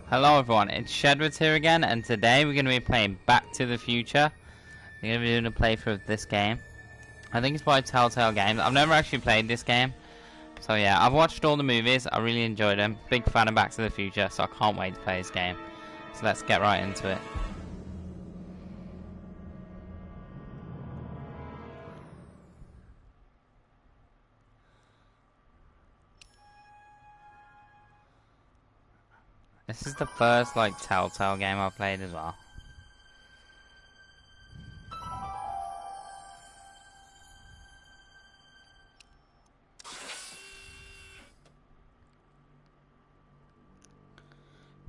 Hello everyone, it's Shedwards here again, and today we're going to be playing Back to the Future. We're going to be doing a playthrough of this game. I think it's by Telltale Games. I've never actually played this game. So yeah, I've watched all the movies, I really enjoyed them. Big fan of Back to the Future, so I can't wait to play this game. So let's get right into it. This is the first, like, Telltale game I've played as well.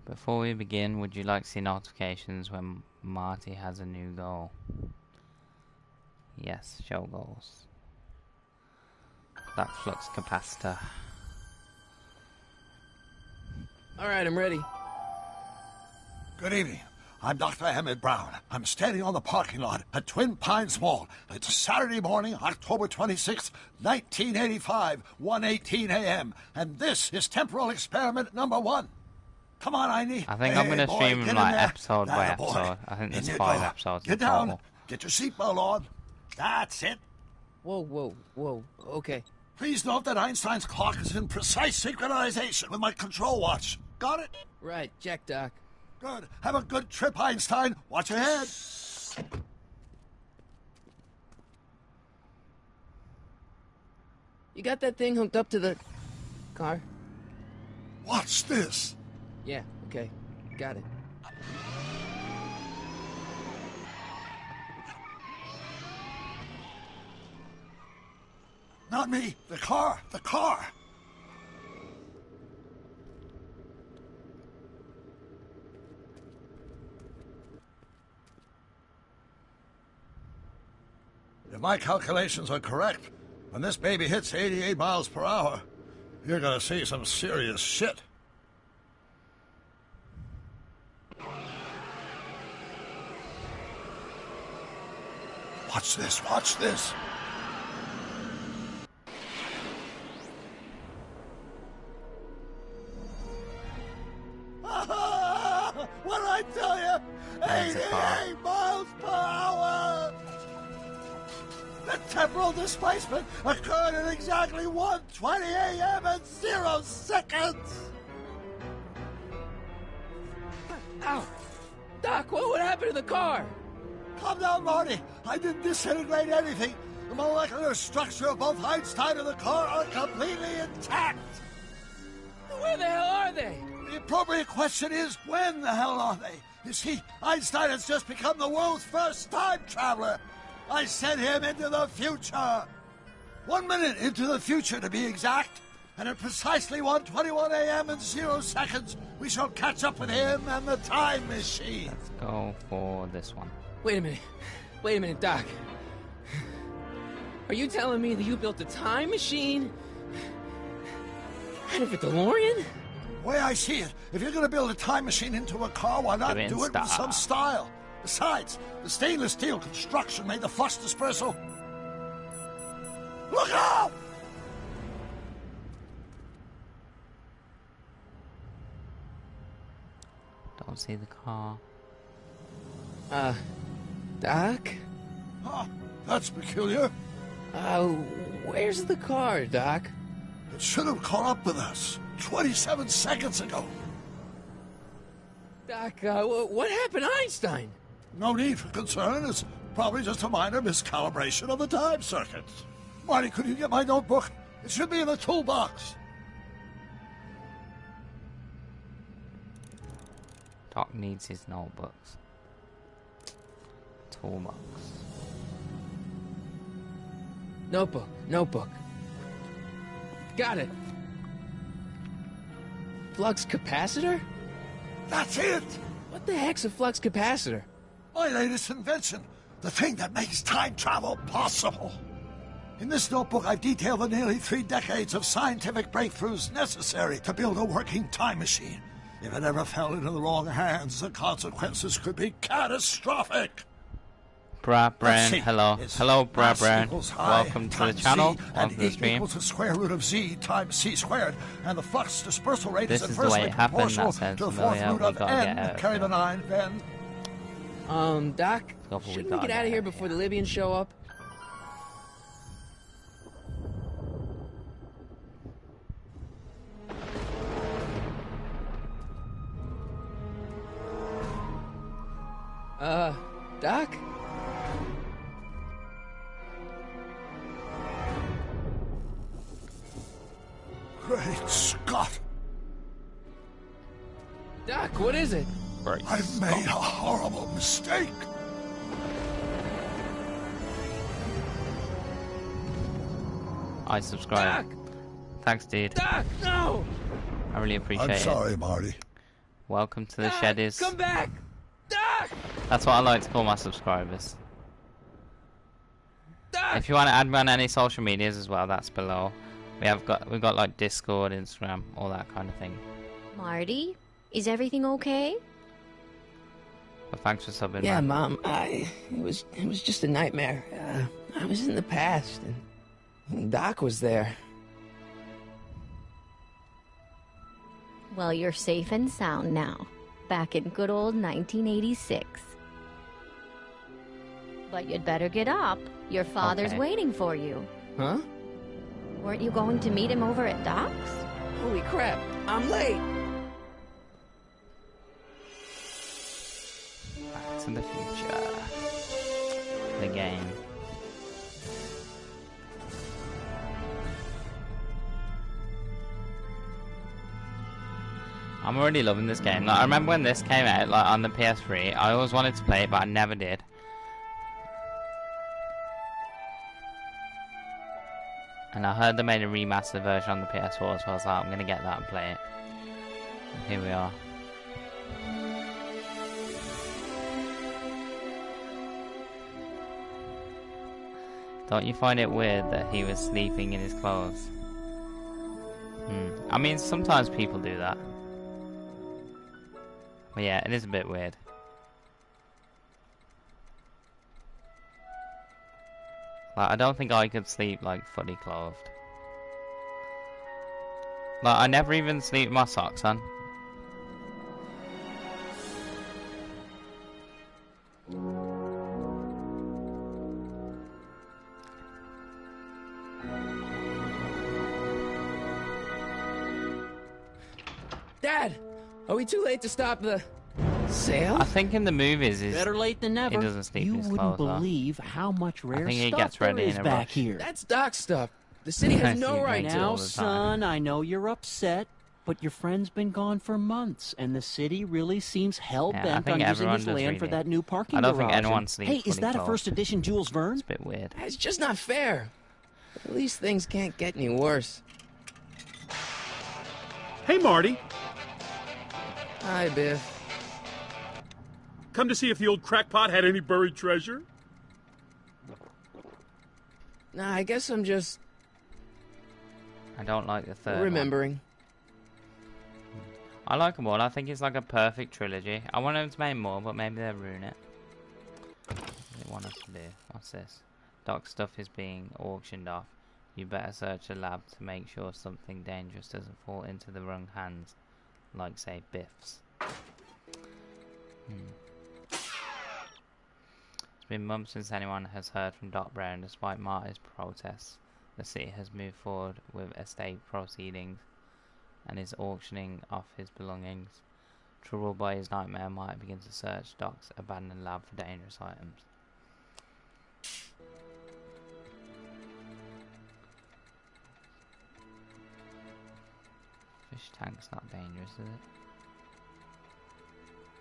Before we begin, would you like to see notifications when Marty has a new goal? Yes, show goals. That flux capacitor. All right, I'm ready. Good evening. I'm Dr. Emmett Brown. I'm standing on the parking lot at Twin Pines Mall. It's Saturday morning, October 26th, 1985, 1:18 a.m. And this is temporal experiment number 1. Come on, Einie. I think I'm going to stream them like episode by episode. I think there's 5 episodes in Get down. total. Get your seatbelt on. That's it. Whoa. Okay. Please note that Einstein's clock is in precise synchronization with my control watch. Got it? Right, check, Doc. Good. Have a good trip, Einstein. Watch your head. You got that thing hooked up to the car? Watch this. Yeah, okay. Got it. Not me. The car. The car. If my calculations are correct, when this baby hits 88 miles per hour, you're gonna see some serious shit. Watch this, watch this. What did I tell you? There's a car. 88 miles per hour! The temporal displacement occurred at exactly 1:20 a.m. and 0 seconds! Ow! Doc, what would happen to the car? Calm down, Marty. I didn't disintegrate anything. The molecular structure of both Einstein and the car are completely intact. Where the hell are they? The appropriate question is, when the hell are they? You see, Einstein has just become the world's first time traveler. I sent him into the future. 1 minute into the future, to be exact. And at precisely 1:21 a.m. and 0 seconds, we shall catch up with him and the time machine. Let's go for this one. Wait a minute, Doc. Are you telling me that you built a time machine out of a DeLorean? The way I see it, if you're going to build a time machine into a car, why not do it with some style? Besides, the stainless steel construction made the flux dispersal. Look out! Don't see the car. Doc? Huh, that's peculiar. Where's the car, Doc? It should have caught up with us 27 seconds ago. Doc, what happened to Einstein? No need for concern. It's probably just a minor miscalibration of the time circuits. Marty, could you get my notebook? It should be in the toolbox. Doc needs his notebooks. Toolbox. Notebook. Got it. Flux capacitor? That's it! What the heck's a flux capacitor? My latest invention. The thing that makes time travel possible. In this notebook, I've detailed the nearly 3 decades of scientific breakthroughs necessary to build a working time machine. If it ever fell into the wrong hands, the consequences could be catastrophic. Bra Brown, see. hello. It's Hello, Bra mass Brown. equals I Welcome to the times channel. Z, Welcome and to the E stream. equals the square root of Z times C squared, and the flux dispersal rate This is is the way inversely it happened. proportional That sounds to the fourth familiar. root We of gotta get N. out of Carry the here. 9, then. Doc, Go for we shouldn't we gotta get out of here out of before here. the Libyans show up? Doc? Great Scott! Doc, what is it? I've made a horrible mistake! I subscribe. Doc! Thanks, dude. Doc, no! I really appreciate I'm it. sorry, Marty. Welcome to the Doc, Sheddies. come back! Doc! That's what I like to call my subscribers. Doc! If you want to add me on any social medias as well, that's below. We've got like Discord, Instagram, all that kind of thing. Marty, is everything okay? But thanks for subbing. Yeah, man. Mom. It was just a nightmare. I was in the past, and Doc was there. Well, you're safe and sound now. Back in good old 1986. But you'd better get up. Your father's Okay. waiting for you. Huh? Weren't you going to meet him over at Doc's? Holy crap! I'm late. Back to the Future. The game. I'm already loving this game. Like, I remember when this came out, like on the PS3. I always wanted to play it, but I never did. And I heard they made a remastered version on the PS4, so I was like, I'm gonna get that and play it. And here we are. Don't you find it weird that he was sleeping in his clothes? I mean, sometimes people do that. But yeah, it is a bit weird. Like, I don't think I could sleep, like, fully clothed. Like, I never even sleep with my socks on. Dad, are we too late to stop the sale? I think in the movies, Better late than never. he doesn't sleep you in his wouldn't clothes, though. believe how much rare think he stuff gets there ready is in a back rush. here. That's Doc's stuff. The city has I no see. right Now, Now, all the time. son, I know you're upset, but your friend's been gone for months, and the city really seems hell-bent Yeah, I think on using everyone his does land for really. that new parking I don't think garage. anyone And, sleeps hey, is fully that a clothed. first edition Jules Verne? It's a bit weird. It's just not fair. At least things can't get any worse. Hey, Marty. Hi, Biff. Come to see if the old crackpot had any buried treasure? Nah, I guess I'm just I don't like the third one. remembering. I like them all. I think it's like a perfect trilogy. I want them to make more, but maybe they'll ruin it. What do they want us to do? What's this? Doc stuff is being auctioned off. You better search the lab to make sure something dangerous doesn't fall into the wrong hands. Like, say, Biff's. It's been months since anyone has heard from Doc Brown. Despite Marty's protests, the city has moved forward with estate proceedings and is auctioning off his belongings. Troubled by his nightmare, Marty begins to search Doc's abandoned lab for dangerous items. Fish tank's not dangerous, is it?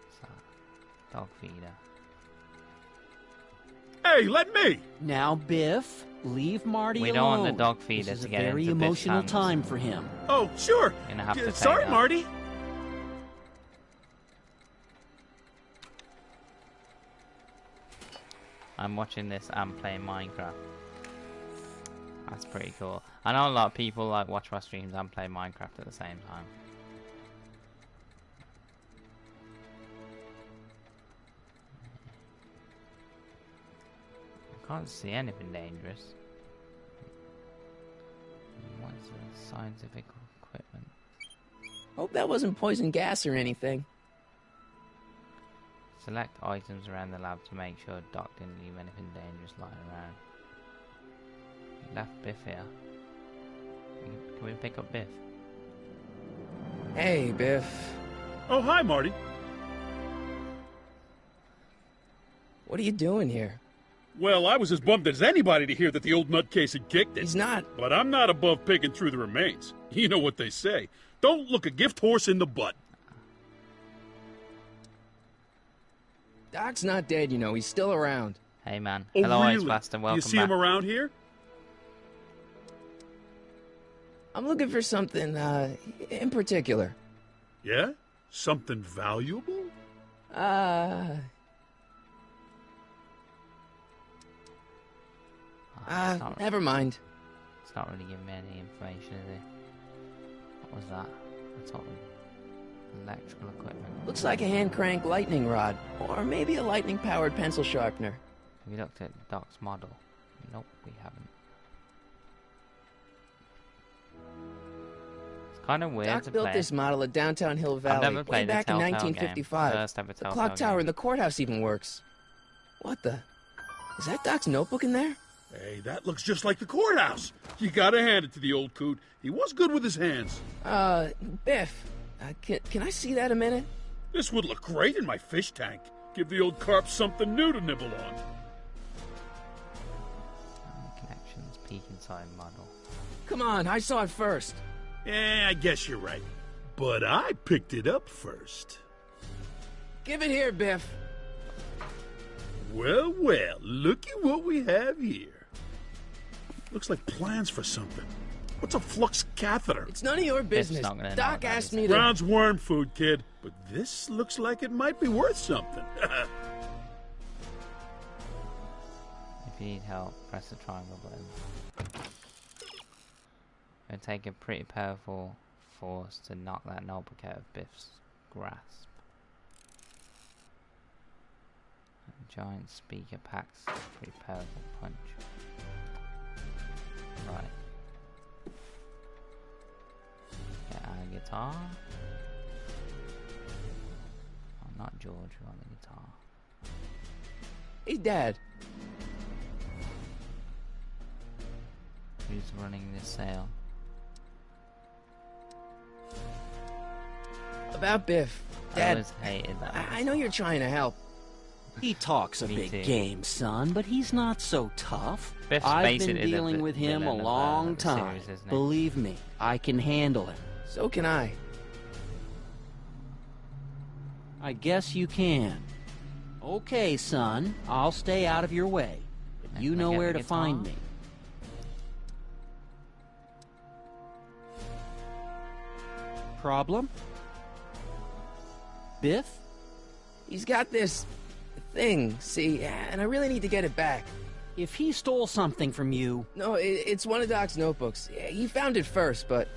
What's that? Dog feeder. Hey, let me! Now, Biff, leave Marty We alone. don't want the dog feeder This is to a get very into Biff's emotional hands. time for him. Oh, sure. Gonna have to take Sorry, that. Marty. I'm watching this and playing Minecraft. That's pretty cool. I know a lot of people like watch my streams and play Minecraft at the same time. Can't see anything dangerous. What is the scientific equipment? Hope that wasn't poison gas or anything. Select items around the lab to make sure Doc didn't leave anything dangerous lying around. He left Biff here. Can we pick up Biff? Hey, Biff. Oh, hi, Marty. What are you doing here? Well, I was as bummed as anybody to hear that the old nutcase had kicked it. He's not. But I'm not above picking through the remains. You know what they say. Don't look a gift horse in the butt. Doc's not dead, you know. He's still around. Hey man. Oh, Hello, Ice really? Blaster. Welcome You see back. him around here? I'm looking for something, in particular. Yeah? Something valuable? It's not, Never mind. it's not really giving me any information, is it? What was that? What's up with electrical equipment? Looks like a hand crank lightning rod. Or maybe a lightning powered pencil sharpener. Have you looked at Doc's model? Nope, we haven't. It's kind of weird Doc to built play. this model at Downtown Hill Valley never way played the back in Telltale 1955. game. First ever The Telltale clock tower game. in the courthouse even works. What the? Is that Doc's notebook in there? Hey, that looks just like the courthouse. You gotta hand it to the old coot. He was good with his hands. Biff, can I see that a minute? This would look great in my fish tank. Give the old carp something new to nibble on. Connections, peek inside model. Come on, I saw it first. I guess you're right. But I picked it up first. Give it here, Biff. Well, well, look at what we have here. Looks like plans for something. What's a flux catheter? It's none of your business. not gonna know Doc what that asked is. me to... Brown's worm food, kid. But this looks like it might be worth something. If you need help, press the triangle button. It'll take a pretty powerful force to knock that notebook out of Biff's grasp. A giant speaker packs a pretty powerful punch. Right. Get our guitar. Oh, not George, we want the guitar. Hey, Dad. Who's running this sale? About Biff. I Dad, always hated that. I know you're trying to help. He talks a Me big too. game, son, but he's not so tough. Biff's I've been basically the dealing with him a villain of the long time. series, isn't he? Believe me, I can handle him. So can I. I guess you can. Okay, son, I'll stay out of your way. But Can you I know get where the to find guitar? me. Problem? Biff? He's got this thing, see, and I really need to get it back. If he stole something from you... No, it's one of Doc's notebooks. Yeah, he found it first, but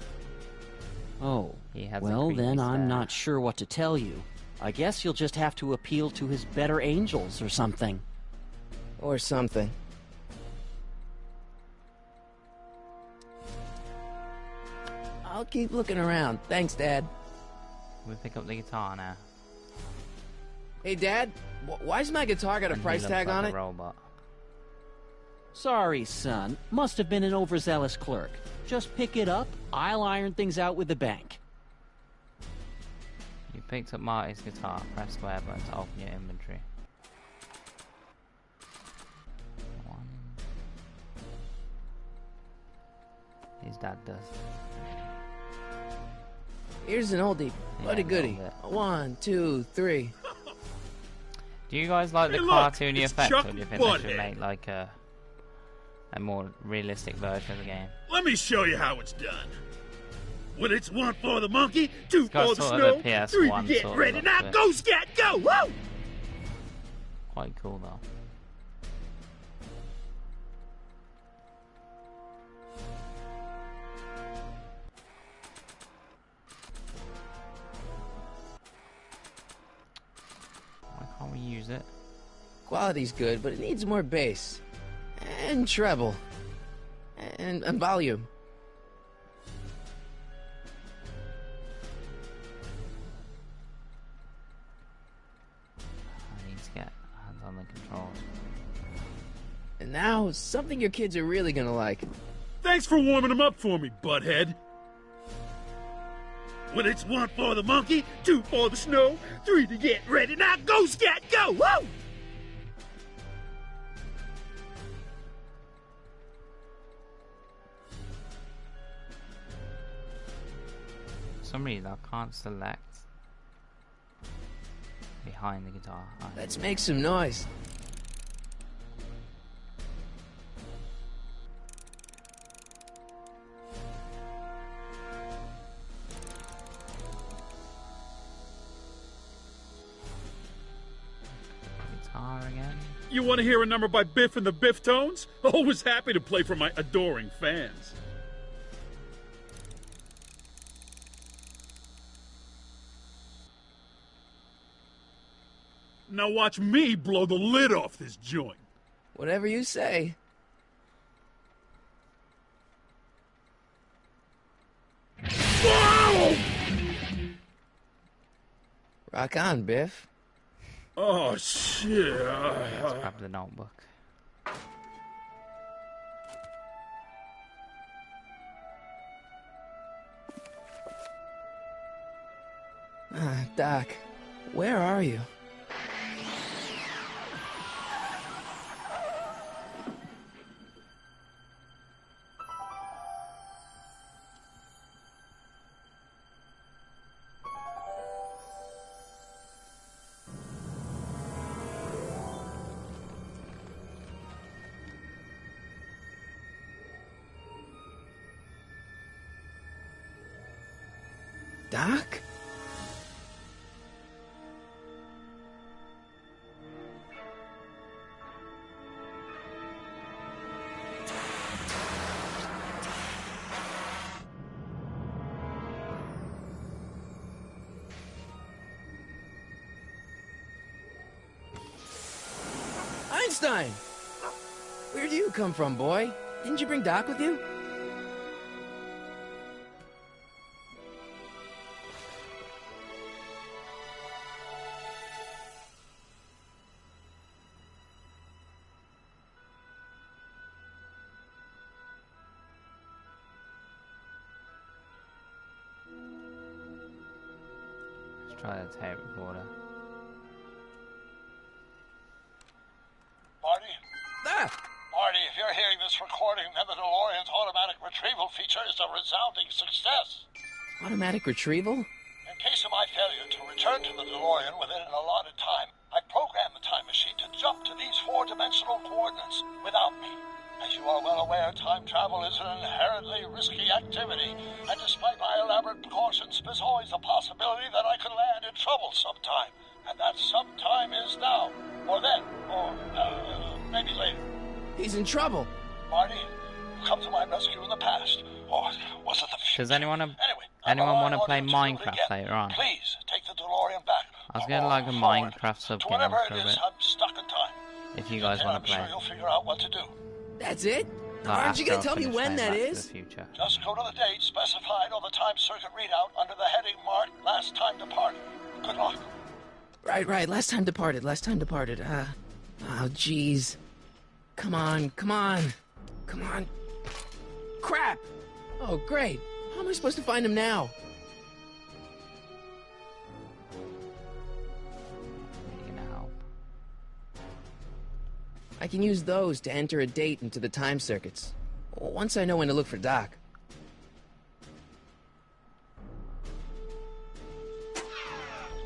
Oh, He has a well creepy then I'm stare. not sure what to tell you. I guess you'll just have to appeal to his better angels or something. or something. I'll keep looking around. Thanks, Dad. We pick up the guitar now. Hey, Dad, why's my guitar got a And he price looks tag like on a it? robot. Sorry, son. Must have been an overzealous clerk. Just pick it up. I'll iron things out with the bank. You picked up Marty's guitar. Press square button to open your inventory. One. His dad does. Here's an oldie, but a Yeah, goodie. love 1, 2, 3. Do you guys like the Hey, look, cartoony it's effect, Chuck or do you think they should Butthead. make like a more realistic version of the game? Let me show you how it's done. When it's one for the monkey, two got for the sort of snow, a PS1 three to get sort of ready. look Now to it. go, scat, go! Woo! Quite cool though. Why can't we use it? Quality's good, but it needs more bass. and treble. And volume. I need to get hands on the controls. And now, something your kids are really gonna like. Thanks for warming them up for me, butthead. When it's 1 for the monkey, 2 for the snow, 3 to get ready. Now go, Scat, go! Woo! For some reason I can't select behind the guitar. Oh, Let's make some noise. guitar again. You want to hear a number by Biff and the Biff Tones? Always happy to play for my adoring fans. Now watch me blow the lid off this joint. Whatever you say. Whoa! Rock on, Biff. Oh, shit. Let's grab the notebook. Doc, where are you? Doc? Einstein! Where'd you come from, boy? Didn't you bring Doc with you? Let's try the tape recorder. Marty? Ah! Marty, if you're hearing this recording, then the DeLorean's automatic retrieval feature is a resounding success. Automatic retrieval? In case of my failure to return to the DeLorean within an allotted time, I programmed the time machine to jump to these four-dimensional coordinates without me. As you are well aware, time travel is an inherently risky activity, and despite my elaborate precautions, there's always a possibility that I could land in trouble sometime. And that sometime is now, or then, or maybe later. He's in trouble. Marty, you come to my rescue in the past, or was it the future? Does anyone Anyway, anyone want to I play you do it Minecraft again. later on? Please take the DeLorean back. I was getting like a Forward. Minecraft sub To game whatever for it a is, bit. I'm stuck in time. If you guys And want to I'm play. sure you'll figure out what to do. That's it? Like, Aren't you after gonna I tell me finish when playing that Back to is? the Future. Just go to the date specified on the time circuit readout under the heading marked Last Time Departed. Good luck. Right. Last time departed. Oh, jeez. Come on. Crap! Oh, great. How am I supposed to find him now? You can help. I can use those to enter a date into the time circuits. Once I know when to look for Doc.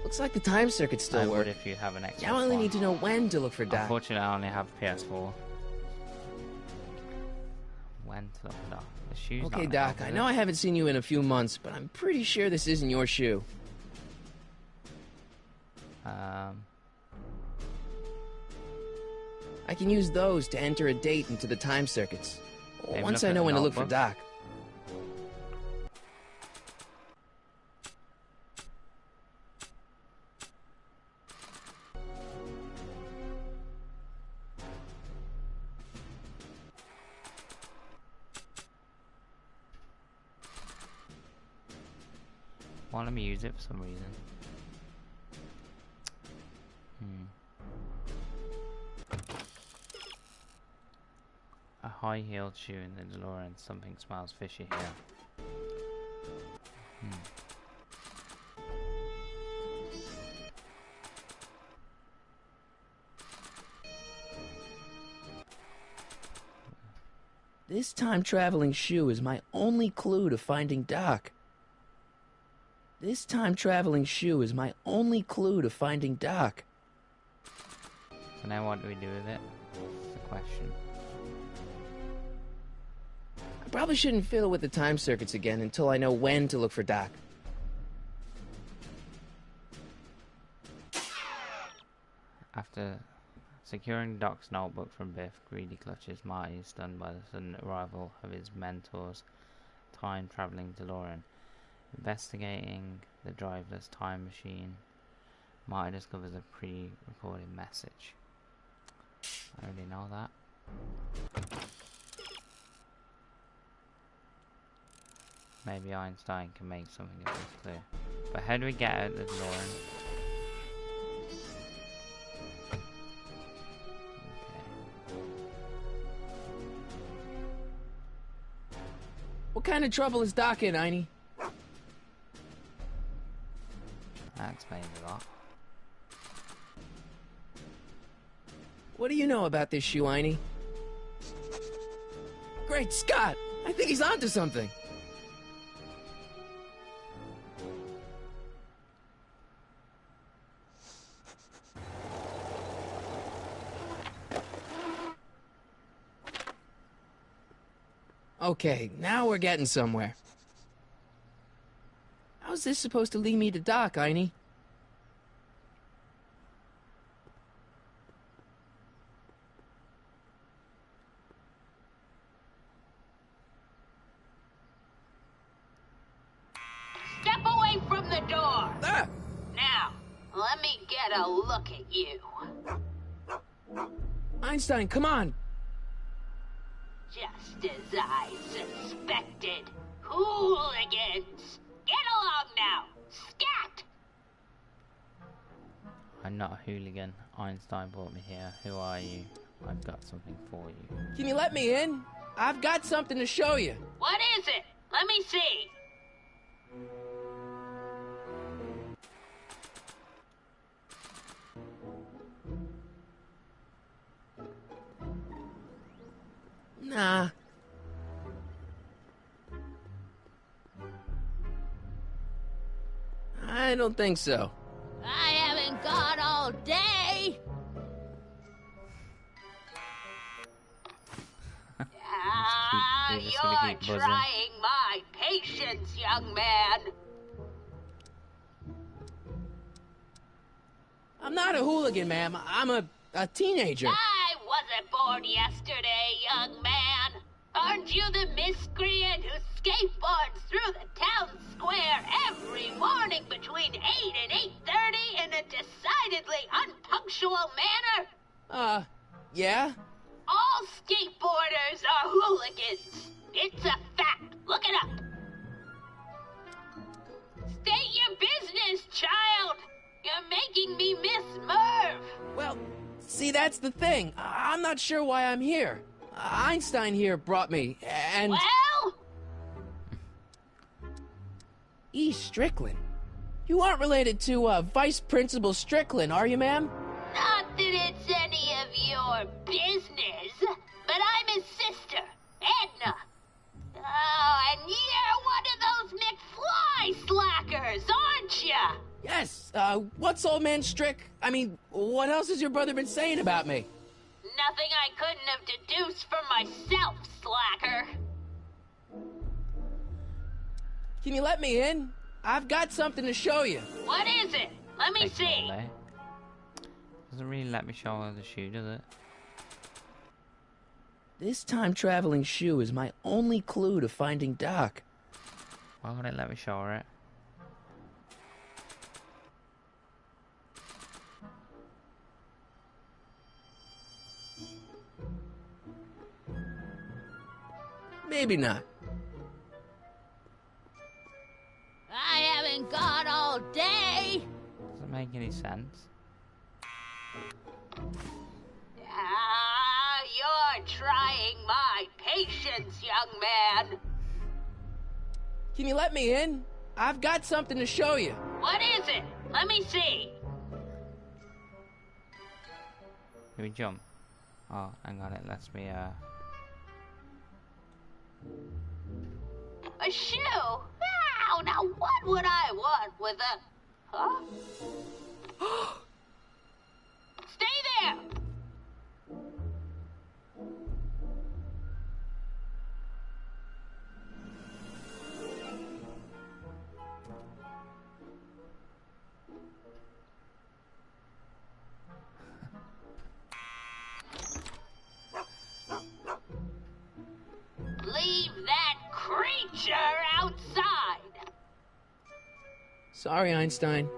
Looks like the time circuits I still would work. if you have an Xbox Now I only One. need to know when to look for Doc. Unfortunately, I only have PS4. When to look for Doc? The shoe's Okay, not Doc, help, I is know it? I haven't seen you in a few months, but I'm pretty sure this isn't your shoe. I can use those to enter a date into the time circuits. Maybe Once look I at know the when to look for notebook. Doc. won't let me use it for some reason. A high-heeled shoe in the DeLorean. Something smells fishy here. This time-traveling shoe is my only clue to finding Doc. This time-traveling shoe is my only clue to finding Doc. So now what do we do with it? That's the question. I probably shouldn't fiddle with the time circuits again until I know when to look for Doc. After securing Doc's notebook from Biff, Greedy clutches Marty, stunned by the sudden arrival of his mentor's time-traveling DeLorean. Investigating the driverless time machine, Marty discovers a pre-recorded message. I already know that. Maybe Einstein can make something of this clear. But how do we get out the DeLorean? What kind of trouble is Doc in, Einie? That explains a lot. What do you know about this shoe, Einie? Great Scott! I think he's onto something! Okay, now we're getting somewhere. How's this supposed to lead me to Doc, Einie? Step away from the door! Ah! Now, let me get a look at you. Einstein, come on! Just as I suspected. Hooligans! Get along now! Scat! I'm not a hooligan. Einstein brought me here. Who are you? I've got something for you. Can you let me in? I've got something to show you. What is it? Let me see. Nah. I don't think so. I haven't got all day. We're just gonna You're keep buzzing. trying my patience, young man. I'm not a hooligan, ma'am. I'm a teenager. I wasn't born yesterday, young man. Aren't you the miscreant who skateboards through the town square every morning between 8 and 8:30 in a decidedly unpunctual manner? Yeah? All skateboarders are hooligans. It's a fact. Look it up. State your business, child. You're making me miss Merv. Well, see, that's the thing. I'm not sure why I'm here. Einstein here brought me, and... Well? E. Strickland. You aren't related to, Vice Principal Strickland, are you, ma'am? Not that it's any of your business, but I'm his sister, Edna. Oh, and you're one of those McFly slackers, aren't ya? Yes, what's old man Strick? I mean, what else has your brother been saying about me? Nothing I couldn't have deduced from myself, slacker. Can you let me in? I've got something to show you. What is it? Let me Takes see. all day. Doesn't really let me show her the shoe, does it? This time-traveling shoe is my only clue to finding Doc. Why won't it let me show her it? Maybe not. I haven't got makes sense. You're trying my patience, young man. Can you let me in? I've got something to show you. What is it? Let me see. Can we jump? Oh, hang on, it lets me, A shoe? Wow, now what would I want with a... Huh? Stay there! Leave that creature outside! Sorry, Einstein.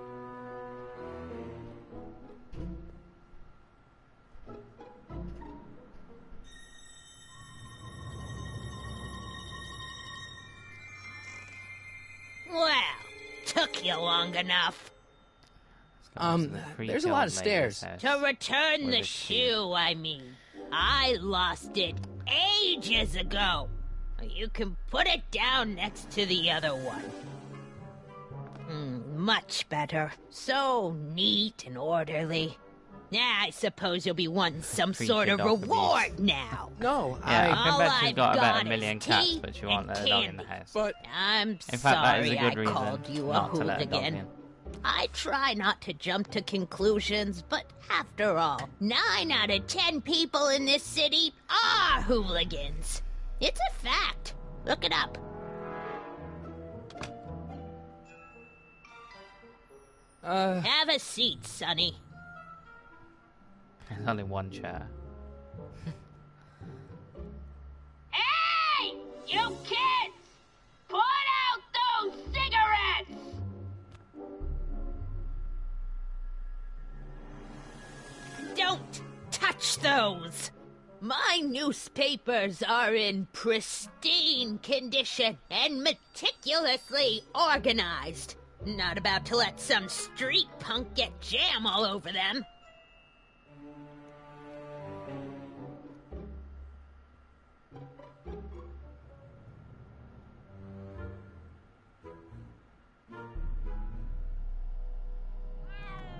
Well, took you long enough. There's a lot of stairs. To return With the a key. shoe, I mean. I lost it ages ago. You can put it down next to the other one. Much better. So neat and orderly. I suppose you'll be wanting some sort of Treated off the reward now. No, Yeah, I can All bet she's I've got about got a million is cats, tea but she won't and let a dog in the candy. house. But I'm In fact, that is a sorry good I reason called you a not to let a dog hooligan. in. I try not to jump to conclusions, but after all, 9 out of 10 people in this city are hooligans. It's a fact. Look it up. Have a seat, Sonny. There's only one chair. Hey! You kids! Put out those cigarettes! Don't touch those! My newspapers are in pristine condition and meticulously organized. Not about to let some street punk get jam all over them.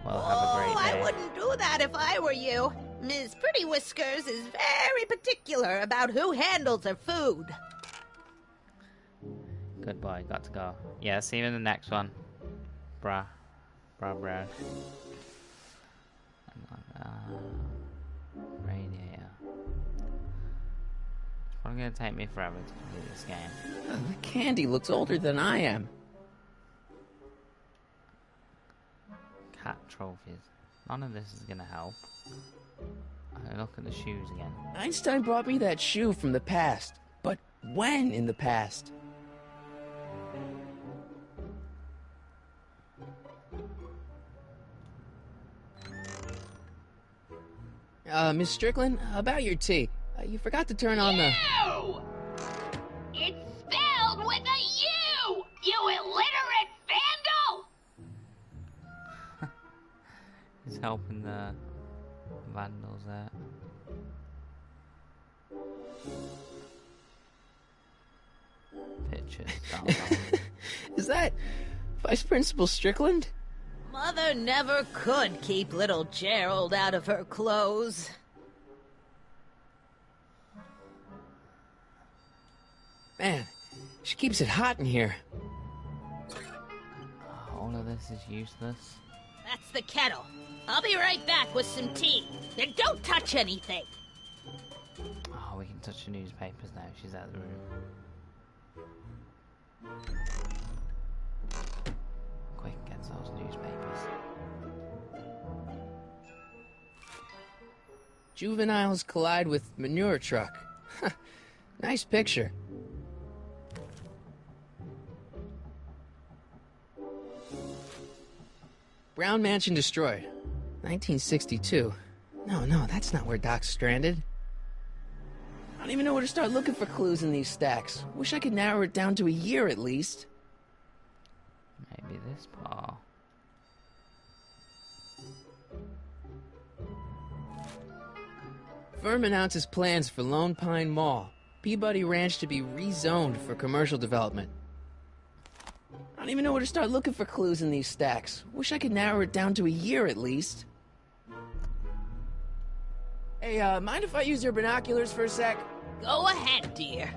Well, have a great day. I wouldn't do that if I were you. Ms. Pretty Whiskers is very particular about who handles her food. Good boy, got to go. Yeah, see you in the next one. Brad. Radiator. It's probably gonna take me forever to complete this game. the candy looks older than I am. Cat trophies. None of this is gonna help. Look at the shoes again. Einstein brought me that shoe from the past. But when in the past? Miss Strickland, about your tea. You forgot to turn on the... You! It's spelled with a U! You illiterate vandal! He's helping the vandals there. Pictures. Is that Vice Principal Strickland? Mother never could keep little Gerald out of her clothes. Man, she keeps it hot in here. All of this is useless. That's the kettle. I'll be right back with some tea. And don't touch anything. Oh, we can touch the newspapers now. She's out of the room. Quick, get those newspapers. Juveniles collide with manure truck. Nice picture. Brown Mansion destroyed. 1962. No, that's not where Doc's stranded. I don't even know where to start looking for clues in these stacks. Wish I could narrow it down to a year at least. Maybe this part. firm announces plans for Lone Pine Mall, Peabody Ranch to be rezoned for commercial development. I don't even know where to start looking for clues in these stacks. Wish I could narrow it down to a year at least. Hey, mind if I use your binoculars for a sec? Go ahead, dear.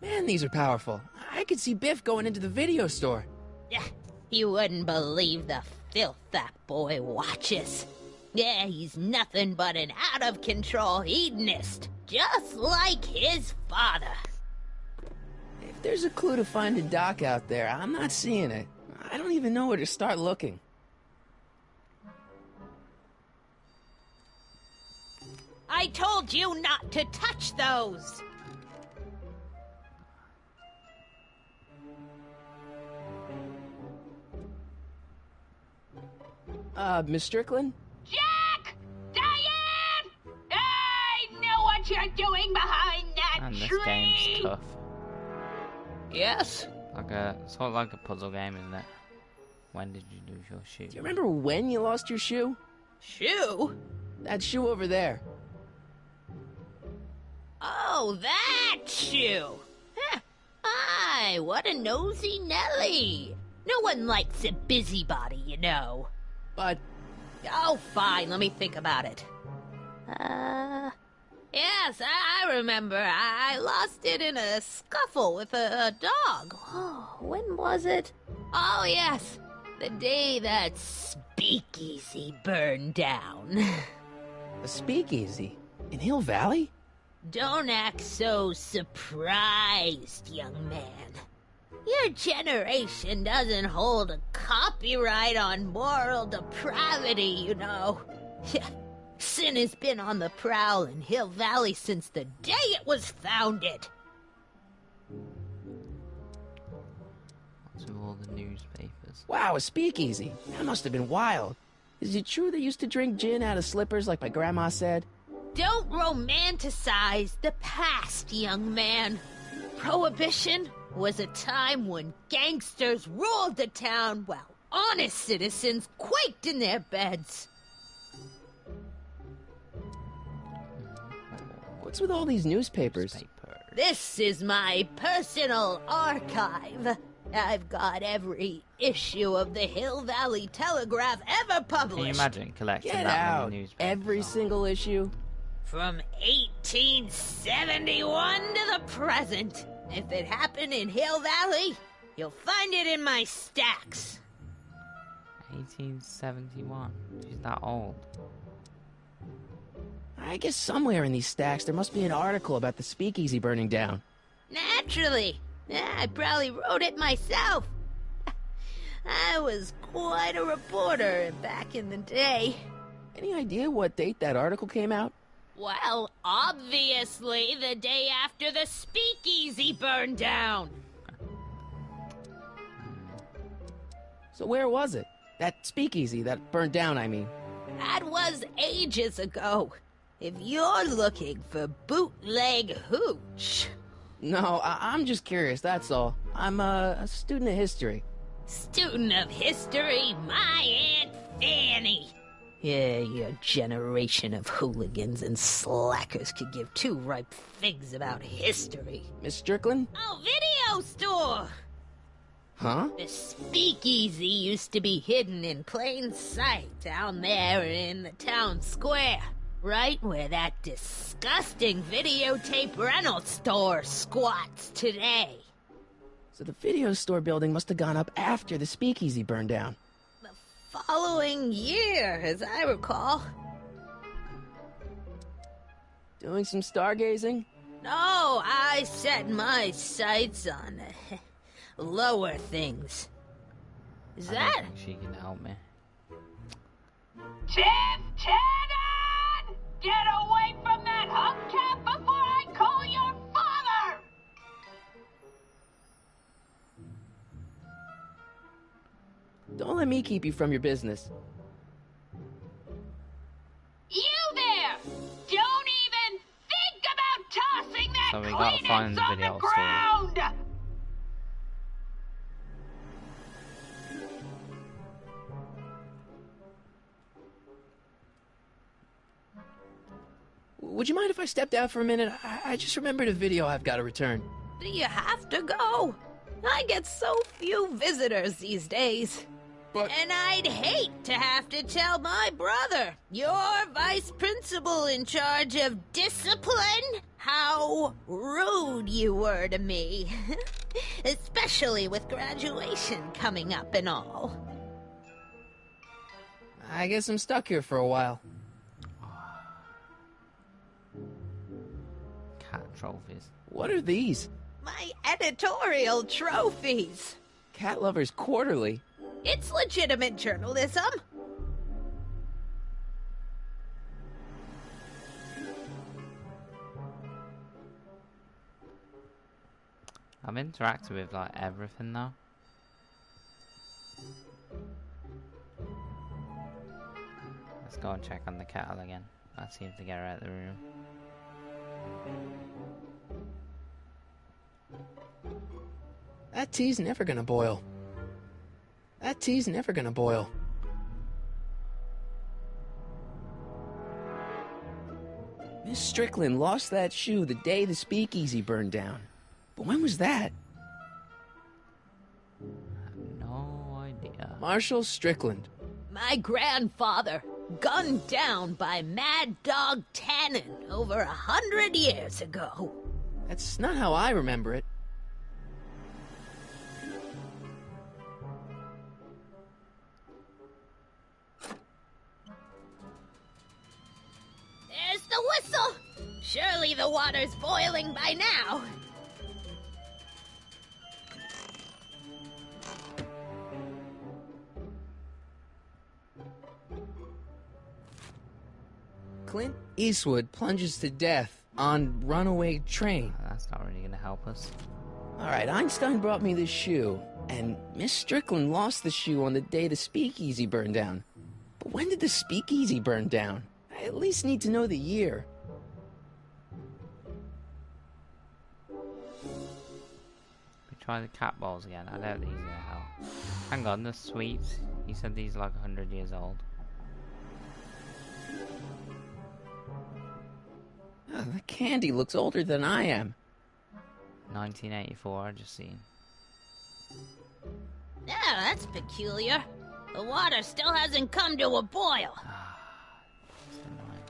Man, these are powerful. I could see Biff going into the video store. Yeah, you wouldn't believe the filth that boy watches. Yeah, he's nothing but an out-of-control hedonist, just like his father. If there's a clue to finding Doc out there, I'm not seeing it. I don't even know where to start looking. I told you not to touch those! Miss Strickland? Jack! Diane! I know what you're doing behind that And this tree! game's tough. Yes? Sort of like a puzzle game, isn't it? When did you lose your shoe? Do you remember when you lost your shoe? Shoe? That shoe over there. Oh, that shoe! Huh. Aye, what a nosy Nelly! No one likes a busybody, you know. But Oh, fine, let me think about it. Yes, I remember. I lost it in a scuffle with a dog. Oh, when was it? Oh, yes, the day that speakeasy burned down. a speakeasy in Hill Valley? Don't act so surprised, young man. Your generation doesn't hold a copyright on moral depravity, you know. Sin has been on the prowl in Hill Valley since the day it was founded. Lots of all the newspapers. Wow, a speakeasy. That must have been wild. Is it true they used to drink gin out of slippers like my grandma said? Don't romanticize the past, young man. Prohibition was a time when gangsters ruled the town while honest citizens quaked in their beds. What's with all these newspapers? This is my personal archive. I've got every issue of the Hill Valley Telegraph ever published. Can you imagine collecting Get that out. many newspapers? Every single issue? From 1871 to the present. If it happened in Hill Valley, you'll find it in my stacks. 1871. She's that old. I guess somewhere in these stacks there must be an article about the speakeasy burning down. Naturally. I probably wrote it myself. I was quite a reporter back in the day. Any idea what date that article came out? Well, obviously the day after the speakeasy burned down. So where was it? That speakeasy that burned down, I mean. That was ages ago. If you're looking for bootleg hooch. No, I'm just curious, that's all. I'm a student of history. Student of history, my Aunt Fanny. Yeah, your generation of hooligans and slackers could give two ripe figs about history. Miss Strickland? Oh, video store! Huh? The speakeasy used to be hidden in plain sight down there in the town square. Right where that disgusting videotape rental store squats today. So the video store building must have gone up after the speakeasy burned down. The following year, as I recall. Doing some stargazing? No, I set my sights on lower things. Is I that... don't think she can help me. Tim Tannen! Get away from that hubcap before I call your father! Don't let me keep you from your business. You there! Don't even think about tossing that So we gotta find Kleenex the on video the store. ground! would you mind if I stepped out for a minute? I just remembered a video I've got to return. Do you have to go? I get so few visitors these days. But... And I'd hate to have to tell my brother, your vice principal in charge of discipline, how rude you were to me. Especially with graduation coming up and all. I guess I'm stuck here for a while. Cat trophies. What are these? My editorial trophies. Cat Lovers Quarterly. It's legitimate journalism. I'm interacting with like everything now. Let's go and check on the kettle again. That seems to get her out of the room. That tea's never gonna boil. That tea's never gonna boil. Miss Strickland lost that shoe the day the speakeasy burned down. But when was that? I have no idea. Marshall Strickland. My grandfather, gunned down by Mad Dog Tannen over 100 years ago. That's not how I remember it. There's the whistle! Surely the water's boiling by now. Clint Eastwood plunges to death on runaway train. That's not really gonna help us. Alright, Einstein brought me this shoe, and Miss Strickland lost the shoe on the day the speakeasy burned down. But when did the speakeasy burn down? I at least need to know the year. We try the cat balls again. I doubt these are gonna help. Hang on, the sweets. You said these are like 100 years old. Oh, the candy looks older than I am. 1984, I just seen. Yeah, that's peculiar. The water still hasn't come to a boil. It's annoying.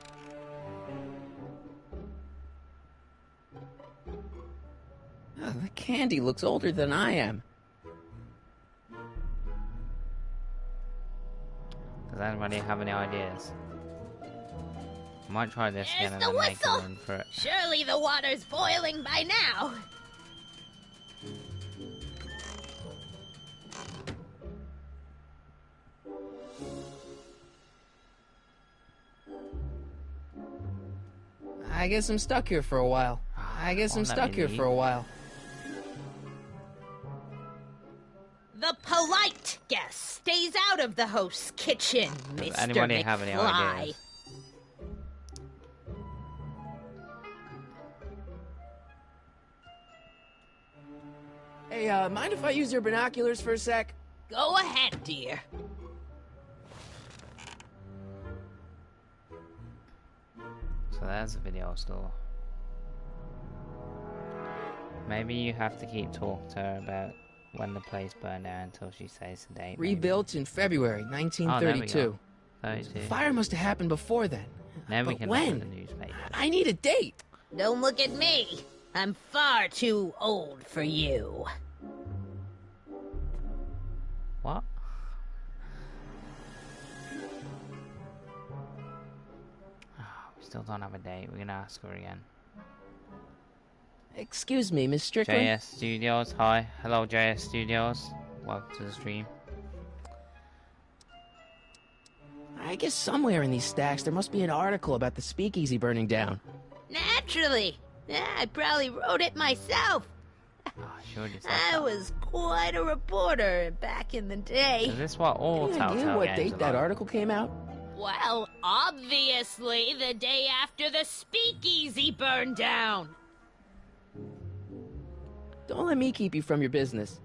Oh, the candy looks older than I am. Does anybody have any ideas? I might try this There's again and the then make a whistle! run for it. Surely the water's boiling by now. I guess I'm stuck here for a while. I guess I'm Won't let stuck me here leave. for a while. The polite guest stays out of the host's kitchen, Does Mr. anybody McFly. have any ideas? Hey, mind if I use your binoculars for a sec? Go ahead, dear. So there's the video still. Maybe you have to keep talking to her about when the place burned down until she says the date. maybe. Rebuilt in February Oh, there we 1932. go. 32. Fire must have happened before then. Now we But can when? look at the newspaper. I need a date. Don't look at me. I'm far too old for you. What? We still don't have a date. We're gonna ask her again. Excuse me, Miss Strickland. JS Studios, hi. Hello, JS Studios. Welcome to the stream. I guess somewhere in these stacks there must be an article about the speakeasy burning down. Naturally. Yeah, I probably wrote it myself. Oh, sure just I was quite a reporter back in the day. Is this what all Any Telltale idea what games date are that like? article came out? Well, obviously the day after the speakeasy burned down. Don't let me keep you from your business.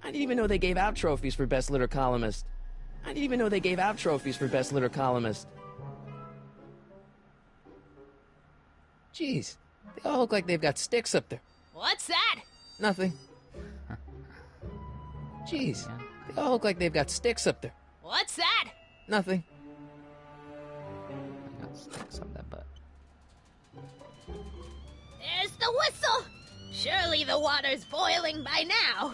I didn't even know they gave out trophies for best litter columnist. I didn't even know they gave out trophies for best litter columnist. Jeez, they all look like they've got sticks up there. What's that? Nothing. Jeez, they all look like they've got sticks up there. What's that? Nothing. I got sticks up their butt. There's the whistle. Surely the water's boiling by now.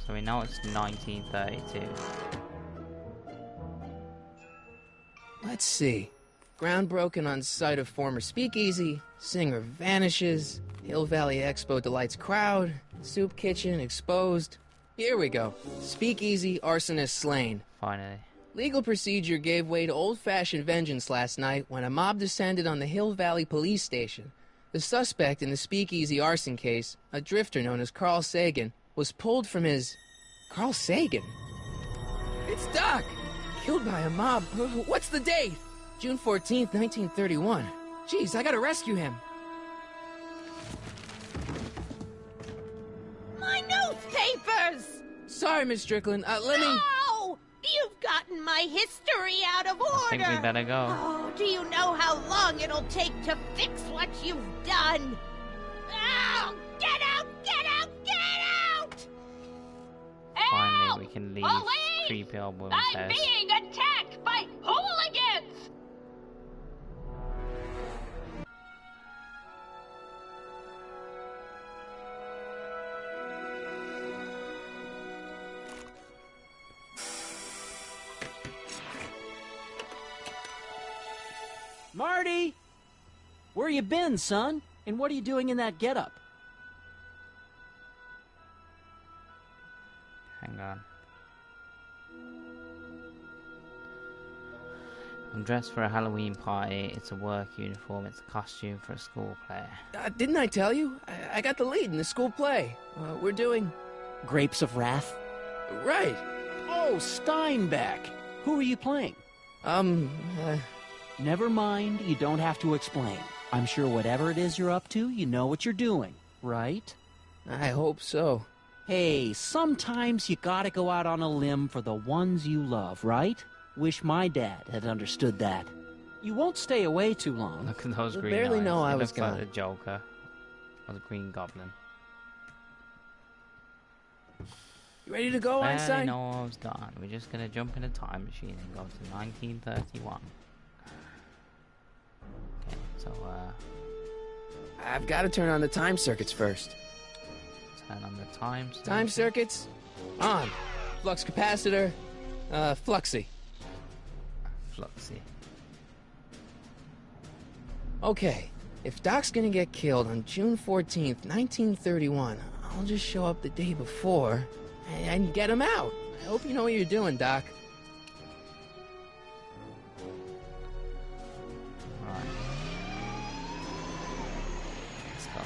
So we know it's 1932. Let's see. Ground broken on site of former speakeasy. Singer vanishes. Hill Valley Expo delights crowd. Soup kitchen exposed. Here we go. Speakeasy arsonist slain. Finally. Legal procedure gave way to old-fashioned vengeance last night when a mob descended on the Hill Valley police station. The suspect in the speakeasy arson case, a drifter known as Carl Sagan, was pulled from his... Carl Sagan? It's Doc! Killed by a mob. What's the date? June 14th, 1931. Jeez, I gotta rescue him. My newspapers! Sorry, Miss Strickland. Let me... No! You've gotten my history out of order! I think we better go. Oh, do you know how long it'll take to fix what you've done? Oh, get out! Get out! Get out! Finally, we can leave Police! creepy old woman's I'm house. being attacked by hooligans! Marty! Where you been, son? And what are you doing in that getup? Hang on. I'm dressed for a Halloween party. It's a work uniform. It's a costume for a school play. Didn't I tell you? I got the lead in the school play. We're doing... Grapes of Wrath? Right. Oh, Steinbeck! Who are you playing? Never mind, you don't have to explain. I'm sure whatever it is you're up to, you know what you're doing, right? I hope so. Hey, sometimes you gotta go out on a limb for the ones you love, right? Wish my dad had understood that. You won't stay away too long. Look at those You'll green barely eyes. know I He was looks like gone. the Joker. Or the Green Goblin. You ready to go, I Einstein? know I was gone. We're just gonna jump in a time machine and go to 1931. Okay, so, I've got to turn on the time circuits first. turn on the time. Time circuits? On. Flux capacitor. Fluxy. Fluxy. Okay. If Doc's gonna get killed on June 14th, 1931, I'll just show up the day before and get him out. I hope you know what you're doing, Doc. Right. Let's go.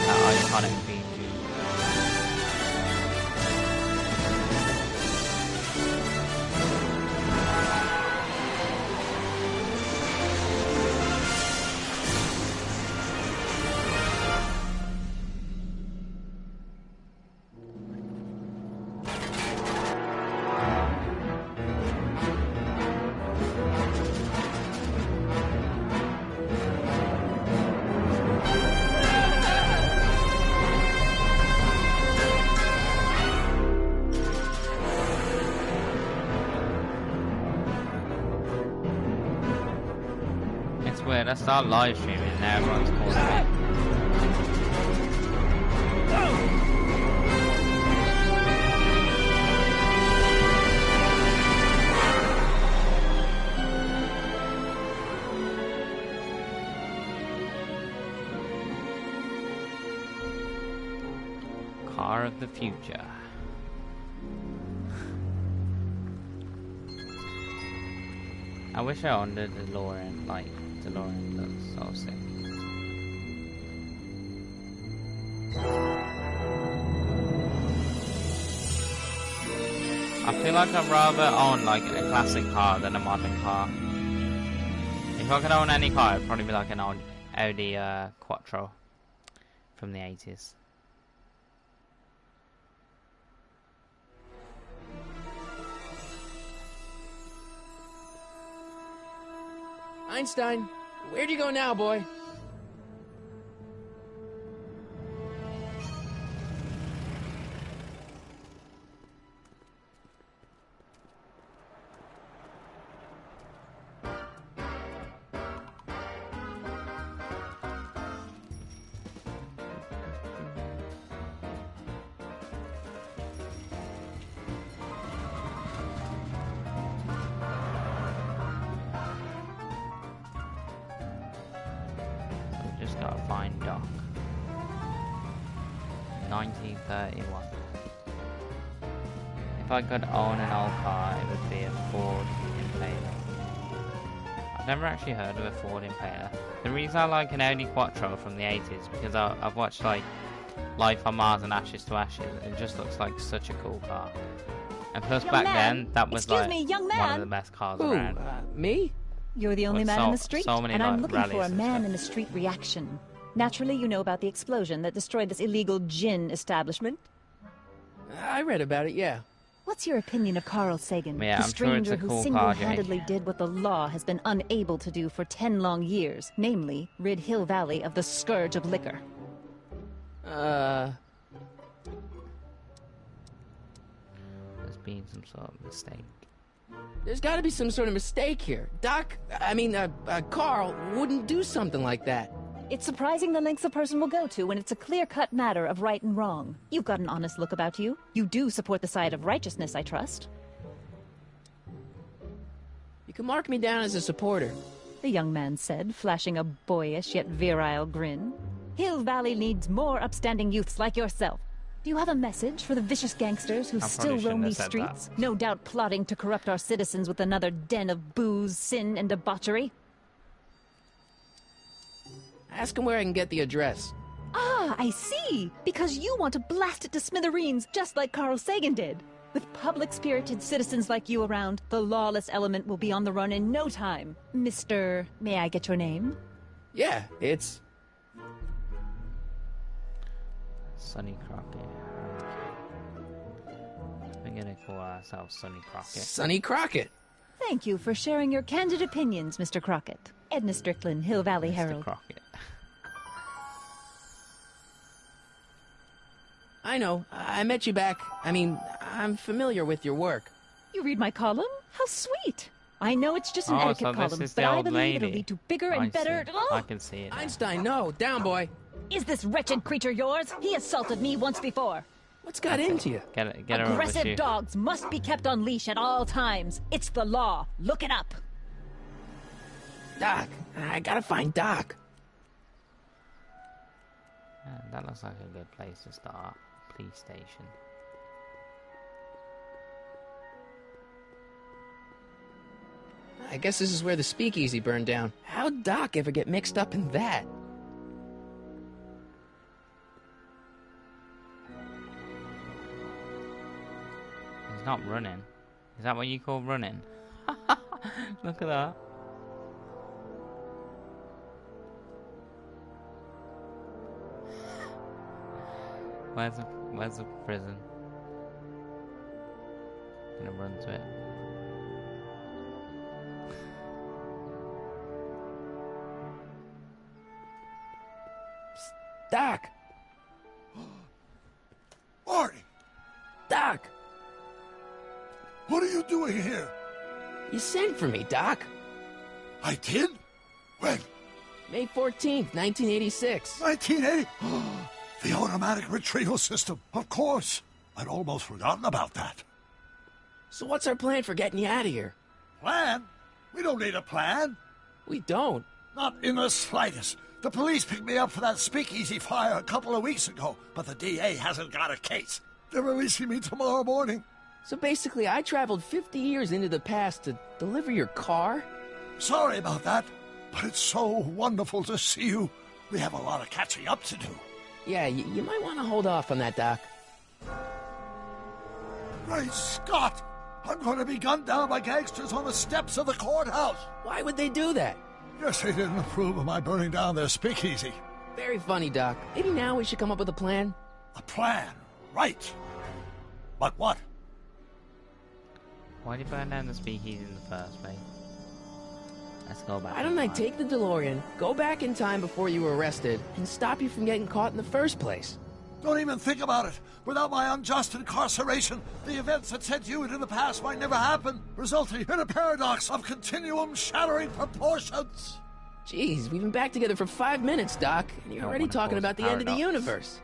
That iconic theme tune. It's weird. I start live streaming and now everyone's calling me. Car of the future. I wish I owned a DeLorean. Like, DeLorean looks so sick. I feel like I'd rather own like a classic car than a modern car. If I could own any car, it'd probably be like an old Audi Quattro from the 80s. Einstein, where'd you go now, boy? Just gotta find Doc. 1931. If I could own an old car, it would be a Ford Impala. I've never actually heard of a Ford Impala. The reason I like an Audi Quattro from the 80s because I've watched like Life on Mars and Ashes to Ashes. It just looks like such a cool car. And plus back then, that was like one of the best cars around. Me? You're the only With man in the street, so many, and I'm like, looking for a rallies and man stuff. in the street reaction. Naturally, you know about the explosion that destroyed this illegal gin establishment. I read about it, yeah. What's your opinion of Carl Sagan, Yeah, the I'm sure it's stranger a who cool car, single-handedly did what the law has been unable to do for 10 long years, namely, rid Hill Valley of the scourge of liquor? There's been some sort of mistake. There's gotta be some sort of mistake here. Carl wouldn't do something like that. It's surprising the lengths a person will go to when it's a clear-cut matter of right and wrong. You've got an honest look about you. You do support the side of righteousness, I trust. You can mark me down as a supporter. The young man said, flashing a boyish yet virile grin. Hill Valley needs more upstanding youths like yourself. Do you have a message for the vicious gangsters who I still probably roam shouldn't these have said that. streets? No doubt plotting to corrupt our citizens with another den of booze, sin, and debauchery. Ask him where I can get the address. Ah, I see. Because you want to blast it to smithereens, just like Carl Sagan did. With public-spirited citizens like you around, the lawless element will be on the run in no time. Mr. May I get your name? Yeah, it's... Sonny Crockett. We're gonna call ourselves Sonny Crockett. Sonny Crockett. Thank you for sharing your candid opinions, Mr. Crockett. Edna Strickland, Hill Valley Mr. Herald. Crockett. I know. I met you back. I'm familiar with your work. You read my column? How sweet! I know it's just an Oh, etiquette so this column, is but the I old believe it'll lady. lead to bigger I and better... see. Oh! I can see it now. Einstein, no. Down, boy. Is this wretched creature yours? He assaulted me once before. What's got into you? Get her over with Aggressive you. dogs must be kept on leash at all times. It's the law. Look it up. Doc. I gotta find Doc. That looks like a good place to start. Police station. I guess this is where the speakeasy burned down. How'd Doc ever get mixed up in that? He's not running. Is that what you call running? Look at that. Where's the prison? Gonna run to it. Doc! Marty, Doc! what are you doing here? You sent for me, Doc. I did? When? May 14th, 1986. 1980? The automatic retrieval system. Of course. I'd almost forgotten about that. So what's our plan for getting you out of here? Plan? We don't need a plan. We don't. Not in the slightest. The police picked me up for that speakeasy fire a couple of weeks ago, but the DA hasn't got a case. They're releasing me tomorrow morning. So basically, I traveled 50 years into the past to deliver your car? Sorry about that, but it's so wonderful to see you. We have a lot of catching up to do. Yeah, you might want to hold off on that, Doc. Great Scott! I'm going to be gunned down by gangsters on the steps of the courthouse. Why would they do that? Guess they didn't approve of my burning down their speakeasy. Very funny, Doc. Maybe now we should come up with a plan? A plan, right. But what? Why did you burn down the speakeasy in the first place? Let's go back. Why don't I take the DeLorean, go back in time before you were arrested, and stop you from getting caught in the first place? Don't even think about it. Without my unjust incarceration, the events that sent you into the past might never happen, resulting in a paradox of continuum-shattering proportions. Jeez, we've been back together for 5 minutes, Doc, and you're already talking about the end of the universe.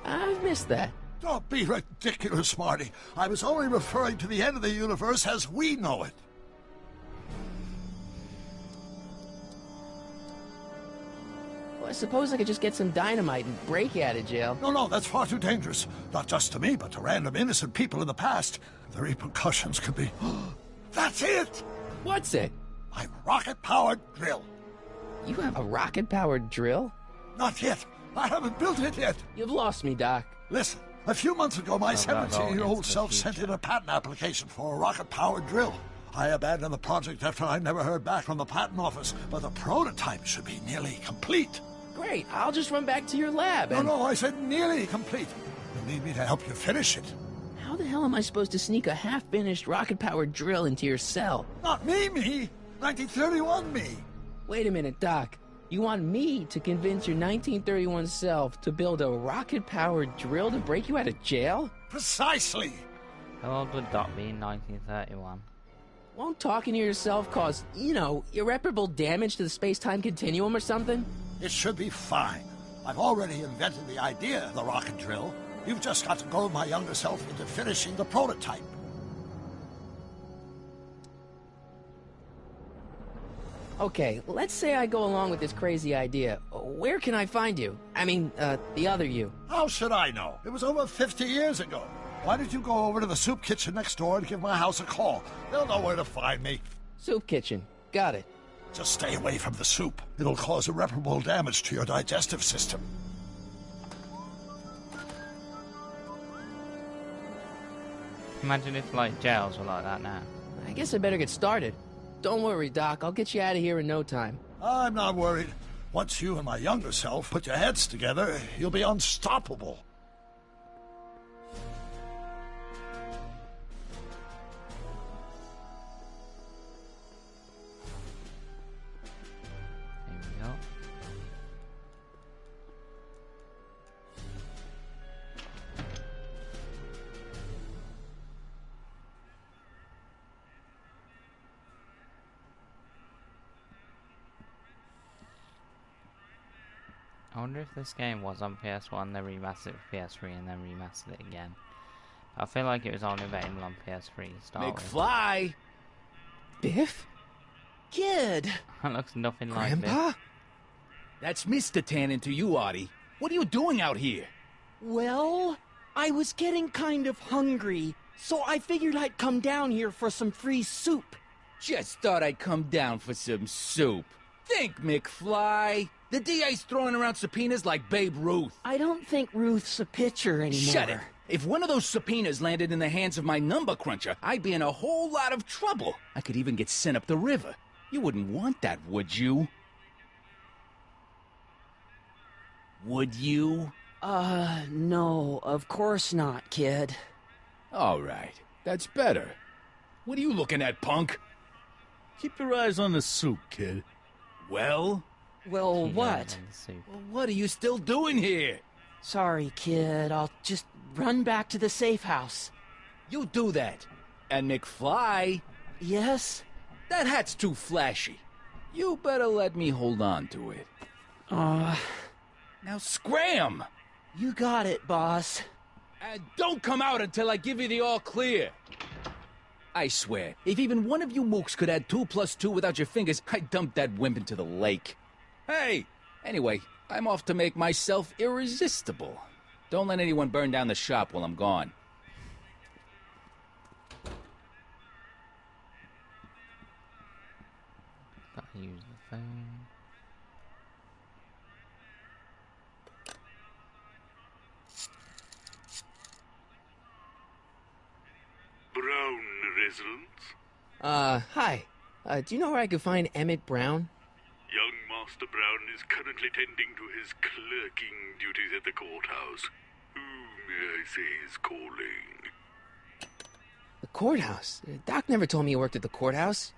I've missed that. Don't be ridiculous, Marty. I was only referring to the end of the universe as we know it. Well, I suppose I could just get some dynamite and break you out of jail. No, that's far too dangerous. Not just to me, but to random innocent people in the past. The repercussions could be... That's it! What's it? My rocket-powered drill. You have a rocket-powered drill? Not yet. I haven't built it yet. You've lost me, Doc. Listen, a few months ago, my 17-year-old self sent in a patent application for a rocket-powered drill. I abandoned the project after I never heard back from the patent office, but the prototype should be nearly complete. Great, I'll just run back to your lab and... No, I said nearly complete. You need me to help you finish it. How the hell am I supposed to sneak a half-finished rocket-powered drill into your cell? Not me! 1931 me! Wait a minute, Doc. You want me to convince your 1931 self to build a rocket-powered drill to break you out of jail? Precisely! How old would Doc be in 1931? Won't talking to yourself cause, irreparable damage to the space-time continuum or something? It should be fine. I've already invented the idea of the rocket drill. You've just got to goad my younger self into finishing the prototype. Okay, let's say I go along with this crazy idea. Where can I find you? I mean, the other you. How should I know? It was over 50 years ago. Why don't you go over to the soup kitchen next door and give my house a call? They'll know where to find me. Soup kitchen. Got it. Just stay away from the soup. It'll cause irreparable damage to your digestive system. Imagine if, jails were like that now. I guess I better get started. Don't worry, Doc. I'll get you out of here in no time. I'm not worried. Once you and my younger self put your heads together, you'll be unstoppable. Here we go. I wonder if this game was on PS1, then remastered it for PS3, and then remastered it again. I feel like it was only available on PS3 to start with. McFly! Biff? Kid! That looks nothing like Grandpa? this. That's Mr. Tannen to you, Artie. What are you doing out here? Well, I was getting kind of hungry, so I figured I'd come down here for some free soup. Just thought I'd come down for some soup. Think, McFly. The DA's throwing around subpoenas like Babe Ruth. I don't think Ruth's a pitcher anymore. Shut it. If one of those subpoenas landed in the hands of my number cruncher, I'd be in a whole lot of trouble. I could even get sent up the river. You wouldn't want that, would you? Would you? No, of course not, kid. All right. That's better. What are you looking at, punk? Keep your eyes on the soup, kid. Well? Well, what? What are you still doing here? Sorry, kid. I'll just run back to the safe house. You do that. And McFly? Yes? That hat's too flashy. You better let me hold on to it. Now scram! You got it, boss. And don't come out until I give you the all clear. I swear, if even one of you mooks could add 2 + 2 without your fingers, I'd dump that wimp into the lake. Hey! Anyway, I'm off to make myself irresistible. Don't let anyone burn down the shop while I'm gone. Gotta use the phone. Brown residence? Hi. Do you know where I could find Emmett Brown? Young Master Brown is currently tending to his clerking duties at the courthouse. Who, may I say, is calling? The courthouse? Doc never told me he worked at the courthouse.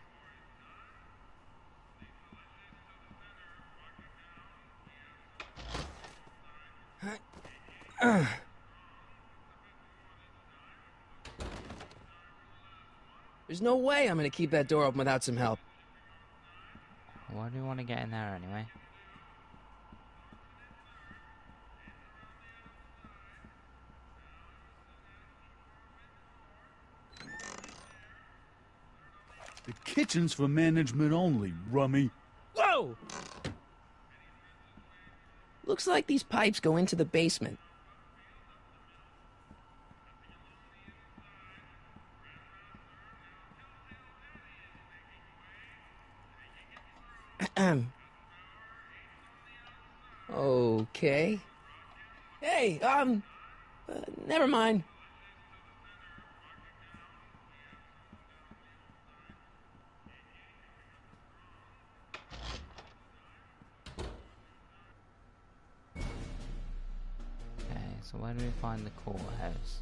There's no way I'm gonna keep that door open without some help. Why do you want to get in there anyway? The kitchen's for management only, rummy. Whoa! Looks like these pipes go into the basement. Okay. Hey, never mind. Okay, so where do we find the courthouse?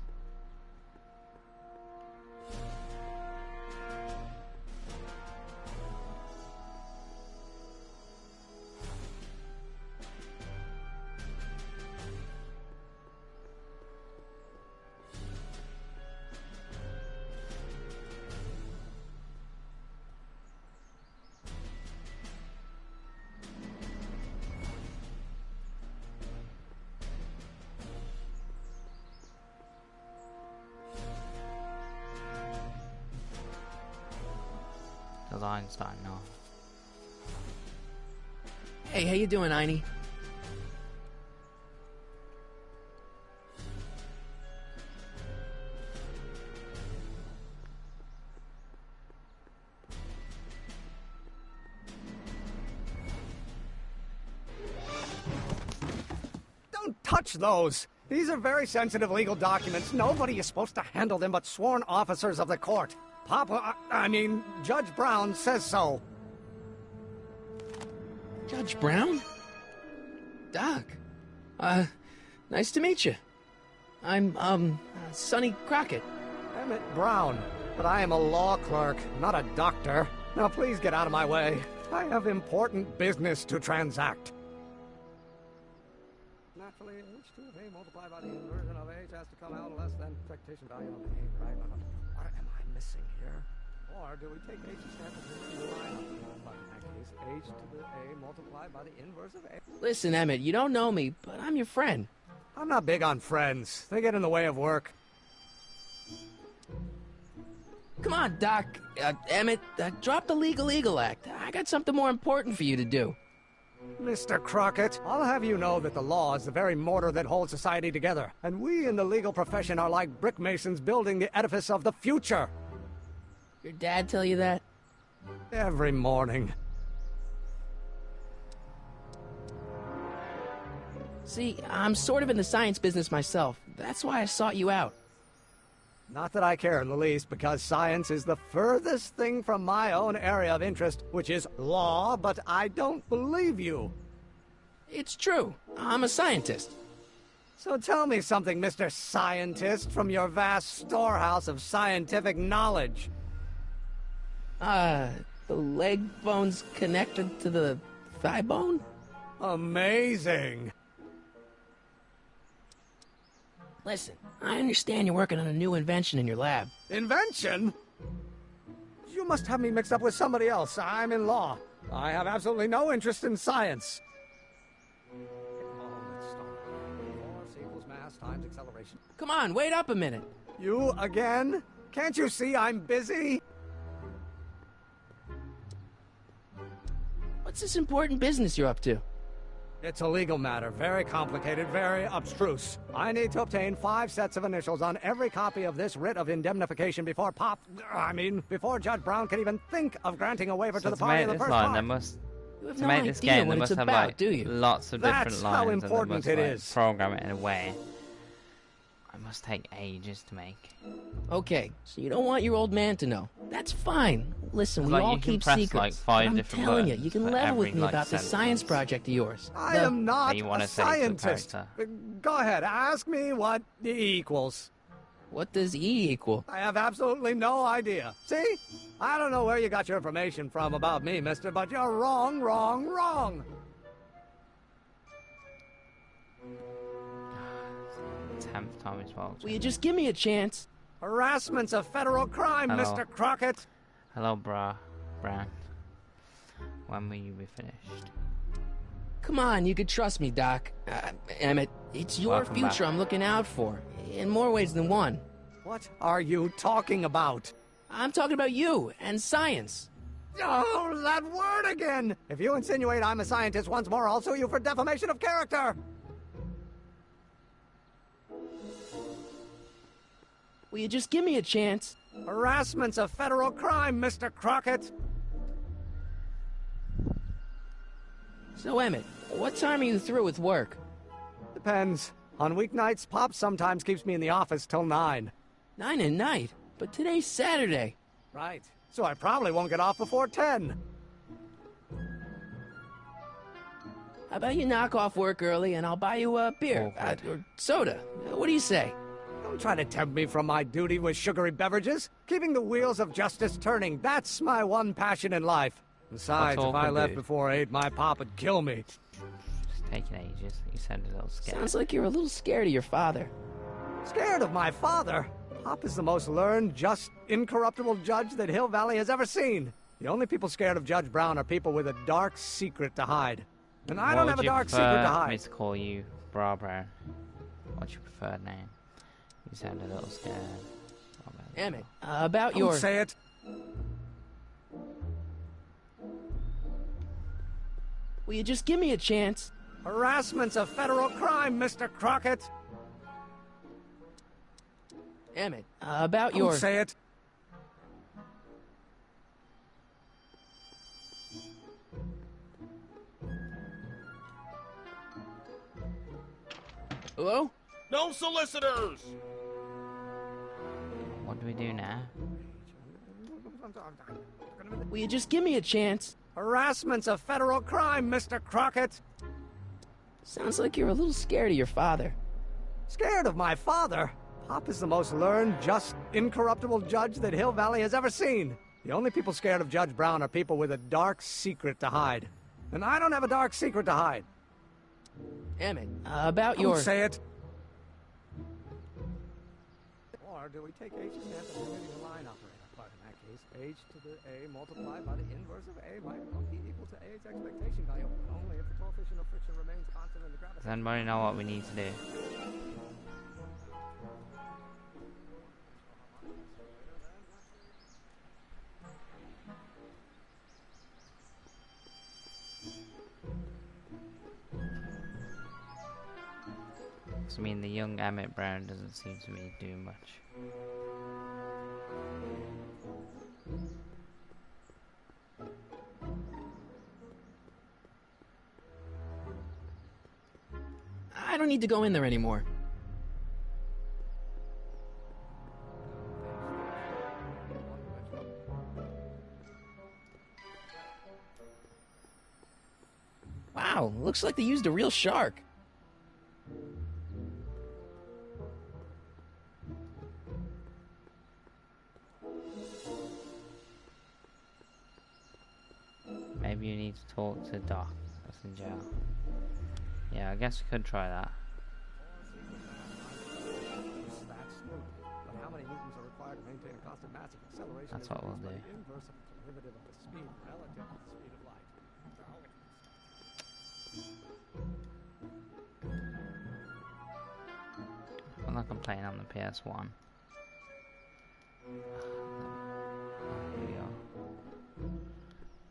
The line's starting off. Hey, how you doing, Einie? Don't touch those! These are very sensitive legal documents. Nobody is supposed to handle them but sworn officers of the court. Judge Brown says so. Judge Brown? Doc. Nice to meet you. I'm, Sonny Crockett. Emmett Brown. But I am a law clerk, not a doctor. Now please get out of my way. I have important business to transact. Naturally, h2 of A multiplied by the inversion of H has to come out less than expectation value of A, right? What am I missing here? Or do we take H standard to the line? But in that case, H to the A multiplied by the inverse of A. Listen, Emmett, you don't know me, but I'm your friend. I'm not big on friends. They get in the way of work. Come on, Doc. Emmett, drop the Legal Eagle Act. I got something more important for you to do. Mr. Crockett, I'll have you know that the law is the very mortar that holds society together, and we in the legal profession are like brick masons building the edifice of the future. Your dad tell you that? Every morning. See, I'm sort of in the science business myself. That's why I sought you out. Not that I care in the least, because science is the furthest thing from my own area of interest, which is law, but I don't believe you. It's true. I'm a scientist. So tell me something, Mr. Scientist, from your vast storehouse of scientific knowledge. The leg bone's connected to the thigh bone? Amazing. Listen, I understand you're working on a new invention in your lab. Invention? You must have me mixed up with somebody else. I'm in law. I have absolutely no interest in science. Let's start. Force equals mass times acceleration. Come on, wait up a minute. You again? Can't you see I'm busy? What's this important business you're up to? It's a legal matter, very complicated, very abstruse. I need to obtain 5 sets of initials on every copy of this writ of indemnification before before Judge Brown can even think of granting a waiver to the party in the first part. To make this game, they must have like lots of different lines. That's how important it is. Program it in a way. I must take ages to make. Okay, so you don't want your old man to know. That's fine. Listen, It's we like all you can keep press, secrets. like, 5 but I'm different telling you, buttons you can for level with every, me like, about this sentence. science project of yours. I am not you wanna a say to the scientist. character. Go ahead, ask me what E equals. What does E equal? I have absolutely no idea. See? I don't know where you got your information from about me, mister, but you're wrong, wrong, wrong. 10th time as well. Will you just give me a chance? Harassment's a federal crime, Hello. Mr. Crockett. Hello, Brown. When will you be finished? Come on, you could trust me, Doc. Emmett, it's your Welcome future back. I'm looking out for. In more ways than one. What are you talking about? I'm talking about you and science. Oh, that word again! If you insinuate I'm a scientist once more, I'll sue you for defamation of character! Will you just give me a chance? Harassment's a federal crime, Mr. Crockett. So, Emmett, what time are you through with work? Depends. On weeknights, Pop sometimes keeps me in the office till 9. 9 at night? But today's Saturday. Right. So I probably won't get off before 10. How about you knock off work early and I'll buy you a beer or soda? What do you say? Don't try to tempt me from my duty with sugary beverages. Keeping the wheels of justice turning, that's my one passion in life. Besides, That's if all I good, left dude. before 8, my pop would kill me. It's taking ages. You sound a little scared. Sounds like you're a little scared of your father. Scared of my father? Pop is the most learned, just, incorruptible judge that Hill Valley has ever seen. The only people scared of Judge Brown are people with a dark secret to hide. And I don't have a dark secret to Me hide. to call you Brown. What's your preferred name? You sound a little scared. Emmett, about Don't your... say it. Will you just give me a chance? Harassment's a federal crime, Mr. Crockett. Emmett, about Don't your... say it. Hello? No solicitors! What do we do now? Will you just give me a chance? Harassment's a federal crime, Mr. Crockett. Sounds like you're a little scared of your father. Scared of my father? Pop is the most learned, just, incorruptible judge that Hill Valley has ever seen. The only people scared of Judge Brown are people with a dark secret to hide. And I don't have a dark secret to hide. Emmett, about Don't your... say it. Or do we take H's and have to limit the line operator? But in that case, H to the A multiplied by the inverse of A might well be equal to A's expectation value, but only if the coefficient of friction remains constant in the gravity. Does anybody know what we need to do? I mean, the young Emmett Brown doesn't seem to be doing much. I don't need to go in there anymore. Wow, looks like they used a real shark. Maybe you need to talk to Doc. That's in jail. Yeah, I guess we could try that. That's smooth. But how many newtons are required to maintain a constant mass of acceleration? That's is what we'll increased by do. the inverse of the derivative of the speed relative to the speed of light. I'm not playing on the PS1. Here we go.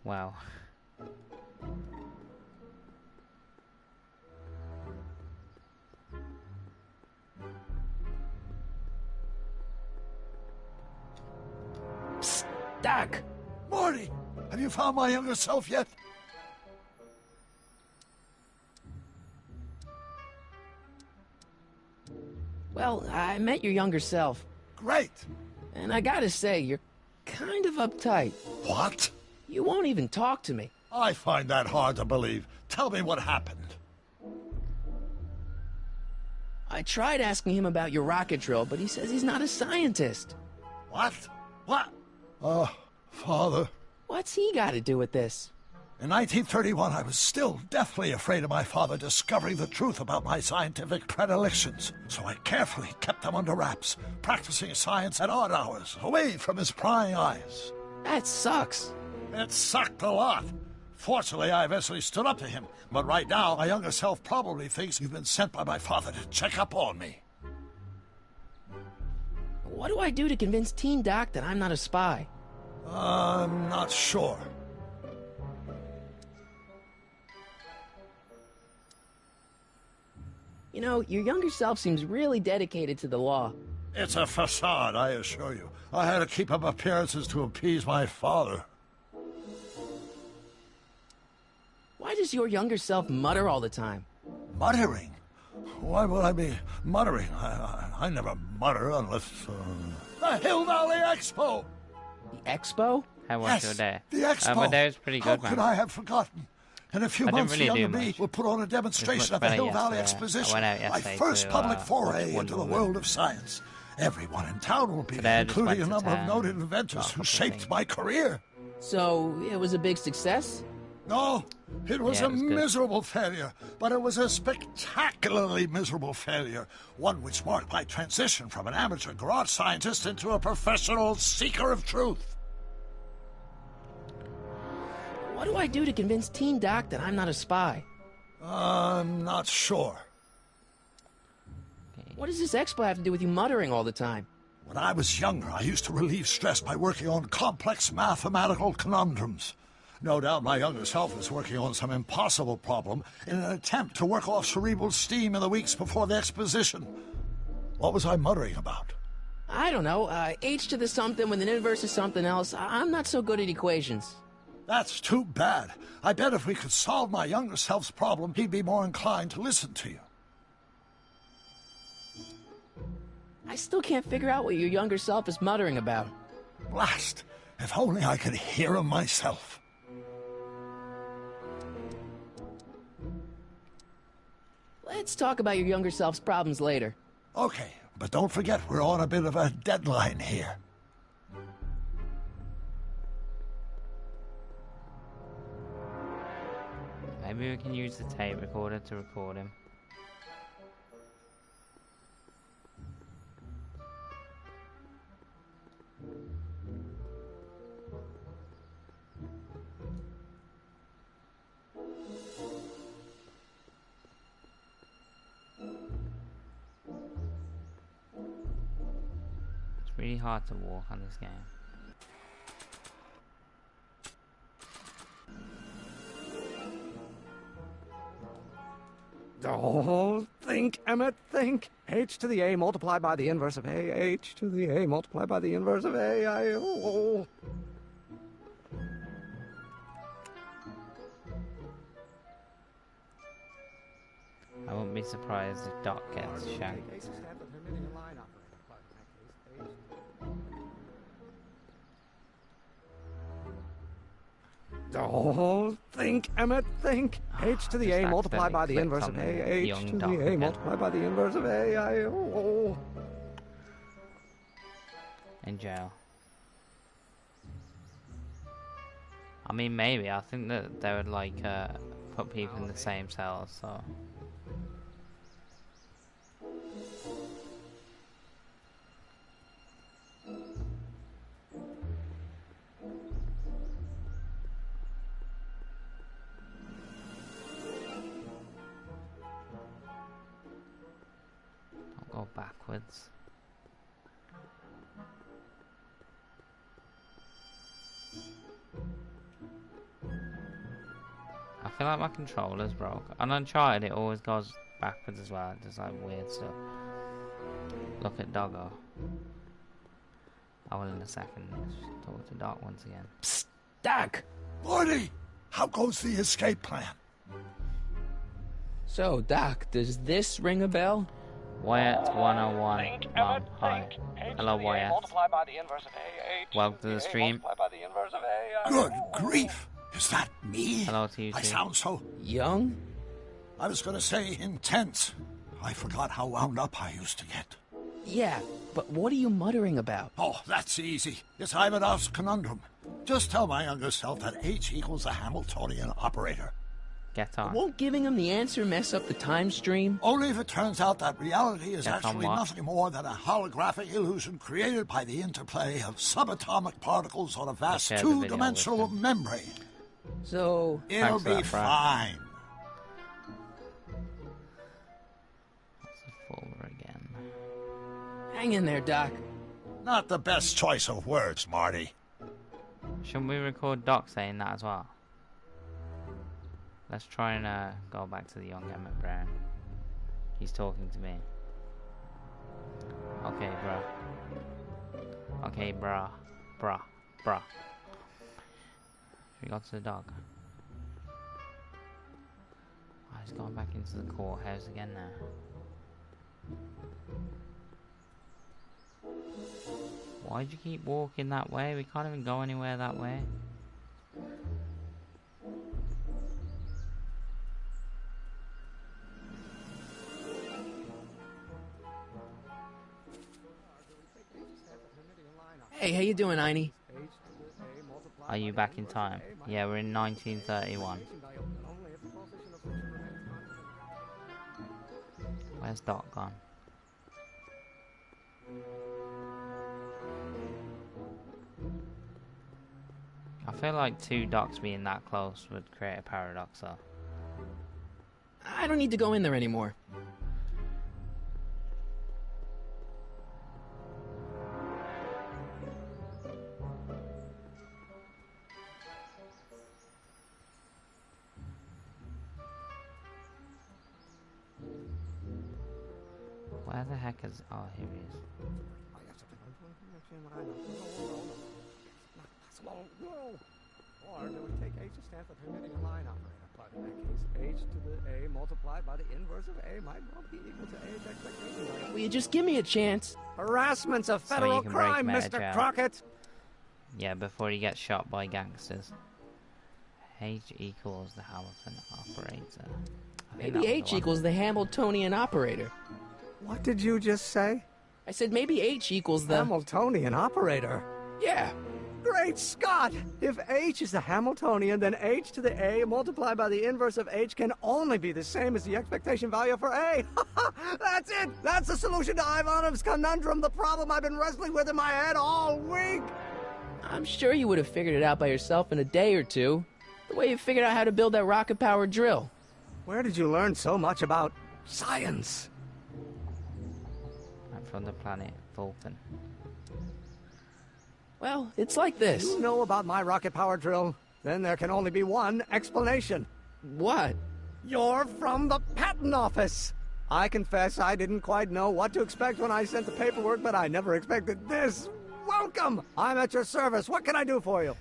Wow. Psst, Doc! Morty, have you found my younger self yet? Well, I met your younger self. Great. And I gotta say, you're kind of uptight. What? You won't even talk to me. I find that hard to believe. Tell me what happened. I tried asking him about your rocket drill, but he says he's not a scientist. What? What? Oh, Father. What's he got to do with this? In 1931, I was still deathly afraid of my father discovering the truth about my scientific predilections, so I carefully kept them under wraps, practicing science at odd hours, away from his prying eyes. That sucks. It sucked a lot. Fortunately, I eventually stood up to him, but right now, my younger self probably thinks you've been sent by my father to check up on me. What do I do to convince Teen Doc that I'm not a spy? I'm not sure. You know, your younger self seems really dedicated to the law. It's a facade, I assure you. I had to keep up appearances to appease my father. Why does your younger self mutter all the time? Muttering? Why would I be muttering? I never mutter unless... The Hill Valley Expo! The Expo? How was your day? The Expo! My day was pretty good, How could I have forgotten? In a few months, the younger me will put on a demonstration at the Hill Valley Exposition, my first public foray into the world of science. Everyone in town will be there, including a number of noted inventors who shaped my career. So, it was a big success? No, it was a miserable failure, but it was a spectacularly miserable failure, one which marked my transition from an amateur garage scientist into a professional seeker of truth. What do I do to convince Teen Doc that I'm not a spy? I'm not sure. What does this expo have to do with you muttering all the time? When I was younger, I used to relieve stress by working on complex mathematical conundrums. No doubt my younger self is working on some impossible problem in an attempt to work off cerebral steam in the weeks before the exposition. What was I muttering about? I don't know. H to the something when the inverse is something else. I'm not so good at equations. That's too bad. I bet if we could solve my younger self's problem, he'd be more inclined to listen to you. I still can't figure out what your younger self is muttering about. Blast! If only I could hear him myself. Let's talk about your younger self's problems later. Okay, but don't forget we're on a bit of a deadline here. Maybe we can use the tape recorder to record him. It's really hard to walk on this game. Oh, think, Emmett, think. H to the A multiplied by the inverse of A. H to the A multiplied by the inverse of A. I won't be surprised if Doc gets shanked. Oh, think, Emmett, think. H to the A multiplied by the inverse of A. H to the A multiplied by the inverse of A. In jail. I mean, maybe. I think that they would, like, put people in the same cells, so... I'll go backwards. I feel like my controller's broke. On Uncharted, it always goes backwards as well. It does like weird stuff. Look at Doggo. I will in a second. Let's talk to Doc once again. Psst, Doc! Morty! How goes the escape plan? So, Doc, does this ring a bell? Wyatt 101. Mom, hi. Hello, Wyatt. Welcome to the stream. Good grief! Is that me? Hello to you too. I sound so young. I was going to say intense. I forgot how wound up I used to get. Yeah, but what are you muttering about? Oh, that's easy. It's Ivanov's conundrum. Just tell my younger self that H equals the Hamiltonian operator. Get on. Won't giving him the answer mess up the time stream? Only if it turns out that reality is Get on actually what? nothing more than a holographic illusion created by the interplay of subatomic particles on a vast share the video two-dimensional with membrane. So... It'll Thanks for be that, Brad. fine. Forward again. Hang in there, Doc. Not the best choice of words, Marty. Shouldn't we record Doc saying that as well? Let's try and go back to the young Emmett Brown. He's talking to me. Okay, bruh. Okay, bruh. Bruh. We got to the dog. Oh, he's gone back into the courthouse again now. Why'd you keep walking that way? We can't even go anywhere that way. Hey, how you doing, Einie? Are you back in time? Yeah, we're in 1931. Where's Doc gone? I feel like two Docs being that close would create a paradox though. I don't need to go in there anymore. Where the heck is... Oh, here he is. Or do we take H to stand for permitting a line operator? But in that case, H to the A multiplied by the inverse of A might well be equal to A's expectation. Will you just give me a chance? Harassment's a So federal you can break crime, him out of Mr. jail. Crockett. Yeah, before he gets shot by gangsters. H equals the Hamilton operator. I think that Maybe was the H one. equals the Hamiltonian operator. What did you just say? I said maybe H equals the... Hamiltonian operator. Yeah. Great Scott! If H is the Hamiltonian, then H to the A multiplied by the inverse of H can only be the same as the expectation value for A. That's it! That's the solution to Ivanov's conundrum, the problem I've been wrestling with in my head all week! I'm sure you would have figured it out by yourself in a day or two. The way you figured out how to build that rocket-powered drill. Where did you learn so much about science? I'm from the planet Vulcan. Well, it's like this. You know about my rocket power drill? Then there can only be one explanation. What? You're from the patent office. I confess I didn't quite know what to expect when I sent the paperwork, but I never expected this. Welcome! I'm at your service. What can I do for you?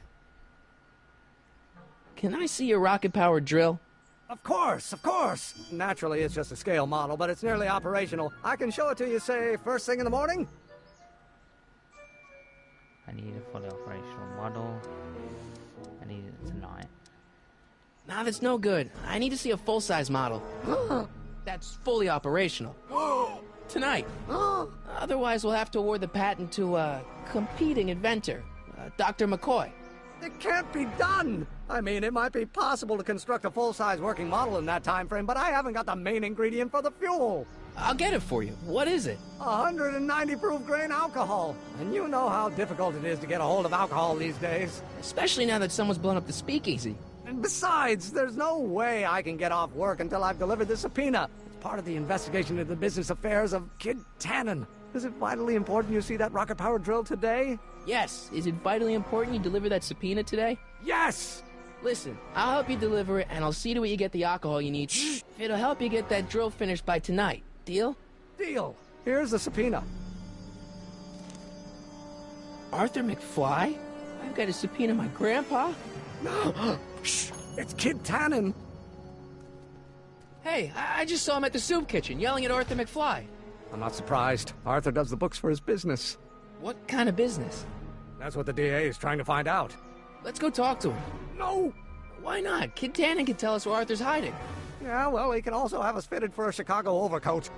Can I see your rocket-powered drill? Of course, of course. Naturally, it's just a scale model, but it's nearly operational. I can show it to you, say, first thing in the morning? I need a fully operational model. I need it tonight. Nah, that's no good. I need to see a full-size model. That's fully operational. Tonight. Otherwise, we'll have to award the patent to a competing inventor, Dr. McCoy. It can't be done! I mean, it might be possible to construct a full-size working model in that time frame, but I haven't got the main ingredient for the fuel. I'll get it for you. What is it? 190 proof grain alcohol. And you know how difficult it is to get a hold of alcohol these days. Especially now that someone's blown up the speakeasy. And besides, there's no way I can get off work until I've delivered the subpoena. It's part of the investigation into the business affairs of Kid Tannen. Is it vitally important you see that rocket-powered drill today? Yes. Is it vitally important you deliver that subpoena today? Yes! Listen, I'll help you deliver it, and I'll see to it you get the alcohol you need. If it'll help you get that drill finished by tonight. Deal? Deal. Here's the subpoena. Arthur McFly? I've got to subpoena my grandpa? No! Shh! It's Kid Tannen! Hey, I just saw him at the soup kitchen, yelling at Arthur McFly. I'm not surprised. Arthur does the books for his business. What kind of business? That's what the DA is trying to find out. Let's go talk to him. No! Why not? Kid Tannen can tell us where Arthur's hiding. Yeah, well, he can also have us fitted for a Chicago overcoat.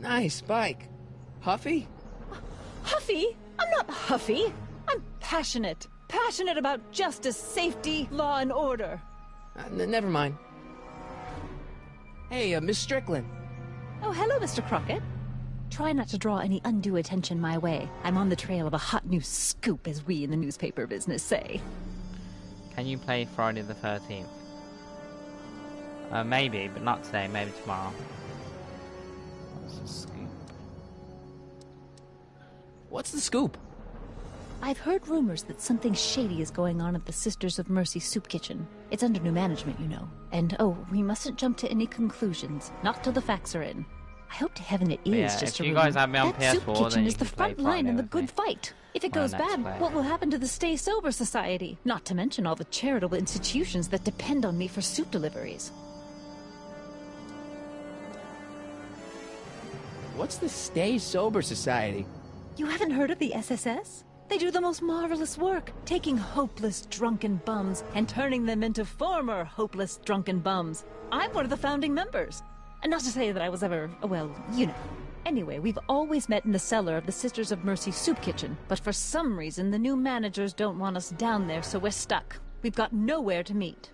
Nice bike. Huffy? Huffy? I'm not huffy. I'm passionate. Passionate about justice, safety, law, and order. Never mind. Hey, Miss Strickland. Oh, hello, Mr. Crockett. Try not to draw any undue attention my way. I'm on the trail of a hot new scoop, as we in the newspaper business say. Can you play Friday the 13th? Maybe, but not today. Maybe tomorrow. What's the scoop? What's the scoop? I've heard rumors that something shady is going on at the Sisters of Mercy soup kitchen. It's under new management, you know. And, oh, we mustn't jump to any conclusions. Not till the facts are in. I hope to heaven it is just a rumor. If you guys have me on that PS4, soup kitchen then is you the can play front line in the Friday good with me. fight. If it goes bad, what will happen to the Stay Sober Society? Not to mention all the charitable institutions that depend on me for soup deliveries. What's the Stay Sober Society? You haven't heard of the SSS? They do the most marvelous work, taking hopeless drunken bums and turning them into former hopeless drunken bums. I'm one of the founding members. And not to say that I was ever, well, you know. Anyway, we've always met in the cellar of the Sisters of Mercy soup kitchen, but for some reason the new managers don't want us down there, so we're stuck. We've got nowhere to meet.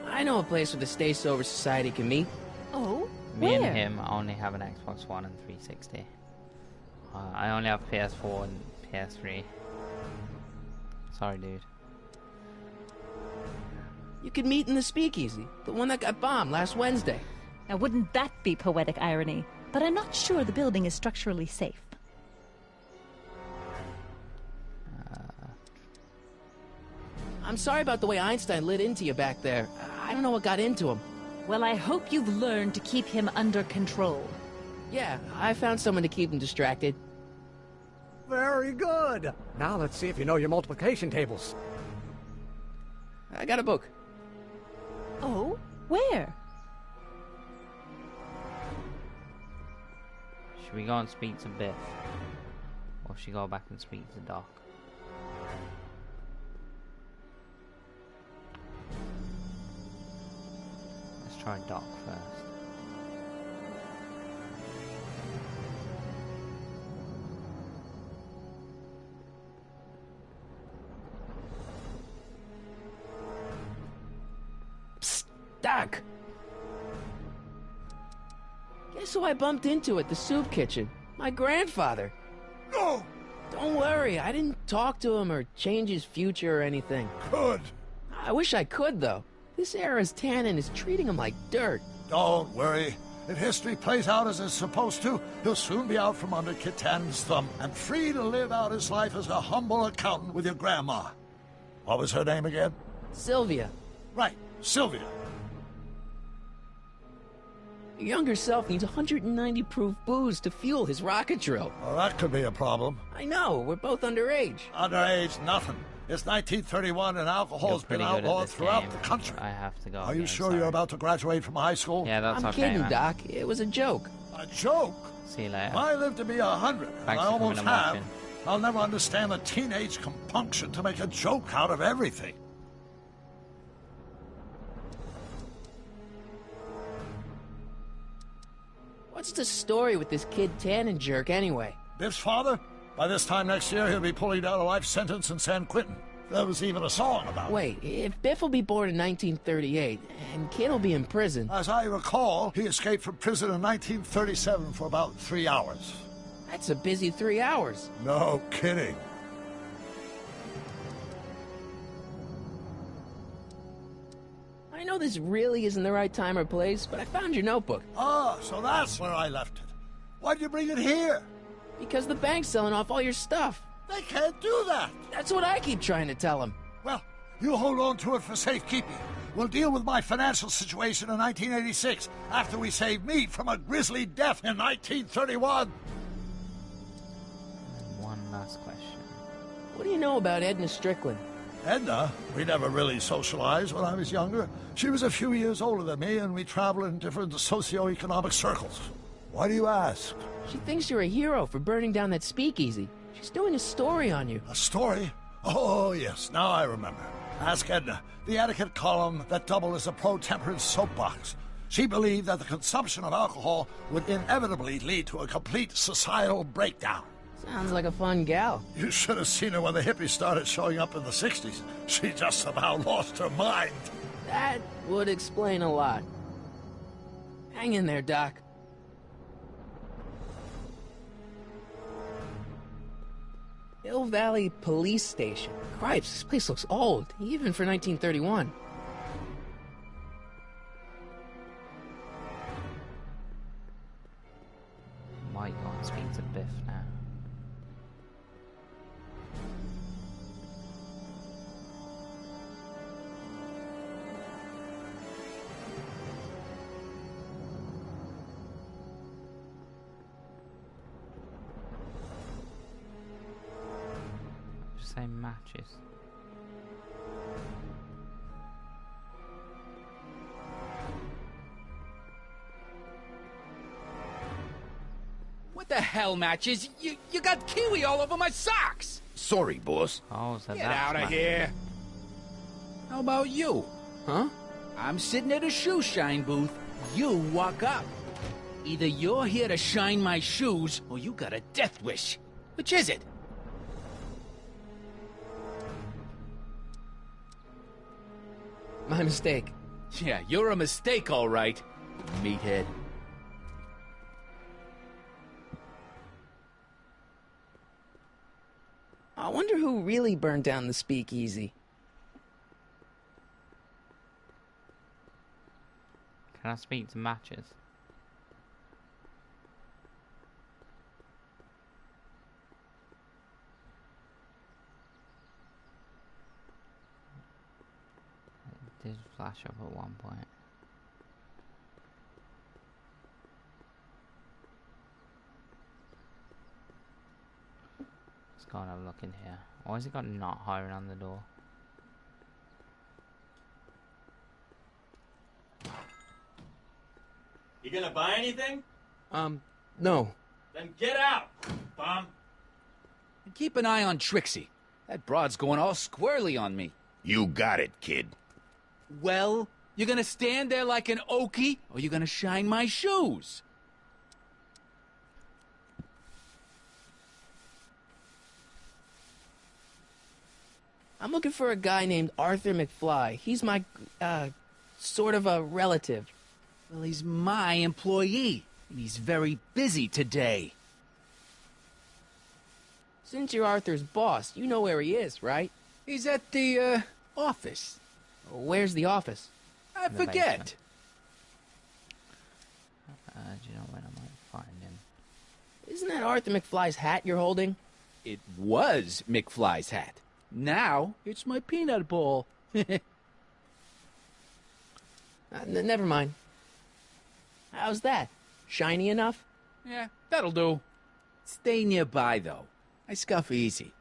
I know a place where the Stay Sober Society can meet. Oh? Me Where? and him only have an Xbox One and 360. I only have PS4 and PS3. Sorry, dude. You could meet in the Speakeasy, the one that got bombed last Wednesday. Now, wouldn't that be poetic irony? But I'm not sure the building is structurally safe. I'm sorry about the way Einstein lit into you back there. I don't know what got into him. Well, I hope you've learned to keep him under control. Yeah, I found someone to keep him distracted. Very good. Now let's see if you know your multiplication tables. I got a book. Oh? Where? Should we go and speak to Biff? Or should we go back and speak to Doc? Let's try Doc first. Psst, Doc. Guess who I bumped into at the soup kitchen? My grandfather. No! Don't worry, I didn't talk to him or change his future or anything. Good. I wish I could, though. This era's Tannen is treating him like dirt. Don't worry. If history plays out as it's supposed to, he'll soon be out from under Kit Tannen's thumb and free to live out his life as a humble accountant with your grandma. What was her name again? Sylvia. Right, Sylvia. Your younger self needs 190 proof booze to fuel his rocket drill. Well, that could be a problem. I know, we're both underage. Underage, nothing. It's 1931 and alcohol's been outlawed throughout the country. I have to go. Are you again, sure sorry. you're about to graduate from high school? Yeah, that's I'm okay, kidding, man. Doc. It was a joke. A joke? See you later. If I live to be 100, and Thanks I for almost coming and have, watching. I'll never understand the teenage compunction to make a joke out of everything. What's the story with this Kid Tannen jerk, anyway? Biff's father? By this time next year, he'll be pulling down a life sentence in San Quentin. There was even a song about it. Wait, if Biff will be born in 1938, and Kid will be in prison... As I recall, he escaped from prison in 1937 for about 3 hours. That's a busy 3 hours. No kidding. I know this really isn't the right time or place, but I found your notebook. Ah, so that's where I left it. Why'd you bring it here? Because the bank's selling off all your stuff. They can't do that. That's what I keep trying to tell him. Well, you hold on to it for safekeeping. We'll deal with my financial situation in 1986 after we save me from a grisly death in 1931. One last question. What do you know about Edna Strickland? Edna? We never really socialized when I was younger. She was a few years older than me, and we traveled in different socio-economic circles. Why do you ask? She thinks you're a hero for burning down that speakeasy. She's doing a story on you. A story? Oh, yes, now I remember. Ask Edna, the etiquette column that doubled as a pro-temperance soapbox. She believed that the consumption of alcohol would inevitably lead to a complete societal breakdown. Sounds like a fun gal. You should have seen her when the hippies started showing up in the 60s. She just somehow lost her mind. That would explain a lot. Hang in there, Doc. Hill Valley Police Station. Cripes, this place looks old, even for 1931. Might go and speak to Biff now. Just say matches. What the hell, Matches? You got kiwi all over my socks! Sorry, boss. Oh, so Get that's out of Matches. here! How about you? Huh? I'm sitting at a shoe shine booth. You walk up. Either you're here to shine my shoes, or you got a death wish. Which is it? My mistake. Yeah, you're a mistake, all right, meathead. I wonder who really burned down the speakeasy. Can I speak to Matches? It did flash up at one point. Let's go and have a look in here. Why has it got not hiring on the door? You gonna buy anything? No. Then get out, bum. And keep an eye on Trixie. That broad's going all squirrely on me. You got it, kid. Well, you gonna stand there like an okie, or you gonna shine my shoes? I'm looking for a guy named Arthur McFly. He's my, sort of a relative. Well, he's my employee, and he's very busy today. Since you're Arthur's boss, you know where he is, right? He's at the, office. Where's the office? I In the forget. basement. Do you know when I might find him? Isn't that Arthur McFly's hat you're holding? It was McFly's hat. Now, it's my peanut bowl. Never mind. How's that? Shiny enough? Yeah, that'll do. Stay nearby, though. I scuff easy.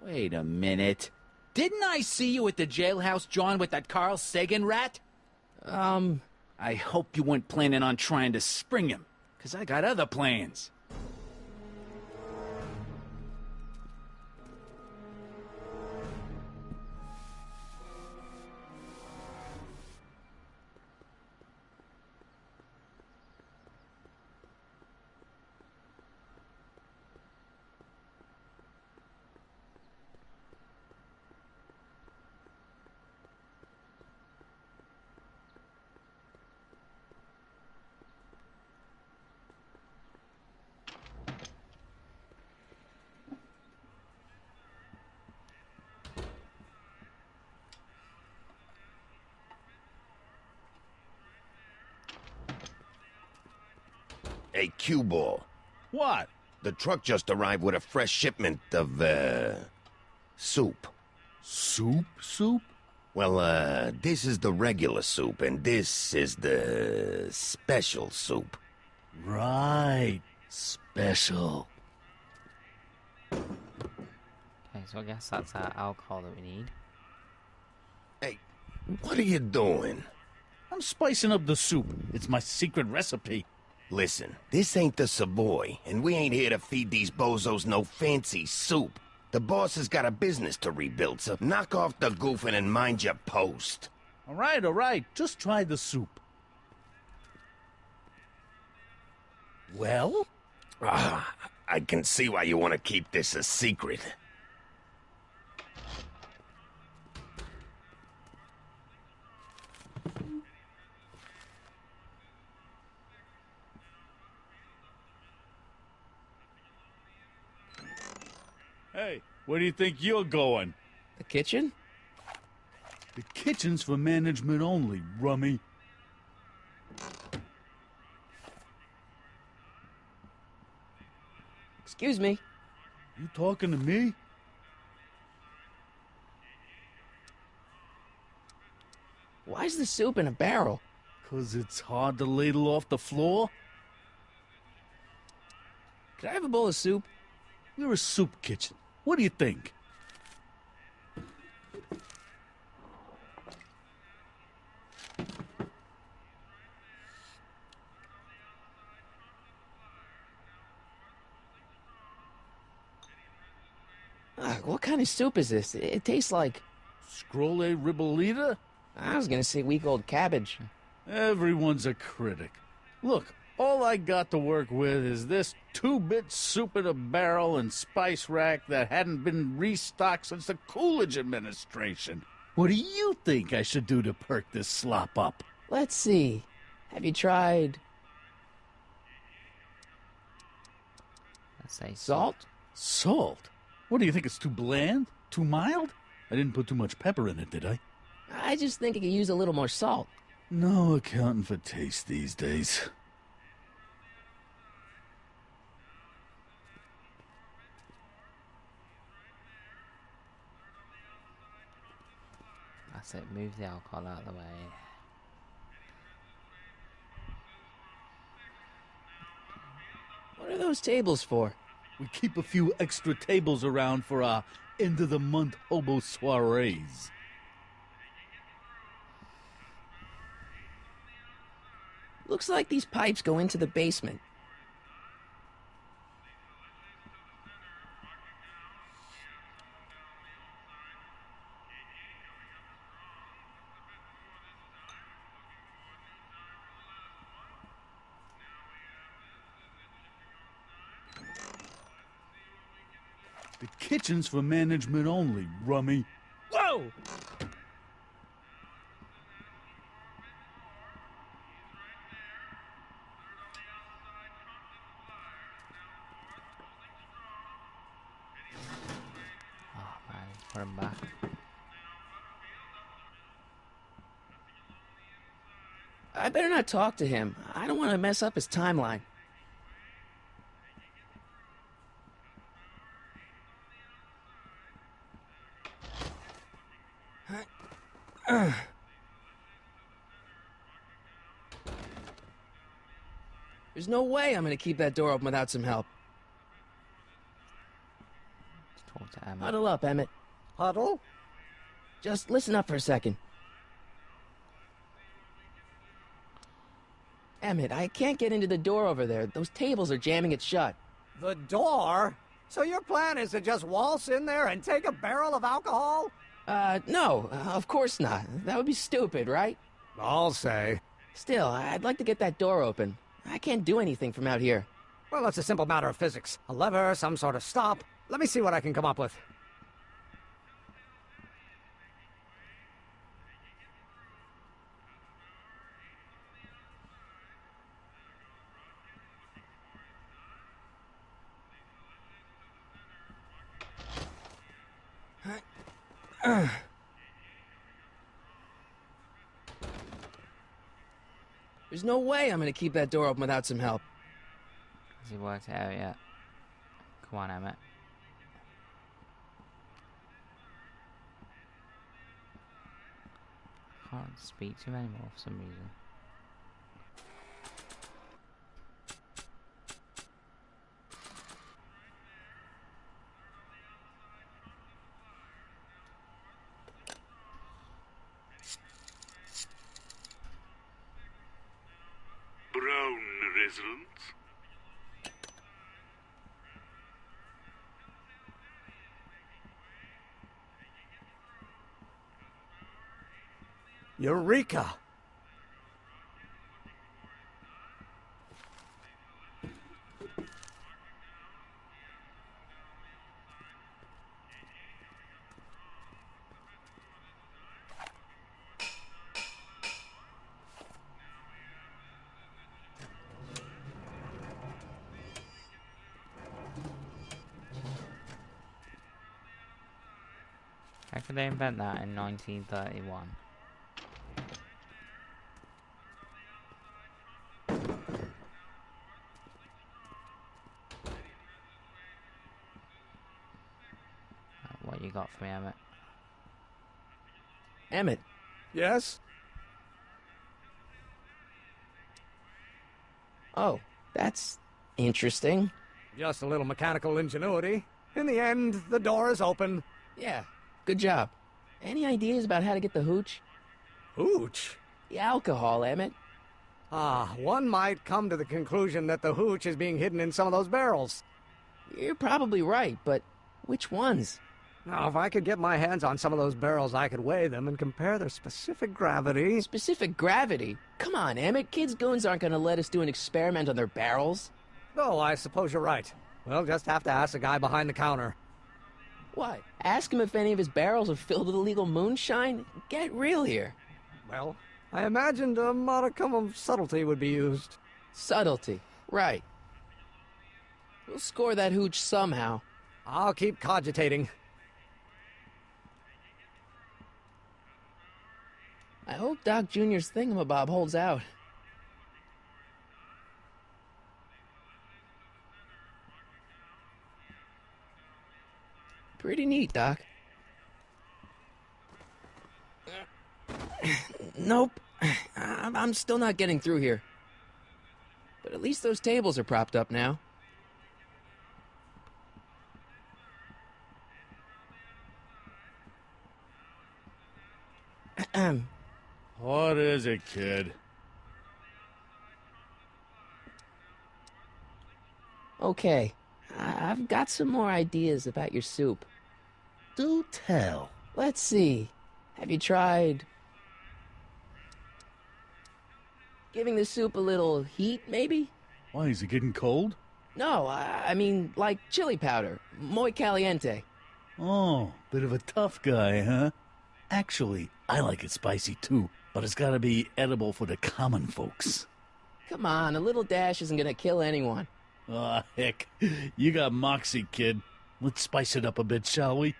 Wait a minute. Didn't I see you at the jailhouse, John, with that Carl Sagan rat? I hope you weren't planning on trying to spring him, 'cause I got other plans. Hey, cue ball. What? The truck just arrived with a fresh shipment of, soup. Soup? Soup? Well, this is the regular soup, and this is the special soup. Right. Special. Okay, so I guess that's our alcohol that we need. Hey, what are you doing? I'm spicing up the soup. It's my secret recipe. Listen, this ain't the Savoy, and we ain't here to feed these bozos no fancy soup. The boss has got a business to rebuild, so knock off the goofing and mind your post. All right. Just try the soup. Well? I can see why you want to keep this a secret. Hey, where do you think you're going? The kitchen? The kitchen's for management only, rummy. Excuse me. You talking to me? Why is the soup in a barrel? 'Cause it's hard to ladle off the floor? Could I have a bowl of soup? You're a soup kitchen. What do you think? What kind of soup is this? It tastes like... Scrolle ribollita? I was gonna say week-old cabbage. Everyone's a critic. Look, all I got to work with is this 2-bit soup in a barrel and spice rack that hadn't been restocked since the Coolidge administration. What do you think I should do to perk this slop up? Let's see. Have you tried... Let's say salt? Salt? What do you think, it's too bland? Too mild? I didn't put too much pepper in it, did I? I just think it could use a little more salt. No accounting for taste these days. That's it, move the alcohol out of the way. What are those tables for? We keep a few extra tables around for our end-of-the-month hobo soirees. Looks like these pipes go into the basement. The kitchen's for management only, rummy. Whoa! Oh man, put him back. I better not talk to him. I don't want to mess up his timeline. There's no way I'm gonna keep that door open without some help. Let's talk to Emmett. Huddle up, Emmett. Huddle? Just listen up for a second. Emmett, I can't get into the door over there. Those tables are jamming it shut. The door? So your plan is to just waltz in there and take a barrel of alcohol? No, of course not. That would be stupid, right? I'll say. Still, I'd like to get that door open. I can't do anything from out here. Well, it's a simple matter of physics. A lever, some sort of stop. Let me see what I can come up with. There's no way I'm gonna keep that door open without some help. Has he worked it out yet? Come on, Emmett. Can't speak to him anymore for some reason. Brown residence. Eureka! How could they invent that in 1931? What you got for me, Emmett? Emmett. Yes? Oh, that's interesting. Just a little mechanical ingenuity. In the end, the door is open. Yeah, good job. Any ideas about how to get the hooch? Hooch? The alcohol, Emmett. One might come to the conclusion that the hooch is being hidden in some of those barrels. You're probably right, but which ones? Now, if I could get my hands on some of those barrels, I could weigh them and compare their specific gravity. Specific gravity? Come on, Emmett. Kids' goons aren't going to let us do an experiment on their barrels. Oh, I suppose you're right. We'll just have to ask the guy behind the counter. What? Ask him if any of his barrels are filled with illegal moonshine? Get real here. Well, I imagined a modicum of subtlety would be used. Subtlety. Right. We'll score that hooch somehow. I'll keep cogitating. I hope Doc Jr.'s thingamabob holds out. Pretty neat, Doc. Nope. I'm still not getting through here. But at least those tables are propped up now. What is it, kid? Okay, I've got some more ideas about your soup. Do tell. Let's see. Have you tried giving the soup a little heat, maybe? Why, is it getting cold? No, I mean like chili powder. Muy caliente. Oh, bit of a tough guy, huh? Actually, I like it spicy too, but it's gotta be edible for the common folks. Come on, a little dash isn't gonna kill anyone. Aw, heck. You got moxie, kid. Let's spice it up a bit, shall we?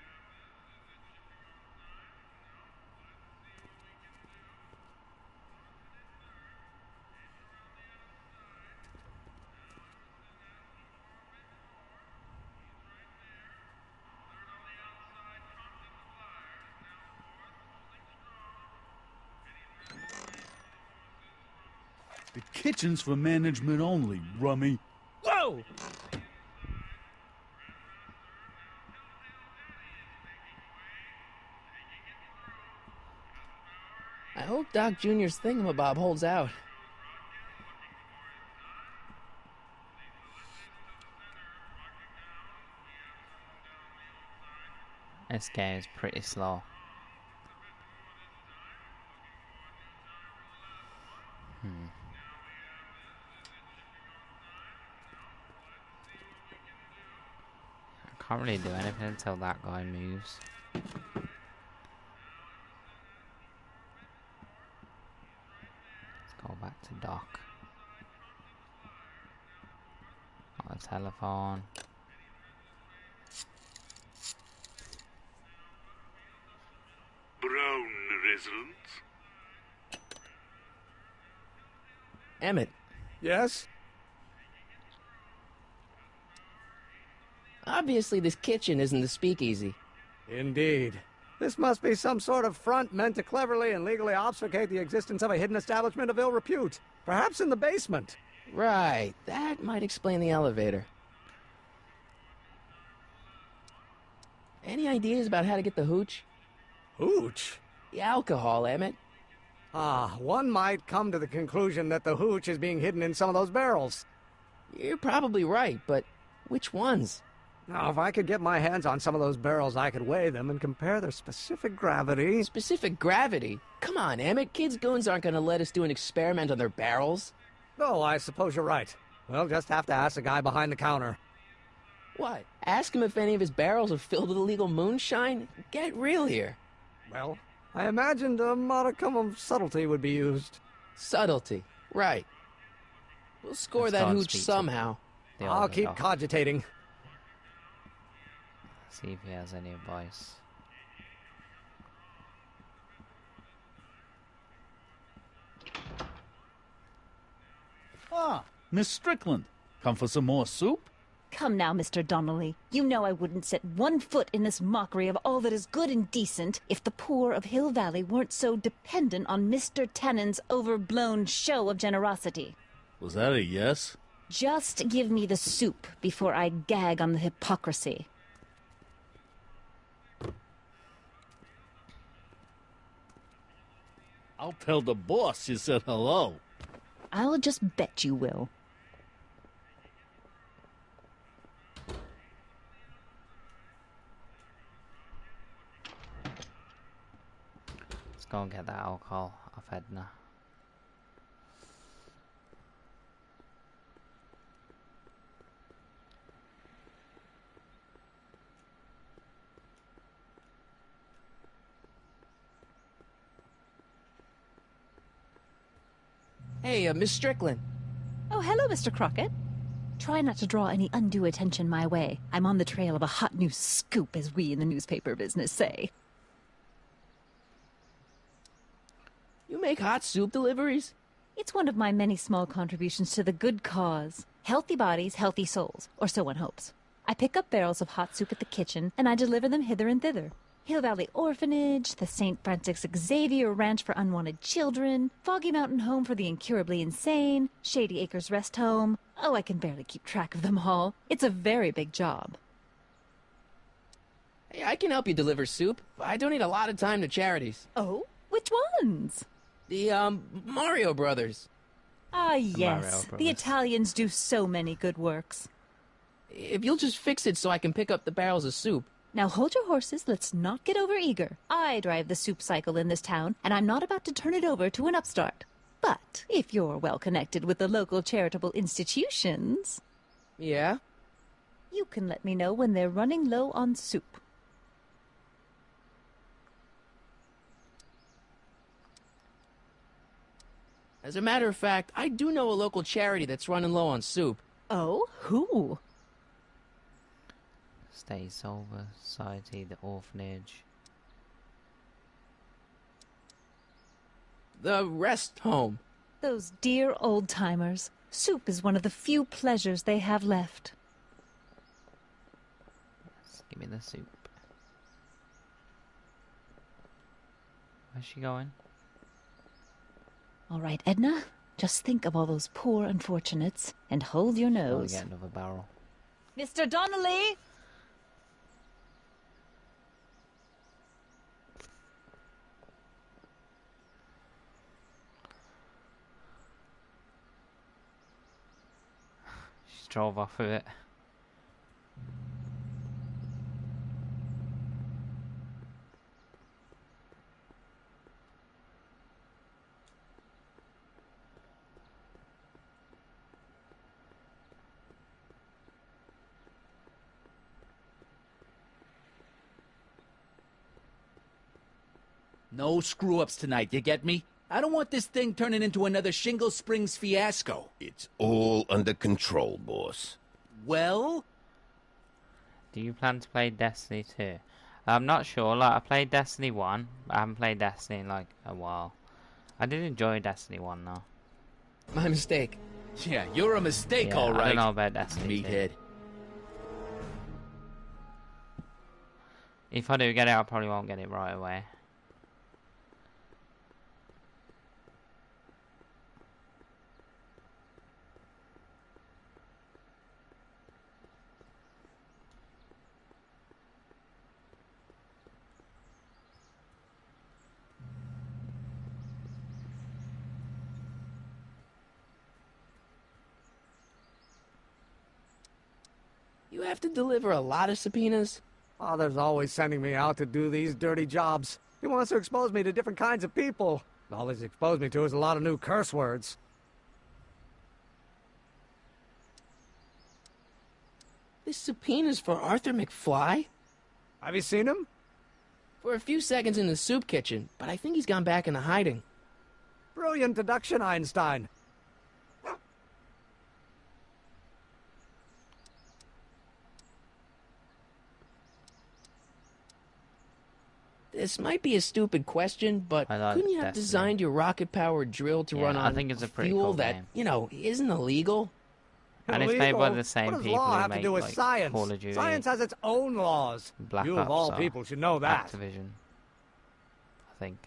The kitchen's for management only, rummy. Whoa! I hope Doc Jr.'s thingamabob holds out. This game is pretty slow. I can't really do anything until that guy moves. Let's go back to Doc. On the telephone. Brown residence. Emmett. Yes? Obviously this kitchen isn't the speakeasy. Indeed. This must be some sort of front meant to cleverly and legally obfuscate the existence of a hidden establishment of ill repute. Perhaps in the basement. Right, that might explain the elevator. Any ideas about how to get the hooch? Hooch? The alcohol, Emmett. One might come to the conclusion that the hooch is being hidden in some of those barrels. You're probably right, but which ones? Now, if I could get my hands on some of those barrels, I could weigh them and compare their specific gravity. Specific gravity? Come on, Emmett. Kids' goons aren't going to let us do an experiment on their barrels. Oh, I suppose you're right. We'll just have to ask the guy behind the counter. What? Ask him if any of his barrels are filled with illegal moonshine? Get real here. Well, I imagined a modicum of subtlety would be used. Subtlety, right. We'll score Let's that go and hooch speak to somehow. the I'll elevator. keep cogitating. See if he has any advice. Ah, Miss Strickland. Come for some more soup? Come now, Mr. Donnelly. You know I wouldn't set one foot in this mockery of all that is good and decent if the poor of Hill Valley weren't so dependent on Mr. Tannen's overblown show of generosity. Was that a yes? Just give me the soup before I gag on the hypocrisy. I'll tell the boss you said hello. I'll just bet you will. Let's go and get that alcohol off Edna. Hey, Miss Strickland. Oh, hello, Mr. Crockett. Try not to draw any undue attention my way. I'm on the trail of a hot new scoop, as we in the newspaper business say. You make hot soup deliveries? It's one of my many small contributions to the good cause. Healthy bodies, healthy souls, or so one hopes. I pick up barrels of hot soup at the kitchen, and I deliver them hither and thither. Hill Valley Orphanage, the St. Francis Xavier Ranch for Unwanted Children, Foggy Mountain Home for the Incurably Insane, Shady Acres Rest Home. Oh, I can barely keep track of them all. It's a very big job. Hey, I can help you deliver soup. I donate a lot of time to charities. Oh? Which ones? The, Mario Brothers. Ah, Mario yes. Brothers. The Italians do so many good works. If you'll just fix it so I can pick up the barrels of soup. Now hold your horses, let's not get overeager. I drive the soup cycle in this town, and I'm not about to turn it over to an upstart. But if you're well connected with the local charitable institutions... Yeah? You can let me know when they're running low on soup. As a matter of fact, I do know a local charity that's running low on soup. Oh? Who? Stay Sober Society, the orphanage. The rest home. Those dear old-timers. Soup is one of the few pleasures they have left. Yes, give me the soup. Where's she going? All right, Edna, just think of all those poor unfortunates and hold your I'll nose. get another barrel. Mr. Donnelly! She drove off with it. No screw-ups tonight, you get me? I don't want this thing turning into another Shingle Springs fiasco. It's all under control, boss. Well? Do you plan to play Destiny 2? I'm not sure. Like, I played Destiny 1, but I haven't played Destiny in like a while. I did enjoy Destiny 1 though. My mistake. Yeah, you're a mistake, Yeah, all right. I don't know about Destiny 2. Meathead. If I do get it, I probably won't get it right away. You have to deliver a lot of subpoenas? Father's always sending me out to do these dirty jobs. He wants to expose me to different kinds of people. All he's exposed me to is a lot of new curse words. This subpoena's for Arthur McFly? Have you seen him? For a few seconds in the soup kitchen, but I think he's gone back into hiding. Brilliant deduction, Einstein. This might be a stupid question, but couldn't you have designed your rocket-powered drill to run on I think it's a pretty fuel cool that, game. you know, isn't illegal? And it's made by the same What does people law who have to make do with like science? Call of Duty, Science has its own laws. Black You Ops, of all or people should know that. Activision, I think,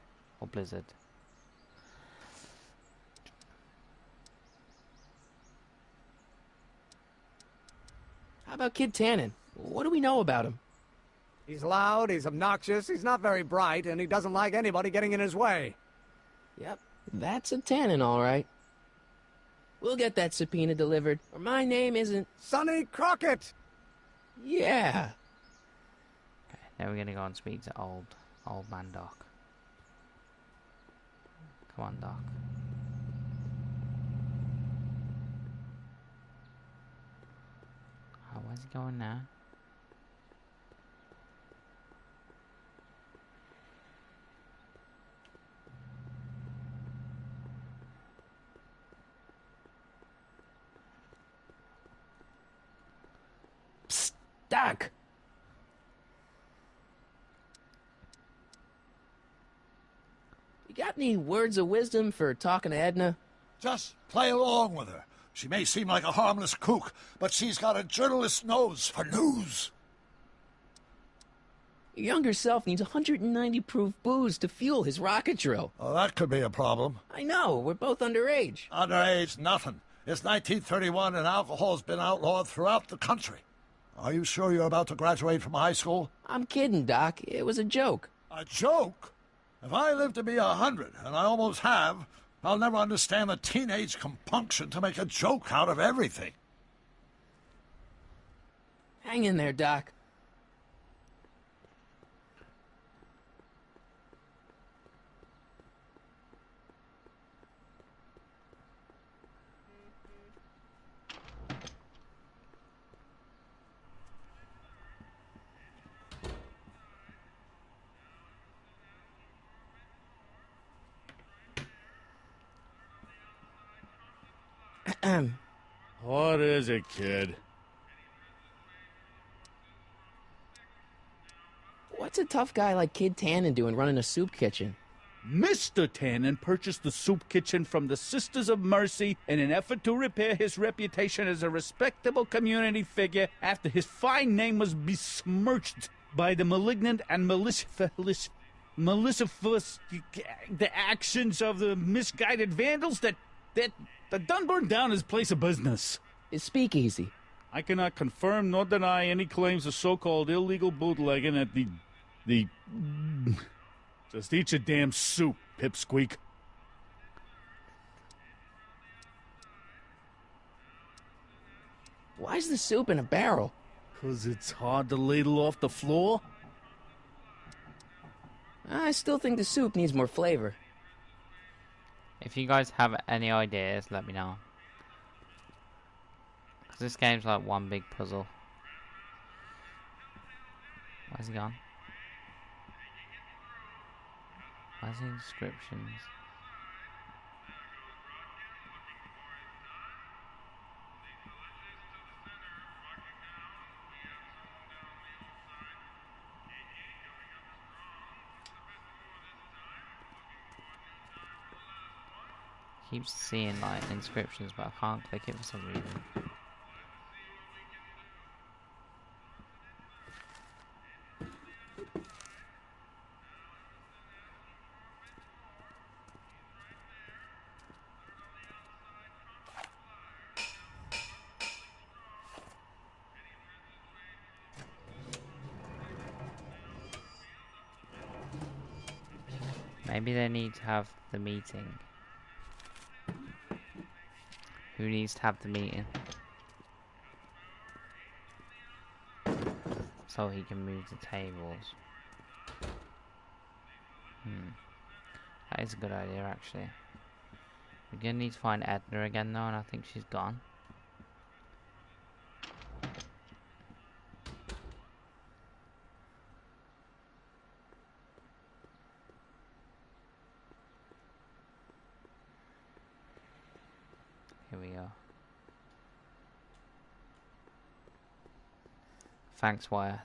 or Blizzard. How about Kid Tannen? What do we know about him? He's loud, he's obnoxious, he's not very bright, and he doesn't like anybody getting in his way. Yep, that's a Tannen, all right. We'll get that subpoena delivered, or my name isn't... Sonny Crockett! Yeah. Okay, now we're gonna go and speak to old man Doc. Come on, Doc. Oh, where's he going now? Psst, Doc! You got any words of wisdom for talking to Edna? Just play along with her. She may seem like a harmless kook, but she's got a journalist's nose for news. Your younger self needs 190 proof booze to fuel his rocket drill. Oh, that could be a problem. I know, we're both underage. Underage, nothing. It's 1931 and alcohol's been outlawed throughout the country. Are you sure you're about to graduate from high school? I'm kidding, Doc. It was a joke. A joke? If I live to be 100, and I almost have, I'll never understand the teenage compunction to make a joke out of everything. Hang in there, Doc. What is it, kid? What's a tough guy like Kid Tannen doing running a soup kitchen? Mr. Tannen purchased the soup kitchen from the Sisters of Mercy in an effort to repair his reputation as a respectable community figure after his fine name was besmirched by the malignant and malicious the actions of the misguided vandals that done burned down his place of business. His speakeasy. I cannot confirm nor deny any claims of so-called illegal bootlegging at the... Just eat your damn soup, pipsqueak. Why's the soup in a barrel? 'Cause it's hard to ladle off the floor? I still think the soup needs more flavor. If you guys have any ideas, let me know. Because this game's like one big puzzle. Where's he gone? Where's the inscriptions? Keep seeing like inscriptions, but I can't click it for some reason. Maybe they need to have the meeting. Who needs to have the meeting? So he can move the tables. That is a good idea, actually. We're gonna need to find Edna again, though, and I think she's gone. Here we go. Thanks, Wyatt.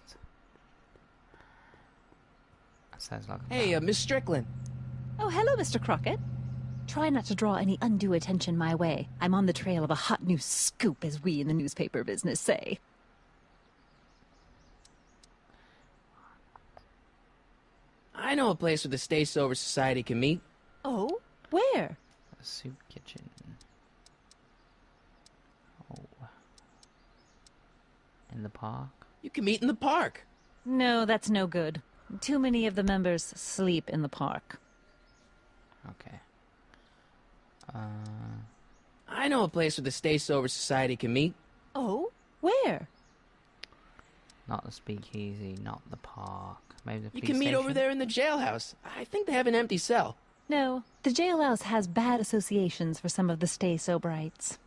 That sounds like Hey, Miss Strickland. Oh, hello, Mr. Crockett. Try not to draw any undue attention my way. I'm on the trail of a hot new scoop, as we in the newspaper business say. I know a place where the Stay Sober Society can meet. Oh? Where? a soup kitchen. Oh. In the park? You can meet in the park. No, that's no good. Too many of the members sleep in the park. Okay. I know a place where the Stay Sober Society can meet. Oh? Where? Not the speakeasy, not the park. Maybe the You police can meet over station? there in the jailhouse. I think they have an empty cell. No, the jailhouse has bad associations for some of the Stay Soberites.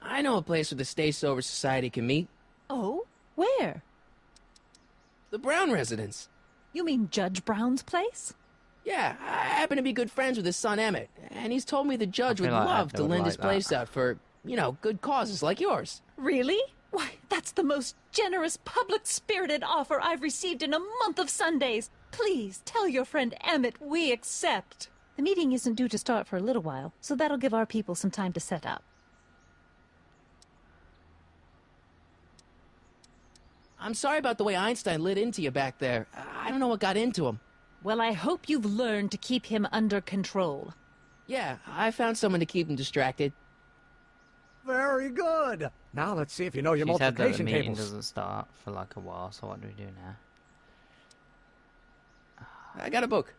I know a place where the Stay Sober Society can meet. Oh? Where? The Brown residence. You mean Judge Brown's place? Yeah, I happen to be good friends with his son Emmett, and he's told me the judge I would feel like love Edna to would lend like his place that. out for, you know, good causes like yours. Really? Why, that's the most generous, public-spirited offer I've received in a month of Sundays. Please, tell your friend Emmett we accept. The meeting isn't due to start for a little while, so that'll give our people some time to set up. I'm sorry about the way Einstein lit into you back there. I don't know what got into him. Well, I hope you've learned to keep him under control. Yeah, I found someone to keep him distracted. Very good. Now let's see if you know your She said that the multiplication meeting tables. doesn't start for like a while, so what do we do now? I got a book.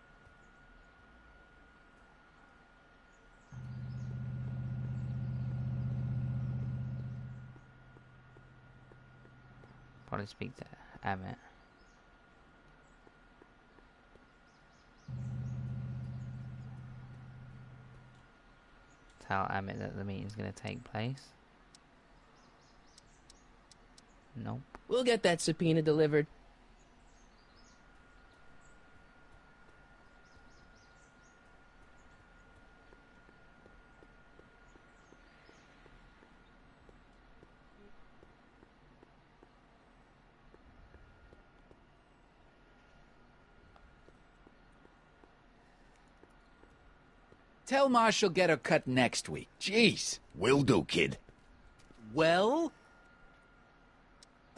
Probably speak to Emmett. Tell Emmett that the meeting's gonna take place. Nope. We'll get that subpoena delivered. Tell Ma she'll get her cut next week. Jeez. Will do, kid. Well?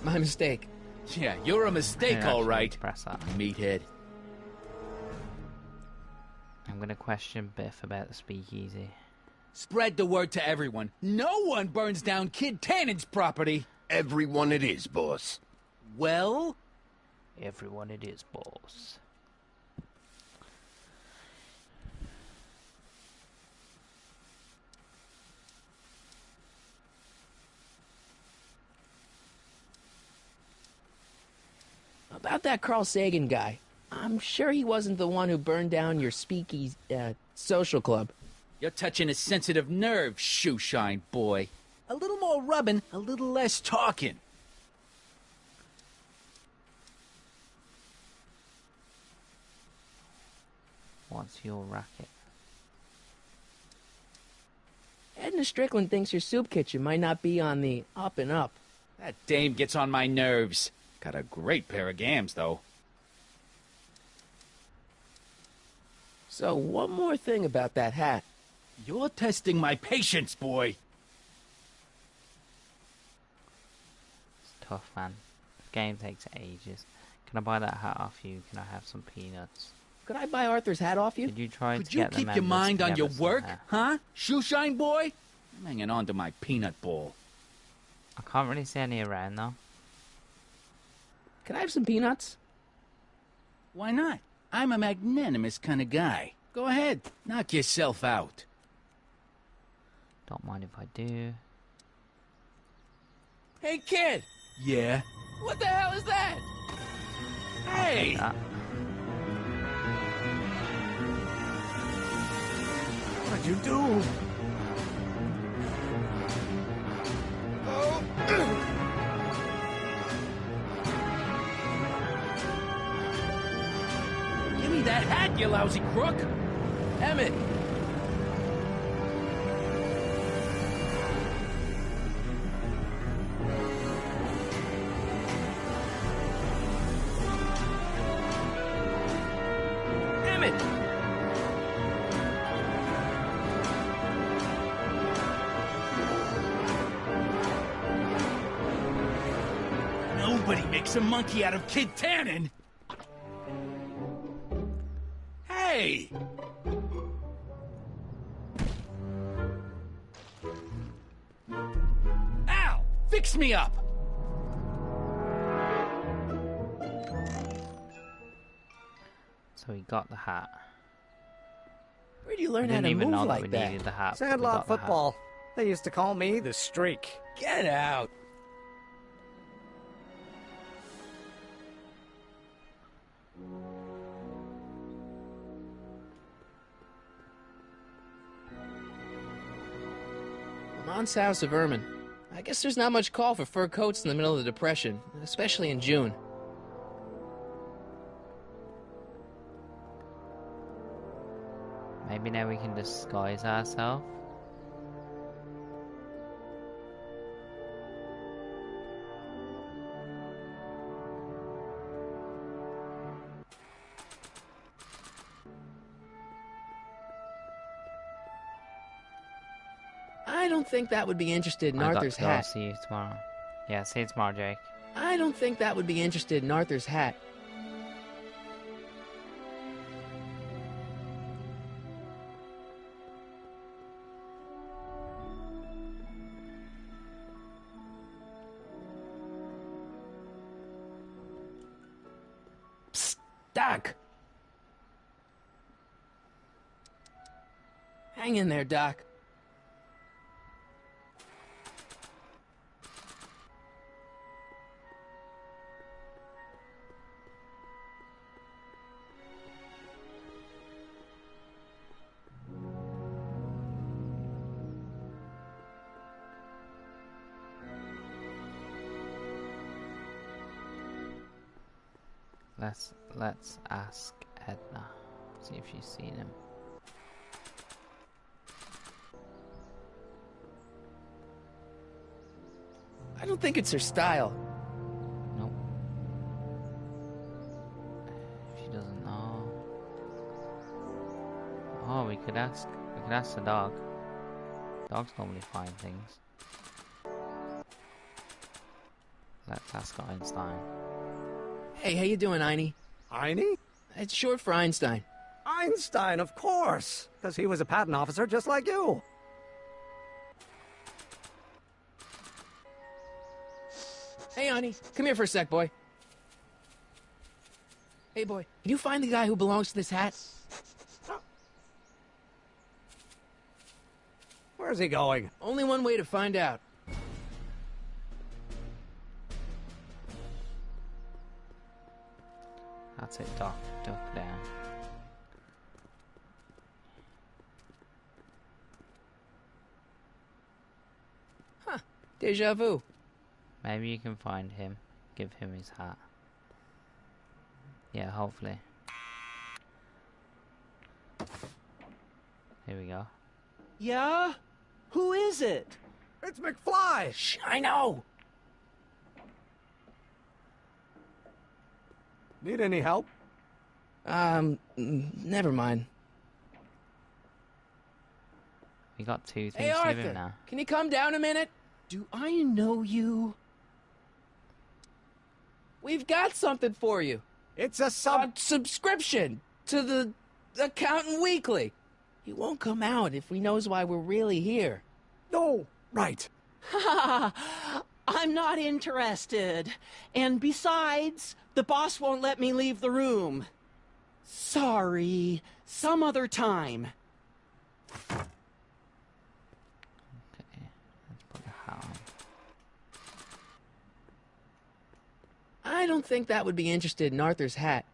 My mistake. Yeah, you're a mistake, Yeah, all right. press that. Meathead. I'm gonna question Biff about the speakeasy. Spread the word to everyone. No one burns down Kid Tannen's property. Everyone it is, boss. Well? Everyone it is, boss. About that Carl Sagan guy. I'm sure he wasn't the one who burned down your speakeasy, social club. You're touching a sensitive nerve, shoeshine boy. A little more rubbing, a little less talking. What's your racket? Edna Strickland thinks your soup kitchen might not be on the up and up. That dame gets on my nerves. Got a great pair of gams, though. So, one more thing about that hat. You're testing my patience, boy. It's tough, man. This game takes ages. Can I buy that hat off you? Can I have some peanuts? Could I buy Arthur's hat off you? Did you try Could to you get the keep your members mind to on give your us some work, hair? huh? Shoeshine boy? I'm hanging on to my peanut ball. I can't really see any around, though. Can I have some peanuts? Why not? I'm a magnanimous kind of guy. Go ahead, knock yourself out. Don't mind if I do. Hey, kid! Yeah? What the hell is that? Hey! What'd you do? Give me that hat, you lousy crook! Emmett! Emmett! Nobody makes a monkey out of Kid Tannen! Hey! Ow! Fix me up! So he got the hat. Where do you learn We how didn't to even know move that like we that? needed the hat. We Sandlot got the hat. football. They used to call me the Streak. Get out! Lamont's House of Ermine. I guess there's not much call for fur coats in the middle of the Depression, especially in June. Maybe now we can disguise ourselves. I don't think that would be interested in Arthur's I'll hat. see you tomorrow. Yeah, see you tomorrow, Jake. I don't think that would be interested in Arthur's hat. Psst, Doc! Hang in there, Doc. Let's ask Edna. See if she's seen him. I don't think it's her style. Nope. She doesn't know. Oh, we could ask the dog. Dogs normally find things. Let's ask Einstein. Hey, how you doing, Einie? Einie? It's short for Einstein. Einstein, of course, because he was a patent officer just like you. Hey, Einie, come here for a sec, boy. Hey, boy, can you find the guy who belongs to this hat? Where's he going? Only one way to find out. That's it, duck down. Huh, deja vu. Maybe you can find him, give him his hat. Yeah, hopefully. Here we go. Yeah? Who is it? It's McFly! Shh, I know! Need any help? Never mind. We got two Hey, things to give him Arthur, now. can you come down a minute? Do I know you? We've got something for you. It's a subscription to the Accountant Weekly. He won't come out if he knows why we're really here. No, right. I'm not interested. And besides, the boss won't let me leave the room. Sorry, some other time. Okay, let's put the hat on. I don't think that would be interested in Arthur's hat.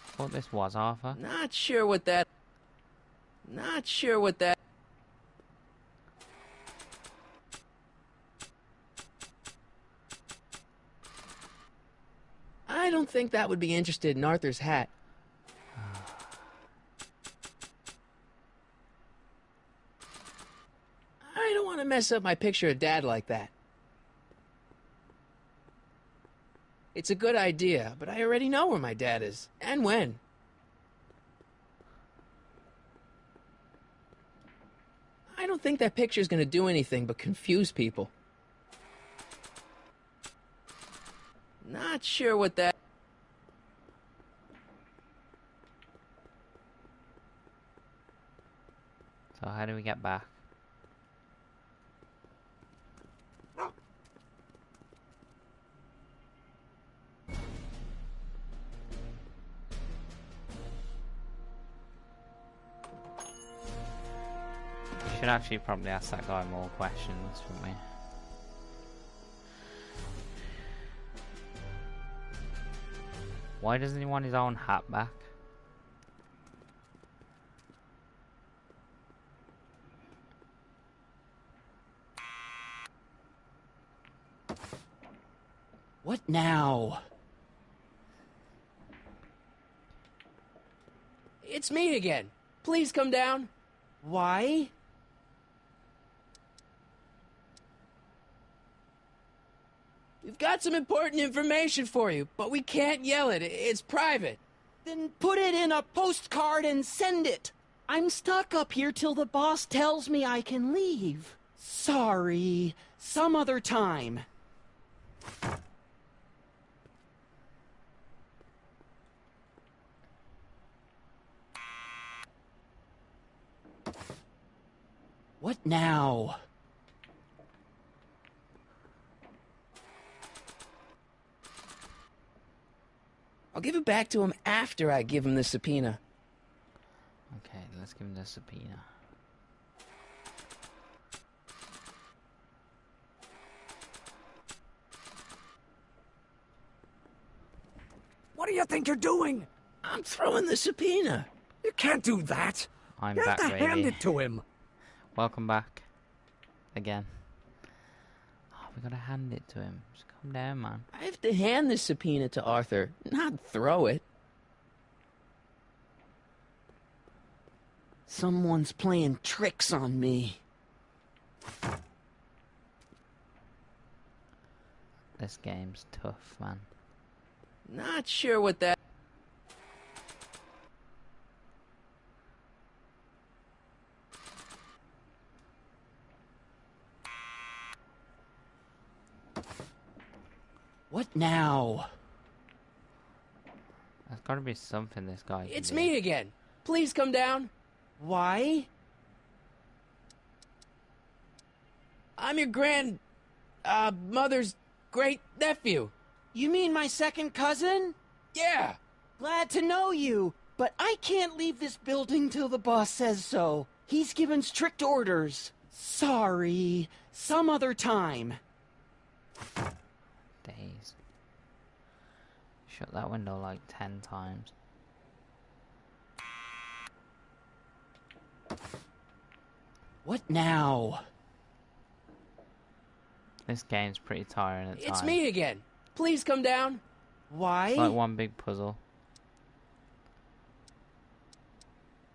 I thought this was Arthur. Not sure what that... I don't think that would be interested in Arthur's hat. I don't want to mess up my picture of Dad like that. It's a good idea, but I already know where my dad is, and when. I don't think that picture's gonna do anything but confuse people. Not sure what that... So how do we get back? Should actually probably ask that guy more questions, shouldn't we? Why doesn't he want his own hat back? What now? It's me again. Please come down. Why? We've got some important information for you, but we can't yell it. It's private. Then put it in a postcard and send it. I'm stuck up here till the boss tells me I can leave. Sorry, some other time. What now? I'll give it back to him after I give him the subpoena. Okay, let's give him the subpoena. What do you think you're doing? I'm throwing the subpoena. You can't do that. I'm you back, have to hand baby. it to him. Welcome back. Again. Oh, we gotta hand it to him. Just calm down, man. I have to hand the subpoena to Arthur, not throw it. Someone's playing tricks on me. This game's tough, man. Not sure what that... What now? There's gotta be something this guy can It's do. me again. Please come down. Why? I'm your mother's great-nephew. You mean my second cousin? Yeah. Glad to know you, but I can't leave this building till the boss says so. He's given strict orders. Sorry, some other time. Days. Shut that window like 10 times. What now? This game's pretty tiring at times. It's me again. Please come down. Why? It's like one big puzzle.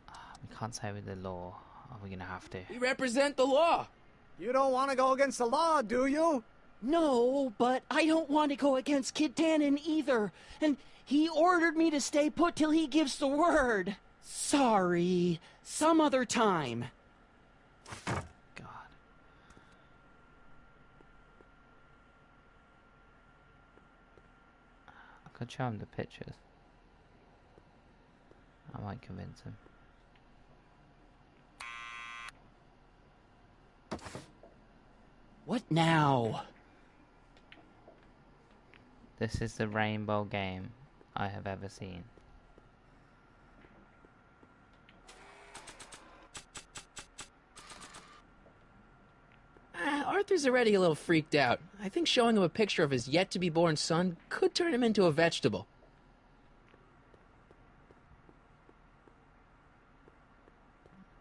We can't say with the law. Are we gonna have to? We represent the law. You don't want to go against the law, do you? No, but I don't want to go against Kid Tannen either. And he ordered me to stay put till he gives the word. Sorry, some other time. God. I could show him the pictures. I might convince him. What now? This is the rainbow game I have ever seen. Arthur's already a little freaked out. I think showing him a picture of his yet-to-be-born son could turn him into a vegetable.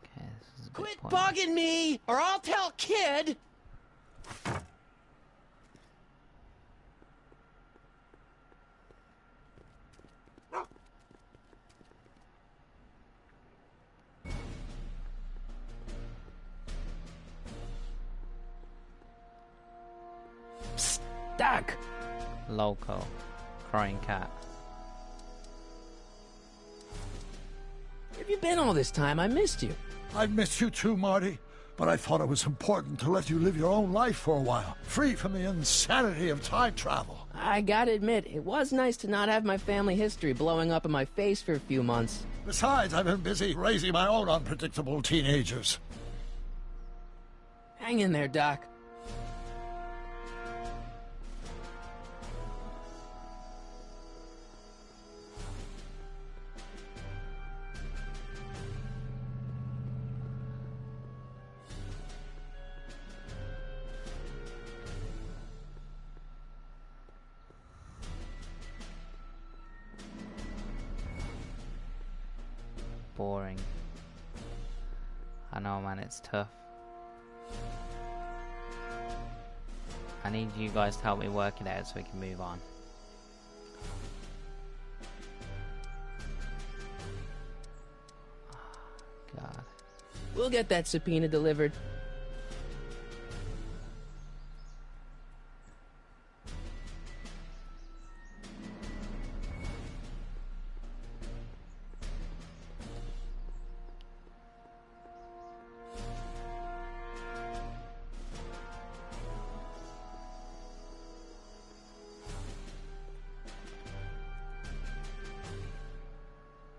Okay, this is a bit Quit pointless. bugging me, or I'll tell Kid! Psst, Doc! Loco. Crying cat. Where have you been all this time? I missed you. I've missed you too, Marty. But I thought it was important to let you live your own life for a while, free from the insanity of time travel. I gotta admit, it was nice to not have my family history blowing up in my face for a few months. Besides, I've been busy raising my own unpredictable teenagers. Hang in there, Doc. Boring. I know, man, it's tough. I need you guys to help me work it out so we can move on. Oh, God. We'll get that subpoena delivered.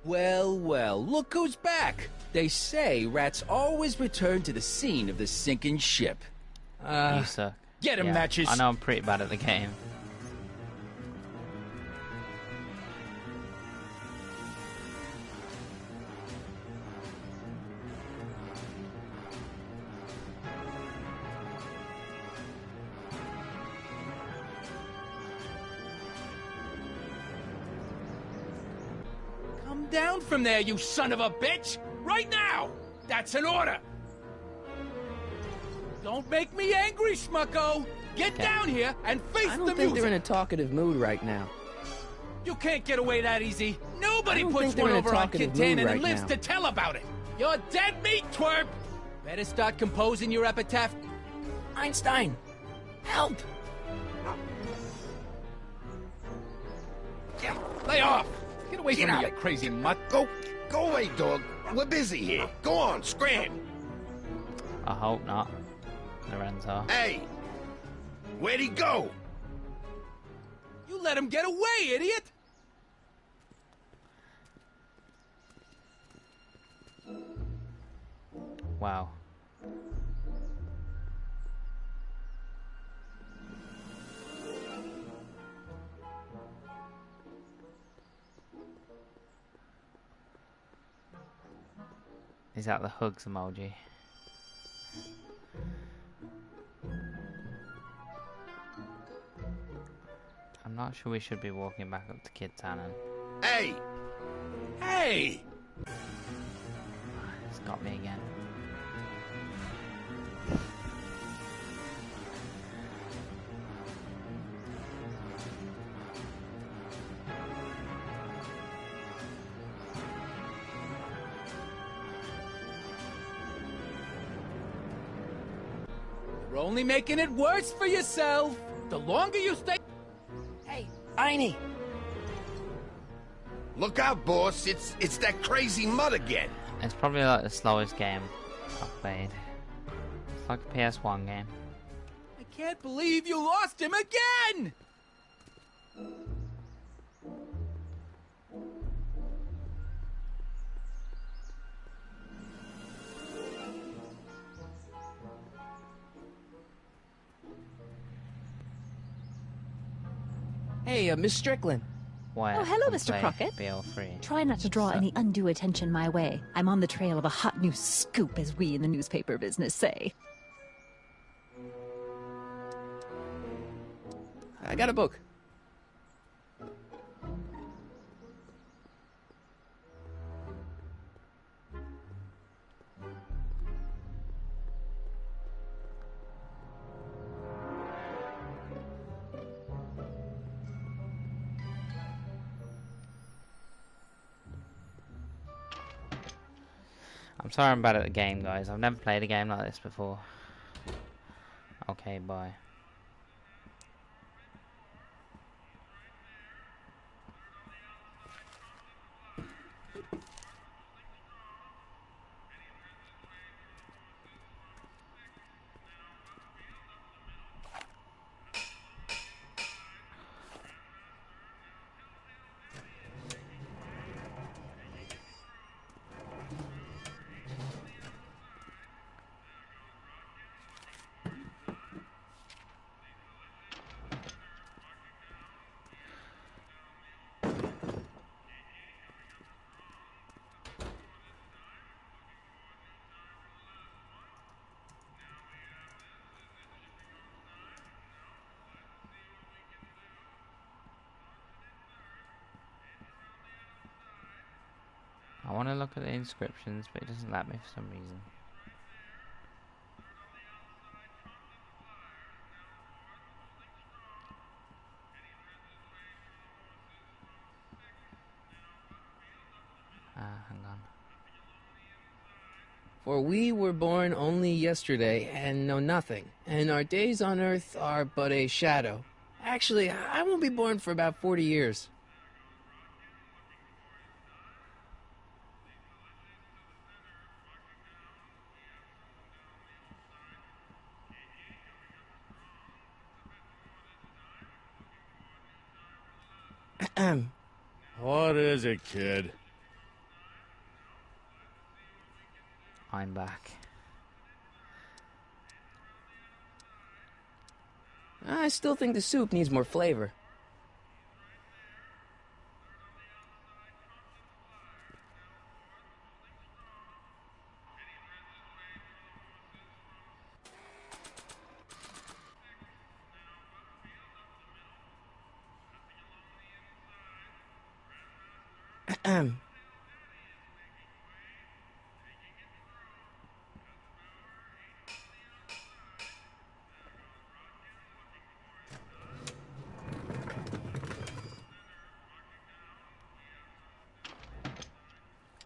Well, well, look who's back! They say rats always return to the scene of the sinking ship. You suck. Get him, Matches! I know I'm pretty bad at the game. Come down from there, you son of a bitch! Right now! That's an order! Don't make me angry, Schmucko! Get down here and face I the don't think music! they're in a talkative mood right now. You can't get away that easy! Nobody I don't puts think they're one in a over on talkative Kid Tannen mood right and lives now. to tell about it! You're dead meat, twerp! Better start composing your epitaph. Einstein! Help! Lay off! Get away Get from out. me, you crazy mutt! Go away, dog. We're busy here. Go on, scram. I hope not, Lorenzo. Hey! Where'd he go? You let him get away, idiot! Wow. Is that the hugs emoji? I'm not sure we should be walking back up to Kid Tannen. Hey! Hey! It's got me again. You're only making it worse for yourself! The longer you stay... Hey, Einie! Look out, boss. It's that crazy mud again. It's probably like the slowest game I've played. It's like a PS1 game. I can't believe you lost him again! Hey, Miss Strickland. Wyatt Oh, hello, can Mr. play Crockett. BL3. Try not to draw any undue attention my way. I'm on the trail of a hot new scoop, as we in the newspaper business say. I got a book. I'm sorry I'm bad at the game, guys. I've never played a game like this before. Okay, bye. I want to look at the inscriptions, but it doesn't let me for some reason. Hang on. For we were born only yesterday and know nothing, and our days on earth are but a shadow. Actually, I won't be born for about 40 years. What is it, kid? I'm back. I still think the soup needs more flavor.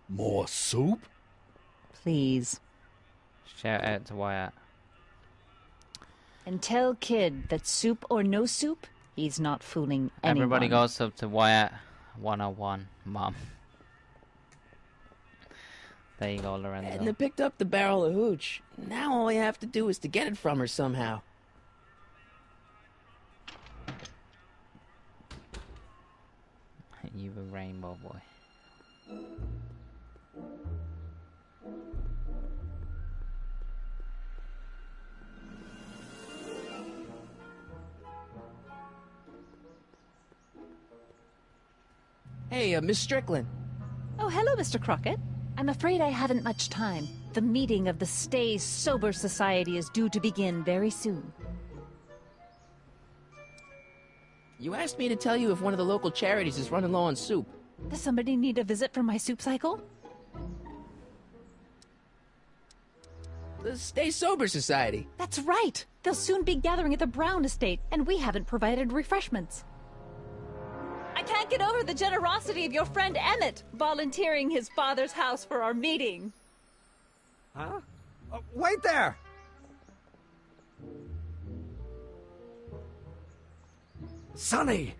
More soup? Please. Shout out to Wyatt. And tell Kid that soup or no soup, he's not fooling anyone. Everybody goes up to Wyatt 101, Mom. There you go, Lorenzo. Edna picked up the barrel of hooch. Now all we have to do is to get it from her somehow. You a rainbow boy. Hey, Miss Strickland. Oh, hello, Mr. Crockett. I'm afraid I haven't much time. The meeting of the Stay Sober Society is due to begin very soon. You asked me to tell you if one of the local charities is running low on soup. Does somebody need a visit from my soup cycle? The Stay Sober Society. That's right. They'll soon be gathering at the Brown estate, and we haven't provided refreshments. I can't get over the generosity of your friend Emmett, volunteering his father's house for our meeting. Huh? Wait there! Sonny!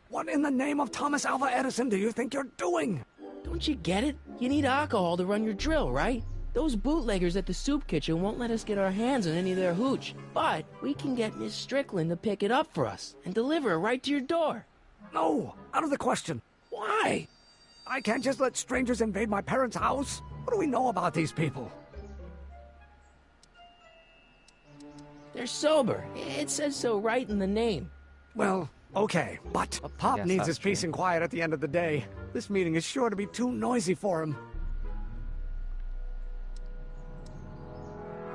What in the name of Thomas Alva Edison do you think you're doing? Don't you get it? You need alcohol to run your drill, right? Those bootleggers at the soup kitchen won't let us get our hands on any of their hooch. But we can get Miss Strickland to pick it up for us and deliver it right to your door. No, out of the question. Why? I can't just let strangers invade my parents' house. What do we know about these people? They're sober. It says so right in the name. Well, Okay, but Pop guess needs that's his peace true. and quiet at the end of the day. This meeting is sure to be too noisy for him.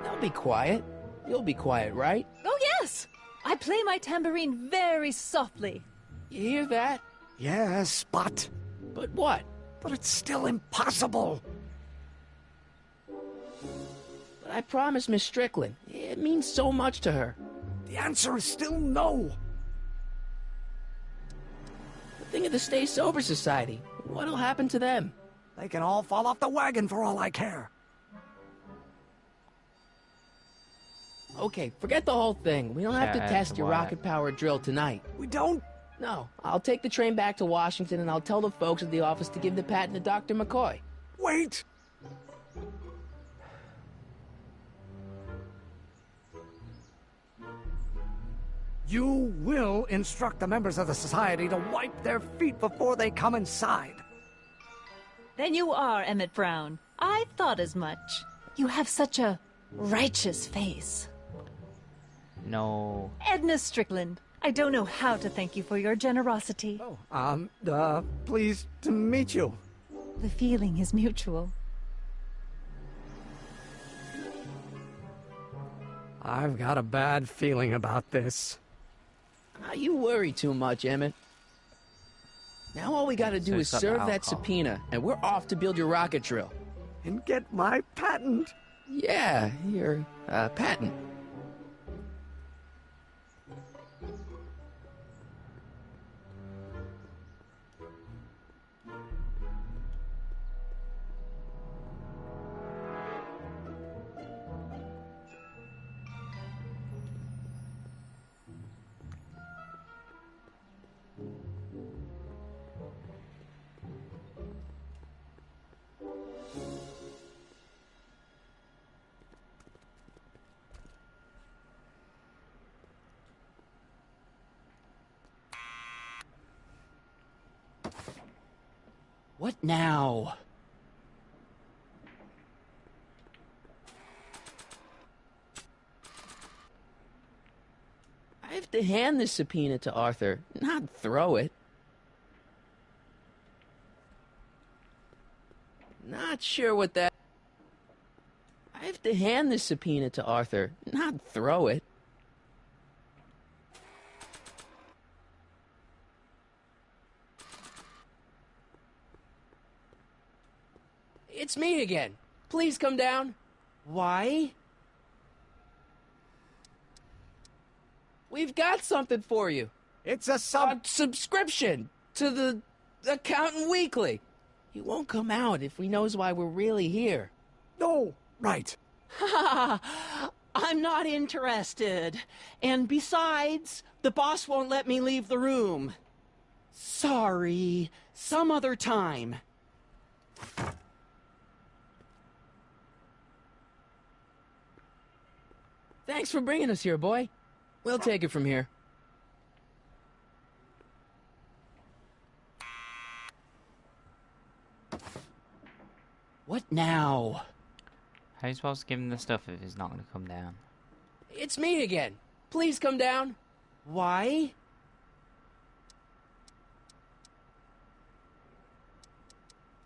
They'll be quiet. You'll be quiet, right? Oh, yes! I play my tambourine very softly. You hear that? Yes, but But what? But it's still impossible. But I promised Miss Strickland. It means so much to her. The answer is still no. Think of the Stay Sober Society. What'll happen to them? They can all fall off the wagon for all I care. Okay, forget the whole thing. We don't have to Shut test up, your what? rocket power drill tonight. We don't? No, I'll take the train back to Washington and I'll tell the folks at the office to give the patent to Dr. McCoy. Wait! You will instruct the members of the society to wipe their feet before they come inside. Then you are Emmett Brown. I thought as much. You have such a righteous face. No. Edna Strickland, I don't know how to thank you for your generosity. Pleased to meet you. The feeling is mutual. I've got a bad feeling about this. You worry too much, Emmett. Now all we gotta do So is stop serve the that alcohol. subpoena, and we're off to build your rocket drill. And get my patent. Yeah, your patent. What now? I have to hand this subpoena to Arthur, not throw it. Not sure what that... I have to hand this subpoena to Arthur, not throw it. It's me again. Please come down. Why? We've got something for you. It's a subscription to the Accountant Weekly. He won't come out if he knows why we're really here. No, right. I'm not interested. And besides, the boss won't let me leave the room. Sorry. Some other time. Thanks for bringing us here, boy. We'll take it from here. What now? How are you supposed to give him the stuff if he's not going to come down? It's me again. Please come down. Why?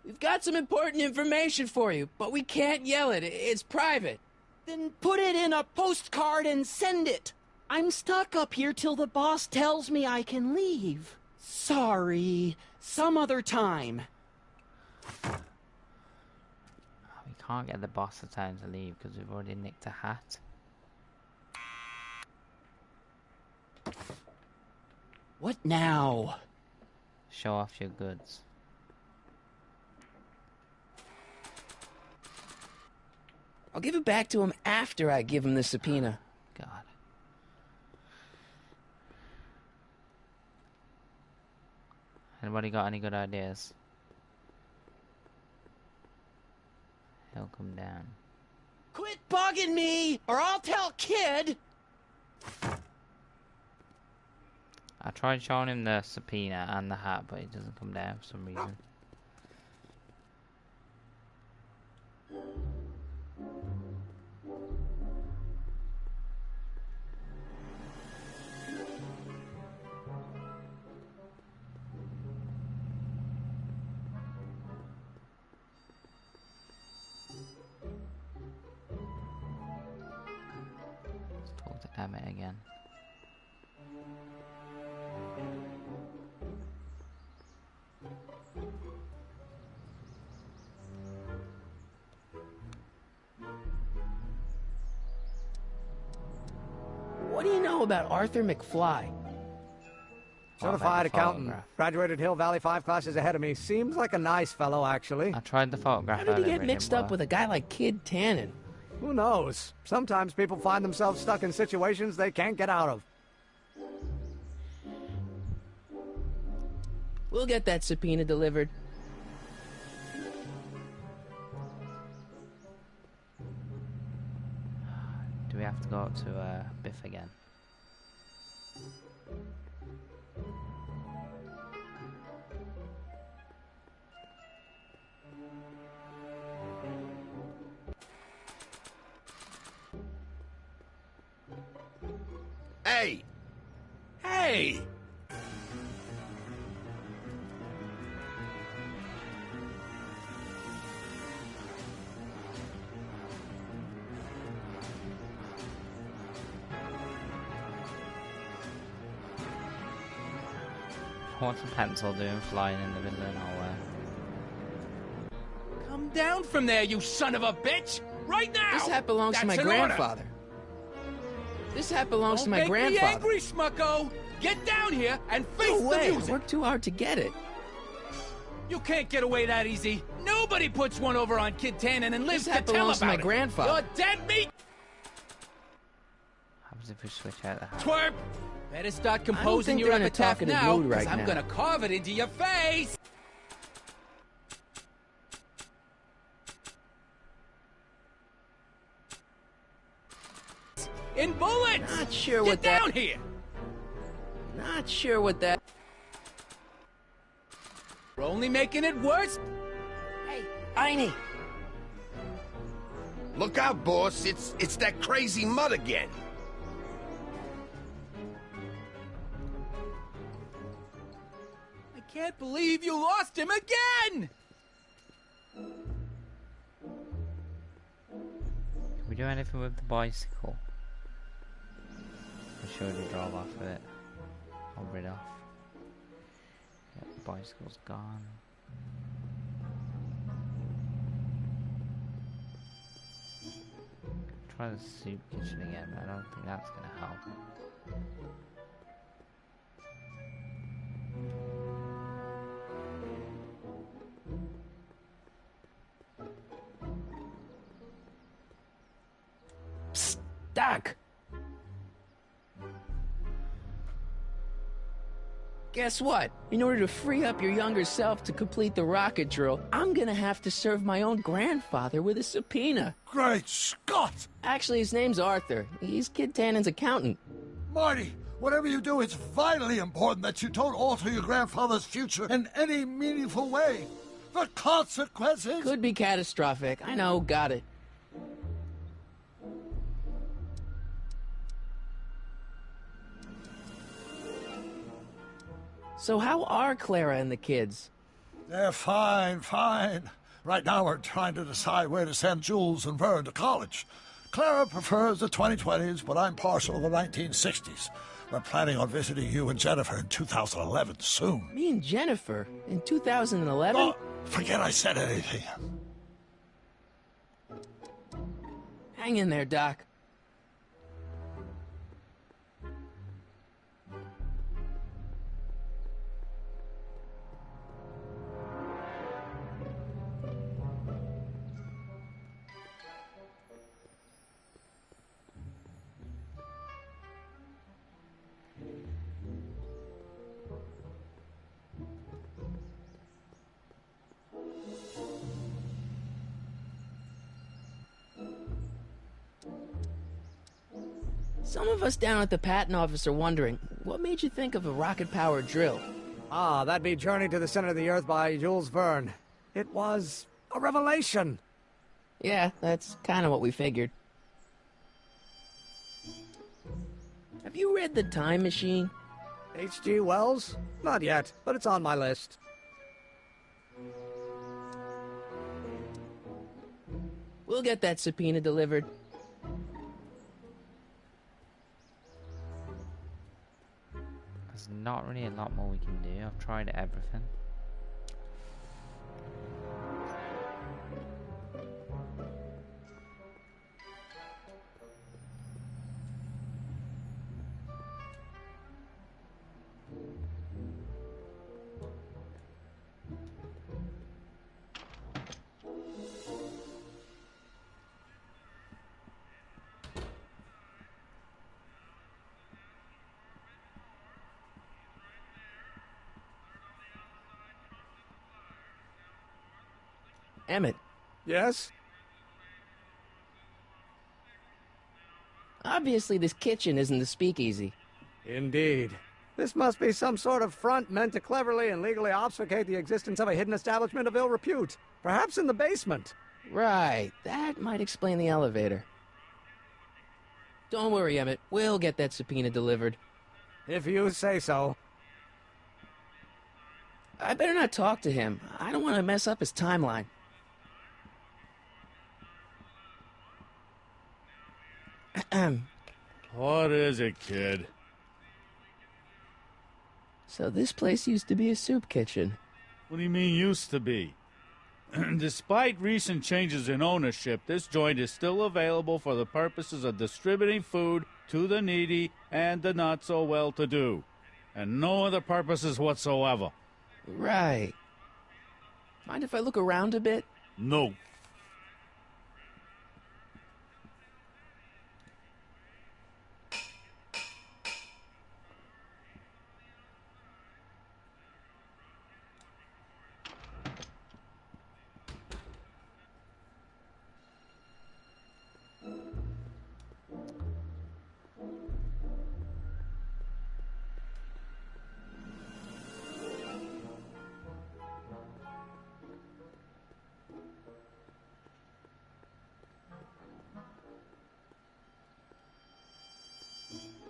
We've got some important information for you, but we can't yell it. It's private. Then put it in a postcard and send it. I'm stuck up here till the boss tells me I can leave. Sorry. Some other time. We can't get the boss the time to leave because we've already nicked a hat. What now? Show off your goods. I'll give it back to him after I give him the subpoena. God. Anybody got any good ideas? He'll come down. Quit bugging me, or I'll tell Kid! I tried showing him the subpoena and the hat, but it doesn't come down for some reason. permit again. What do you know about Arthur McFly? Certified accountant. Graduated Hill Valley 5 classes ahead of me. Seems like a nice fellow, actually. I tried the photograph. How did he get mixed up with a guy like Kid Tannen? Who knows? Sometimes people find themselves stuck in situations they can't get out of. We'll get that subpoena delivered. Do we have to go up to Biff again? Hey! Hey! What's a pencil doing flying in the middle of nowhere? Come down from there, you son of a bitch! Right now! This hat belongs to my That's an order. grandfather. This hat belongs to my Don't make me grandfather. angry, Smucko! Get down here and face No way! the I music! worked too hard to get it. You can't get away that easy. Nobody puts one over on Kid Tannen and lives This to hat tell belongs to about my it. grandfather. You're dead meat, Happens if we switch out the hat. twerp! Better start composing think your they're in a epitaph talkative now, mood right because I'm now. gonna carve it into your face! In bullets! Not sure Get what down that. here! Not sure what that. We're only making it worse. Hey, Einie. Look out, boss. It's that crazy mud again. I can't believe you lost him again! Can we do anything with the bicycle? I'm sure they drove off with it. I'll rid off. Yep, the bicycle's gone. Try the soup kitchen again, but I don't think that's gonna help. Psst, Doc. Guess what? In order to free up your younger self to complete the rocket drill, I'm gonna have to serve my own grandfather with a subpoena. Great Scott! Actually, his name's Arthur. He's Kid Tannen's accountant. Marty, whatever you do, it's vitally important that you don't alter your grandfather's future in any meaningful way. The consequences... Could be catastrophic. I know, got it. So how are Clara and the kids? They're fine, fine. Right now we're trying to decide where to send Jules and Vern to college. Clara prefers the 2020s, but I'm partial to the 1960s. We're planning on visiting you and Jennifer in 2011 soon. Me and Jennifer? In 2011? Oh, forget I said anything. Hang in there, Doc. Some of us down at the patent office are wondering, what made you think of a rocket-powered drill? Ah, that'd be Journey to the Center of the Earth by Jules Verne. It was a revelation. Yeah, that's kind of what we figured. Have you read The Time Machine? H.G. Wells? Not yet, but it's on my list. We'll get that subpoena delivered. not really a lot more we can do. I've tried everything. Emmett. Yes? Obviously, this kitchen isn't the speakeasy. Indeed. This must be some sort of front meant to cleverly and legally obfuscate the existence of a hidden establishment of ill repute. Perhaps in the basement. Right. That might explain the elevator. Don't worry, Emmett. We'll get that subpoena delivered. If you say so. I better not talk to him. I don't want to mess up his timeline. What is it, kid? So this place used to be a soup kitchen. What do you mean used to be? Despite recent changes in ownership, this joint is still available for the purposes of distributing food to the needy and the not-so-well-to-do. And no other purposes whatsoever. Right. Mind if I look around a bit? No.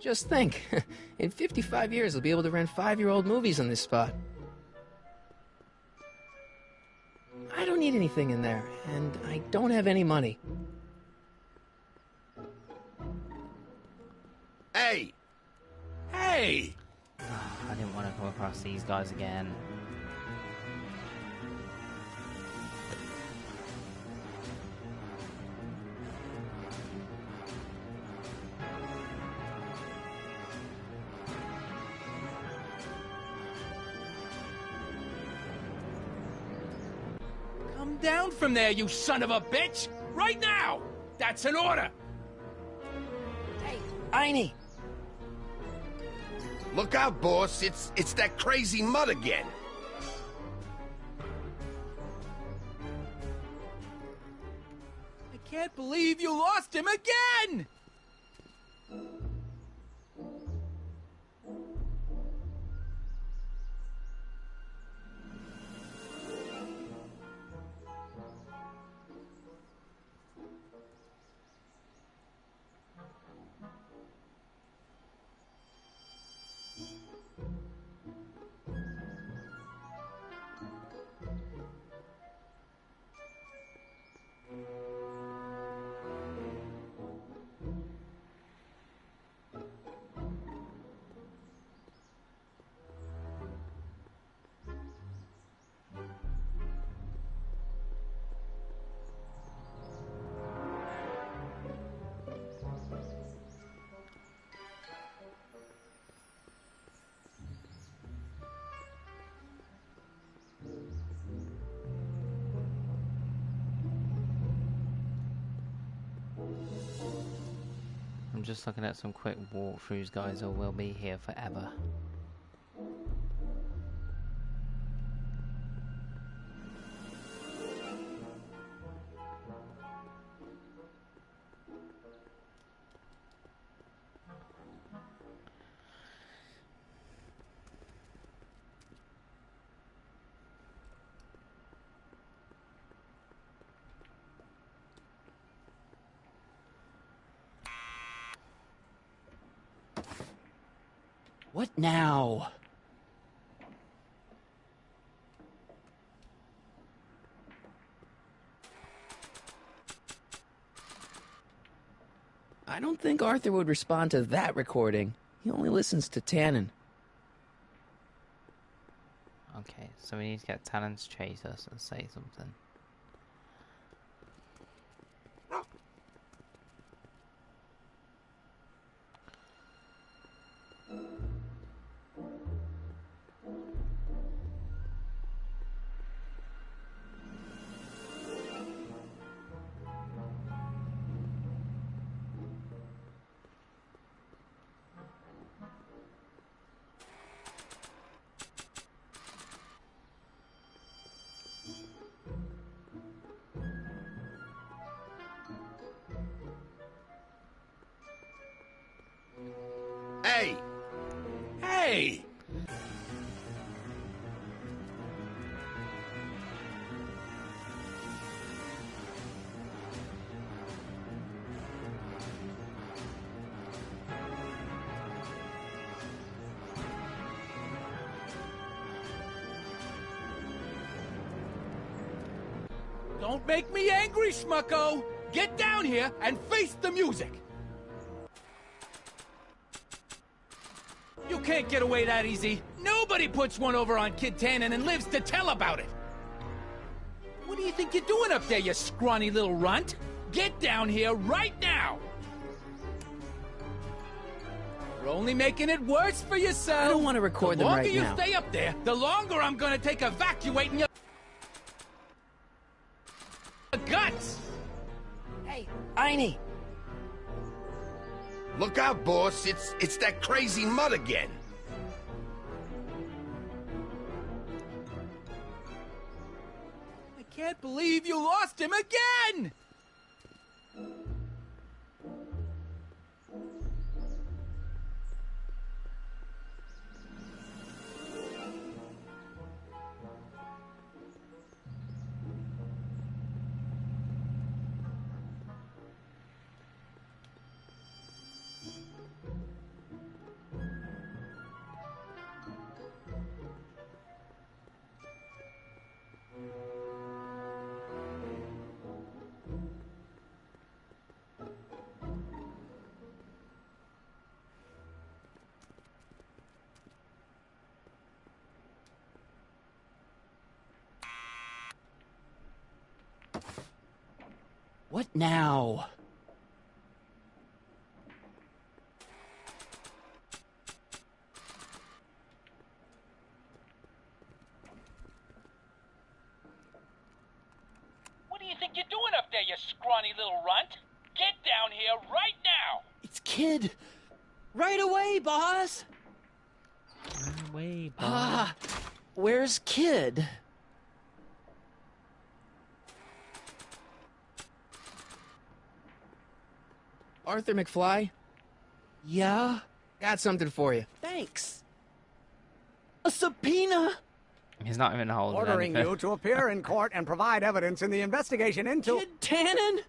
Just think, in 55 years, I'll be able to rent 5-year-old movies on this spot. I don't need anything in there, and I don't have any money. Hey! Hey! I didn't want to come across these guys again. Come down from there, you son of a bitch! Right now! That's an order! Hey, Einie! Look out, boss. It's that crazy mud again. I can't believe you lost him again! I'm just looking at some quick walkthroughs, guys, or we'll be here forever. What now? I don't think Arthur would respond to that recording. He only listens to Tannen. so we need to get Tannen to chase us and say something. Hey! Hey! Don't make me angry, Schmucko! Get down here and face the music! You can't get away that easy. Nobody puts one over on Kid Tannen and lives to tell about it. What do you think you're doing up there, you scrawny little runt? Get down here right now! You're only making it worse for yourself. I don't want to record them right now. The longer you stay up there, the longer I'm gonna take evacuating your guts! Hey, Einie! Look out, boss. It's that crazy mud again. I can't believe you lost him again! What now? What do you think you're doing up there, you scrawny little runt? Get down here right now! It's Kid. Right away, boss. Right away, boss. Where's Kid? Arthur McFly? Yeah? Got something for you. Thanks. A subpoena? He's not even holding Ordering anything. you to appear in court and provide evidence in the investigation into... Kid Tannen?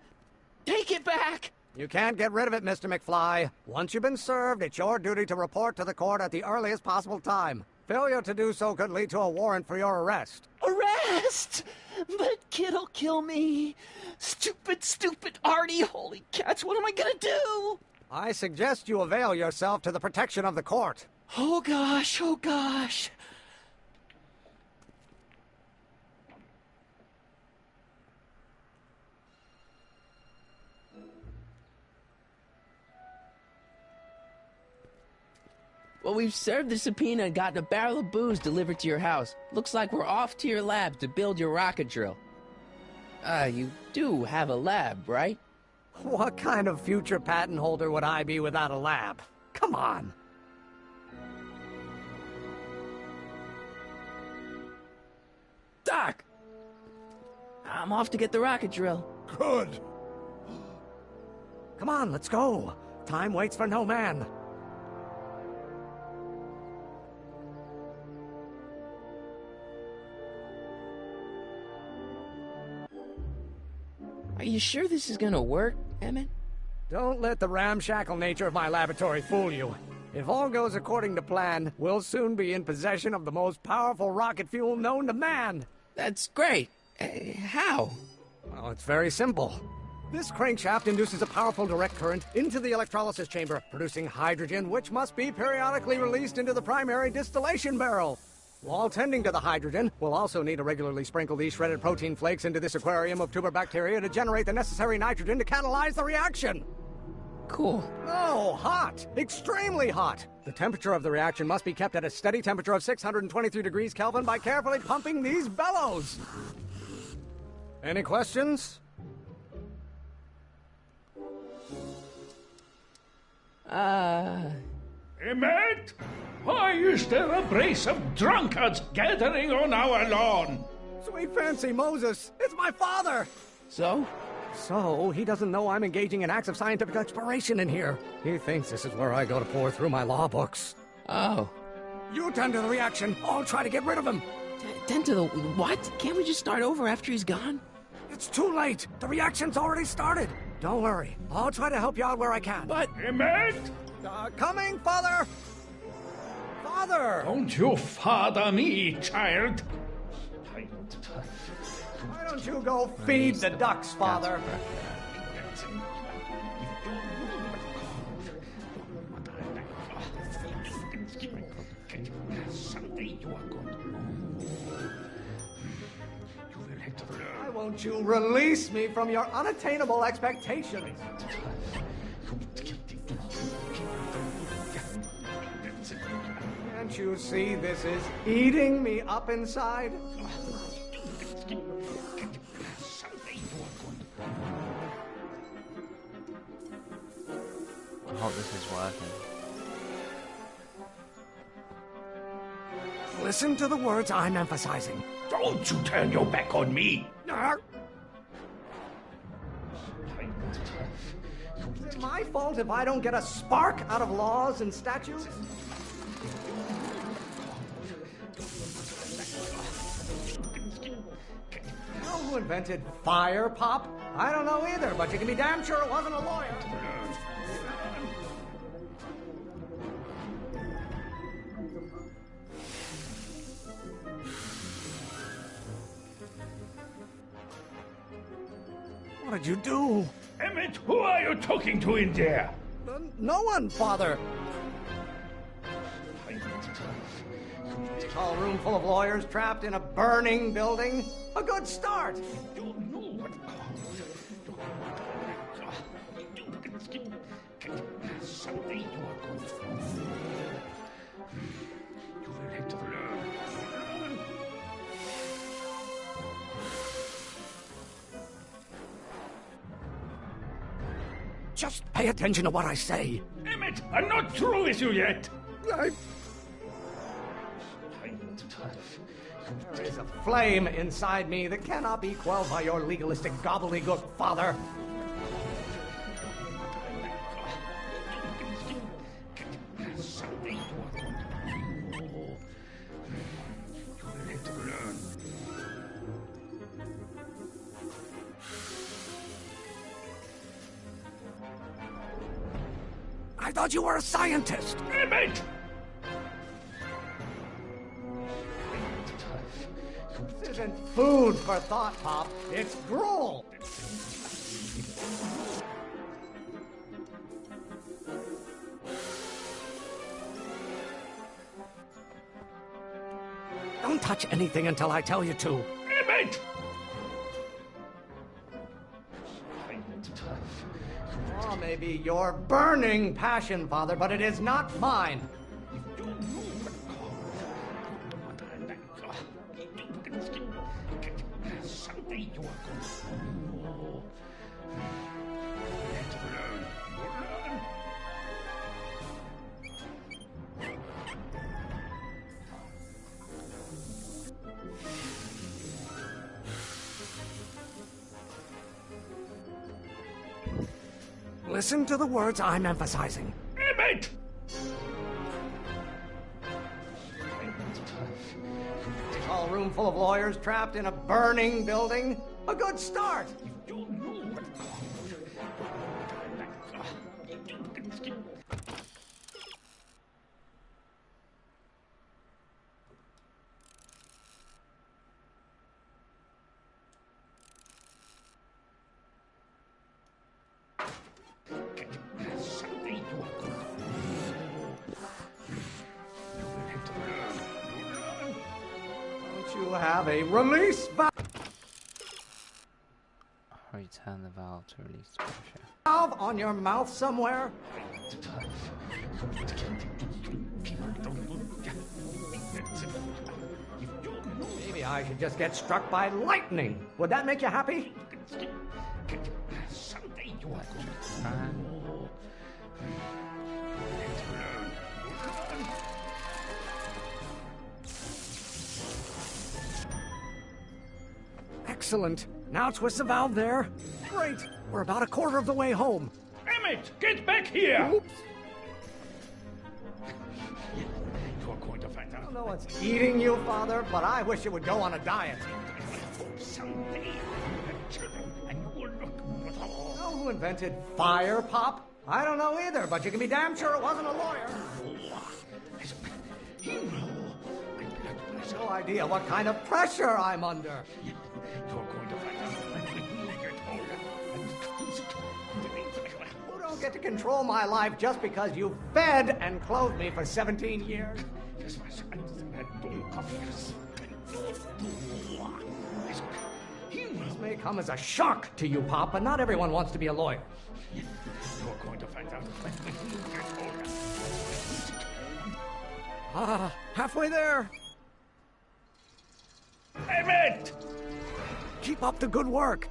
Take it back! You can't get rid of it, Mr. McFly. Once you've been served, it's your duty to report to the court at the earliest possible time. Failure to do so could lead to a warrant for your arrest. Arrest! But Kid'll kill me. Stupid Artie. Holy cats, what am I gonna do? I suggest you avail yourself to the protection of the court. Oh gosh, oh gosh. Well, we've served the subpoena and gotten a barrel of booze delivered to your house. Looks like we're off to your lab to build your rocket drill. You do have a lab, right? What kind of future patent holder would I be without a lab? Come on. Doc! I'm off to get the rocket drill. Good. Come on, let's go. Time waits for no man. Are you sure this is gonna work, Emmett? Don't let the ramshackle nature of my laboratory fool you. If all goes according to plan, we'll soon be in possession of the most powerful rocket fuel known to man. That's great. How? Well, it's very simple. This crankshaft induces a powerful direct current into the electrolysis chamber, producing hydrogen, which must be periodically released into the primary distillation barrel. While tending to the hydrogen, we'll also need to regularly sprinkle these shredded protein flakes into this aquarium of tuber bacteria to generate the necessary nitrogen to catalyze the reaction. Cool. Oh, hot! Extremely hot! The temperature of the reaction must be kept at a steady temperature of 623 degrees Kelvin by carefully pumping these bellows. Any questions? Emmett? Why is there a brace of drunkards gathering on our lawn? Sweet fancy Moses, it's my father! So? So, he doesn't know I'm engaging in acts of scientific exploration in here. He thinks this is where I go to pour through my law books. Oh. You tend to the reaction. I'll try to get rid of him. Tend to the what? Can't we just start over after he's gone? It's too late. The reaction's already started. Don't worry. I'll try to help you out where I can. But... Emmett? Coming, Father! Father! Don't you father me, child. Why don't you go feed the ducks, Father? Why won't you release me from your unattainable expectations? Can't you see this is eating me up inside? I hope this is working. Listen to the words I'm emphasizing. Don't you turn your back on me. Is it my fault if I don't get a spark out of laws and statutes? You know who invented fire, Pop? I don't know either, but you can be damn sure it wasn't a lawyer. What did you do? Emmett, who are you talking to in there? No one, Father. Tall room full of lawyers trapped in a burning building. A good start. Just pay attention to what I say. Emmett, I'm not through with you yet. There is a flame inside me that cannot be quelled by your legalistic gobbledygook, Father. I thought you were a scientist. Emmett! This isn't food for thought, Pop. It's gruel. Don't touch anything until I tell you to. Emmett! Oh, maybe your burning passion, Father, but it is not mine. Listen to the words I'm emphasizing. Emmett! Tall room full of lawyers trapped in a burning building. A good start. have a release Return the valve to release the pressure. valve on your mouth somewhere? Maybe I should just get struck by lightning. Would that make you happy? Excellent. Now twist the valve there. Great. We're about a quarter of the way home. Emmett, get back here! Oops. You're going to find I out. don't know what's eating you, Father, but I wish you would go on a diet. Someday, children, and you will look without. You know who invented fire, Pop? I don't know either, but you can be damn sure it wasn't a lawyer. No idea what kind of pressure I'm under. You're going to find out when you get older. You don't get to control my life just because you fed and clothed me for 17 years. This may come as a shock to you, Pop, but not everyone wants to be a lawyer. You're going to find out when you get older. Ah, halfway there. Emmett! Keep up the good work.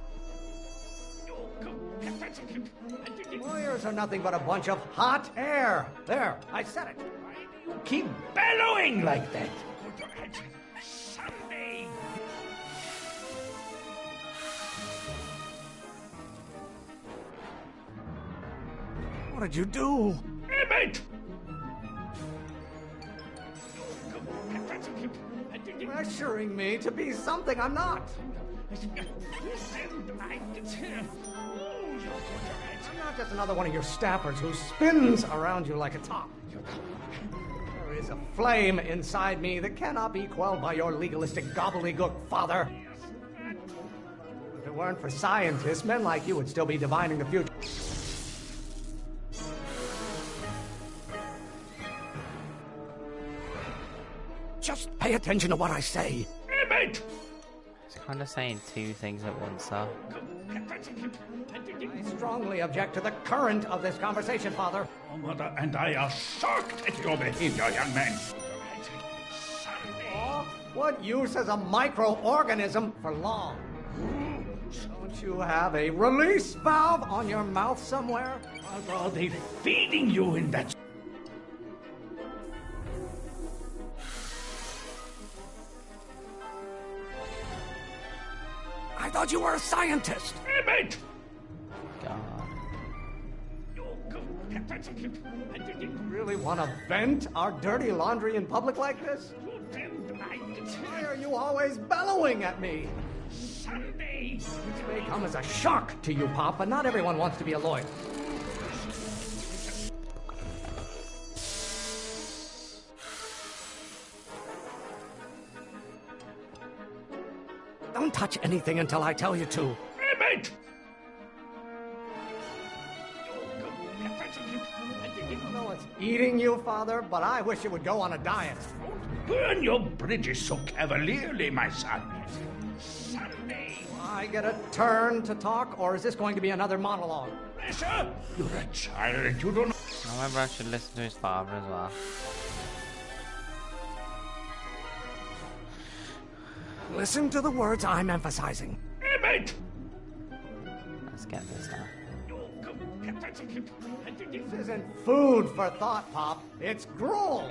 Lawyers are nothing but a bunch of hot air. There, I said it. You keep bellowing like that. Someday. What did you do? Emmett! Pressuring me to be something I'm not. I'm not just another one of your staffers who spins around you like a top. There is a flame inside me that cannot be quelled by your legalistic gobbledygook, Father. If it weren't for scientists, men like you would still be divining the future. Just pay attention to what I say. Emmett! He's kind of saying two things at once, though. I strongly object to the current of this conversation, Father. Your mother and I are shocked at your behavior, young man. Oh, what use is a microorganism for law? Don't you have a release valve on your mouth somewhere? What are they feeding you in that? I thought you were a scientist. Emmett! God. You really want to vent our dirty laundry in public like this? Why are you always bellowing at me? Someday. It may come as a shock to you, Pop, but not everyone wants to be a lawyer. Don't touch anything until I tell you to. Emmett! I know it's eating you, Father, but I wish you would go on a diet. Burn your bridges so cavalierly, my son. Someday. I get a turn to talk, or is this going to be another monologue? Pressure? You're a child. You don't know. I remember I should listen to his father as well. Listen to the words I'm emphasizing. Emmett! Let's get this now. This isn't food for thought, Pop. It's gruel.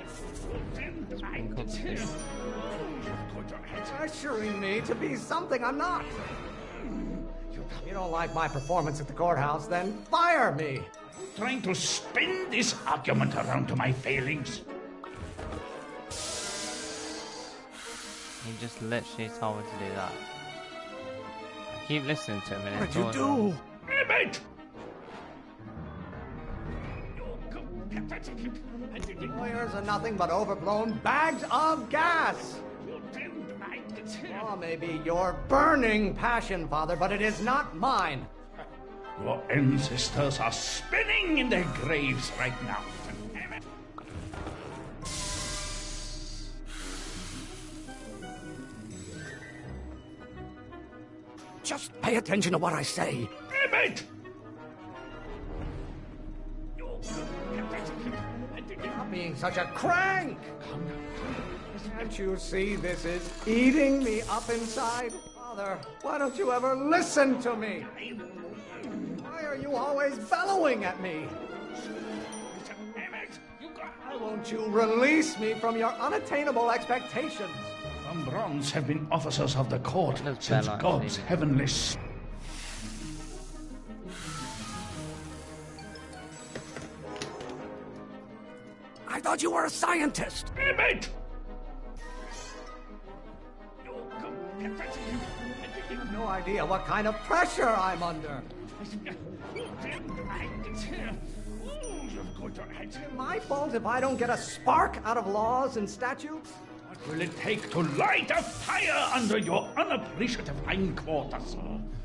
Pressuring me to be something I'm not. You don't like my performance at the courthouse, then fire me. Trying to spin this argument around to my failings. He just literally told me to do that. I keep listening to him and What it's did you all do? wrong. Emmett! Lawyers are nothing but overblown bags of gas. Or maybe your burning passion, Father, but it is not mine. Your ancestors are spinning in their graves right now. Just pay attention to what I say. Damn it! Stop being such a crank! Can't you see this is eating me up inside? Father, why don't you ever listen to me? Why are you always bellowing at me? Why won't you release me from your unattainable expectations? Von Brauns have been officers of the court That's since bad, God's actually. heavenly... I thought you were a scientist. Damn it! You have no idea what kind of pressure I'm under. Is it my fault if I don't get a spark out of laws and statutes? What will it take to light a fire under your unappreciative hindquarters?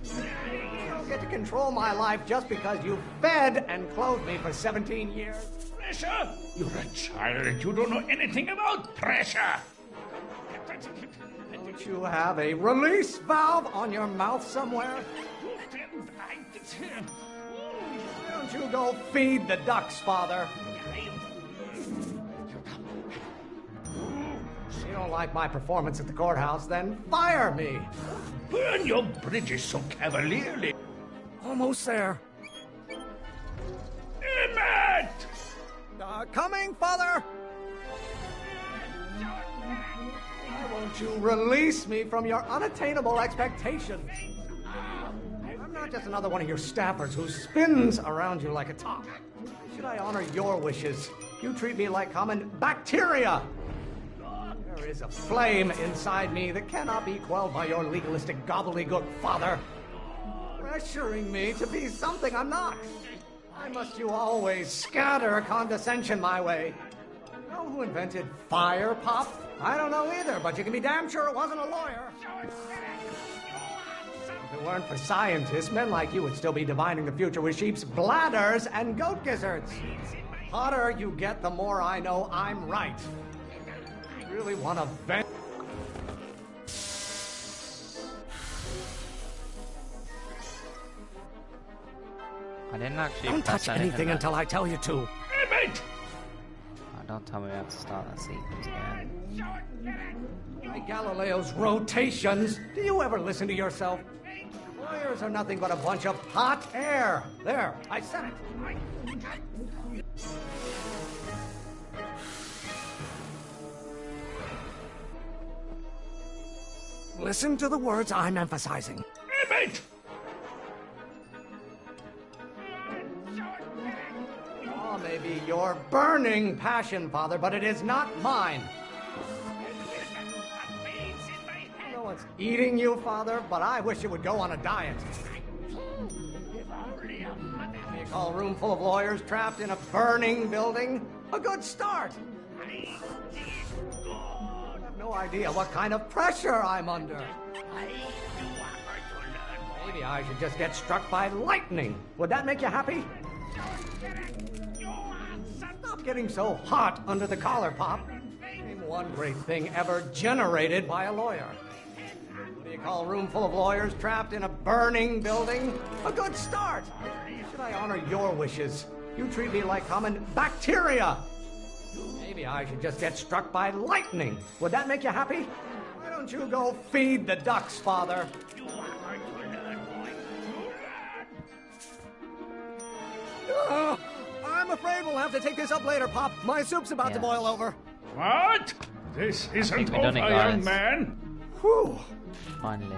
You don't get to control my life just because you fed and clothed me for 17 years. Pressure? You're a child. You don't know anything about pressure. Don't you have a release valve on your mouth somewhere? Why don't you go feed the ducks, Father? If you don't like my performance at the courthouse, then fire me. Burn your bridges so cavalierly. Almost there. Emmett! Coming, Father! Why won't you release me from your unattainable expectations? I'm not just another one of your staffers who spins around you like a top. Why should I honor your wishes? You treat me like common bacteria. There is a flame inside me that cannot be quelled by your legalistic gobbledygook, Father. Pressuring me to be something I'm not. Why must you always scatter condescension my way? You know who invented fire pop? I don't know either, but you can be damn sure it wasn't a lawyer. If it weren't for scientists, men like you would still be divining the future with sheep's bladders and goat gizzards. The hotter you get, the more I know I'm right. I really want to vent. I didn't actually Don't press touch anything there. until I tell you to. Emmett! Oh, don't tell me we have to start that sequence again. Like Galileo's rotations. Do you ever listen to yourself? Lawyers are nothing but a bunch of hot air. There, I said it. Listen to the words I'm emphasizing. Emmett! Oh, maybe your burning passion, Father, but it is not mine. I know it's eating you, Father, but I wish you would go on a diet. You call a room full of lawyers trapped in a burning building? A good start. You have no idea what kind of pressure I'm under. Maybe I should just get struck by lightning. Would that make you happy? Stop getting so hot under the collar, Pop. Name one great thing ever generated by a lawyer. What do you call a room full of lawyers trapped in a burning building? A good start. Should I honor your wishes? You treat me like common bacteria. Maybe I should just get struck by lightning. Would that make you happy? Why don't you go feed the ducks, Father? I'm afraid we'll have to take this up later, Pop. My soup's about to boil over. What? This isn't over, young man. Whew. Finally.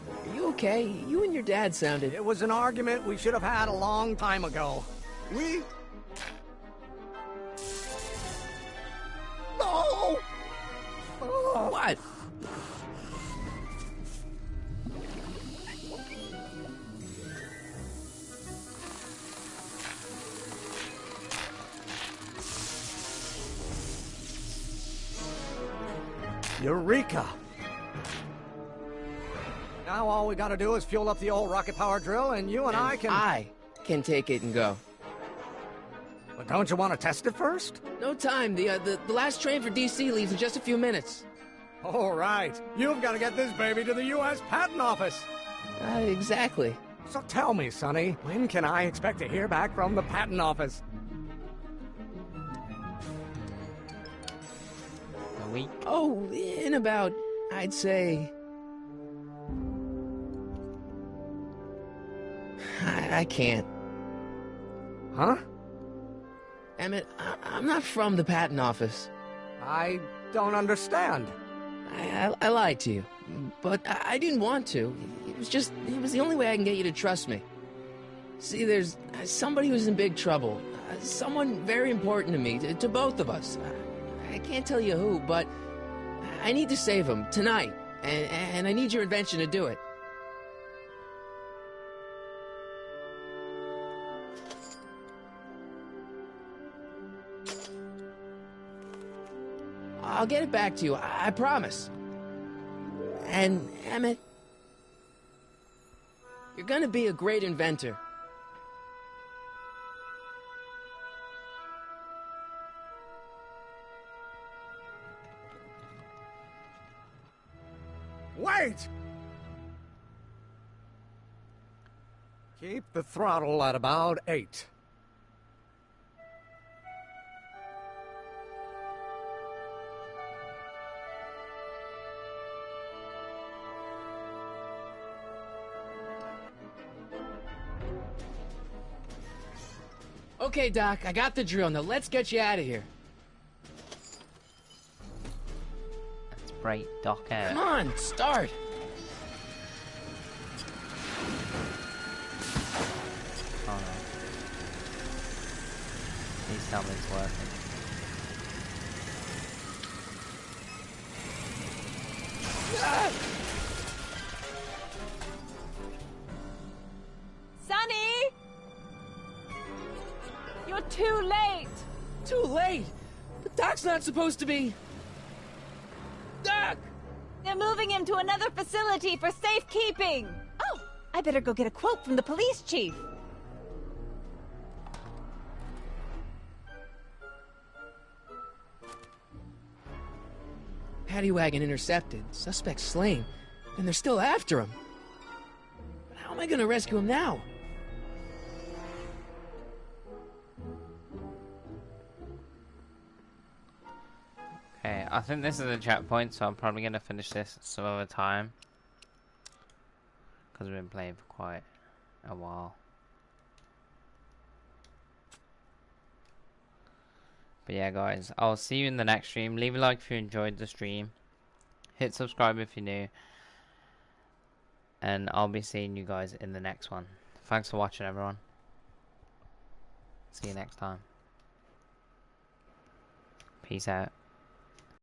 Are you okay? You and your dad sounded... It was an argument we should have had a long time ago. We... No! Oh. What? Eureka! Now all we gotta do is fuel up the old rocket power drill and you and I can take it and go. But don't you want to test it first? No time. The last train for DC leaves in just a few minutes. All right. You've got to get this baby to the U.S. Patent Office. Exactly. So tell me, Sonny, when can I expect to hear back from the Patent Office? A week? Oh, in about, I'd say... I can't. Huh? Emmett, I'm not from the patent office. I don't understand. I lied to you, but I didn't want to. It was the only way I can get you to trust me. See, there's somebody who's in big trouble. Someone very important to me, to both of us. I can't tell you who, but I need to save him tonight, and I need your invention to do it. I'll get it back to you, I promise. And, Emmett, you're gonna be a great inventor. Wait! Keep the throttle at about 8. Okay, Doc, I got the drill. Now let's get you out of here. Let's break Doc out. Come on, start. Oh no. Please tell me it's working. Ah! Sonny! You're too late! Too late? But Doc's not supposed to be... Doc! They're moving him to another facility for safekeeping! Oh, I better go get a quote from the police chief. Paddy wagon intercepted, suspect slain, and they're still after him. But how am I gonna rescue him now? Okay, I think this is a checkpoint, so I'm probably going to finish this some other time. Because we've been playing for quite a while. But yeah, guys, I'll see you in the next stream. Leave a like if you enjoyed the stream. Hit subscribe if you're new. And I'll be seeing you guys in the next one. Thanks for watching, everyone. See you next time. Peace out.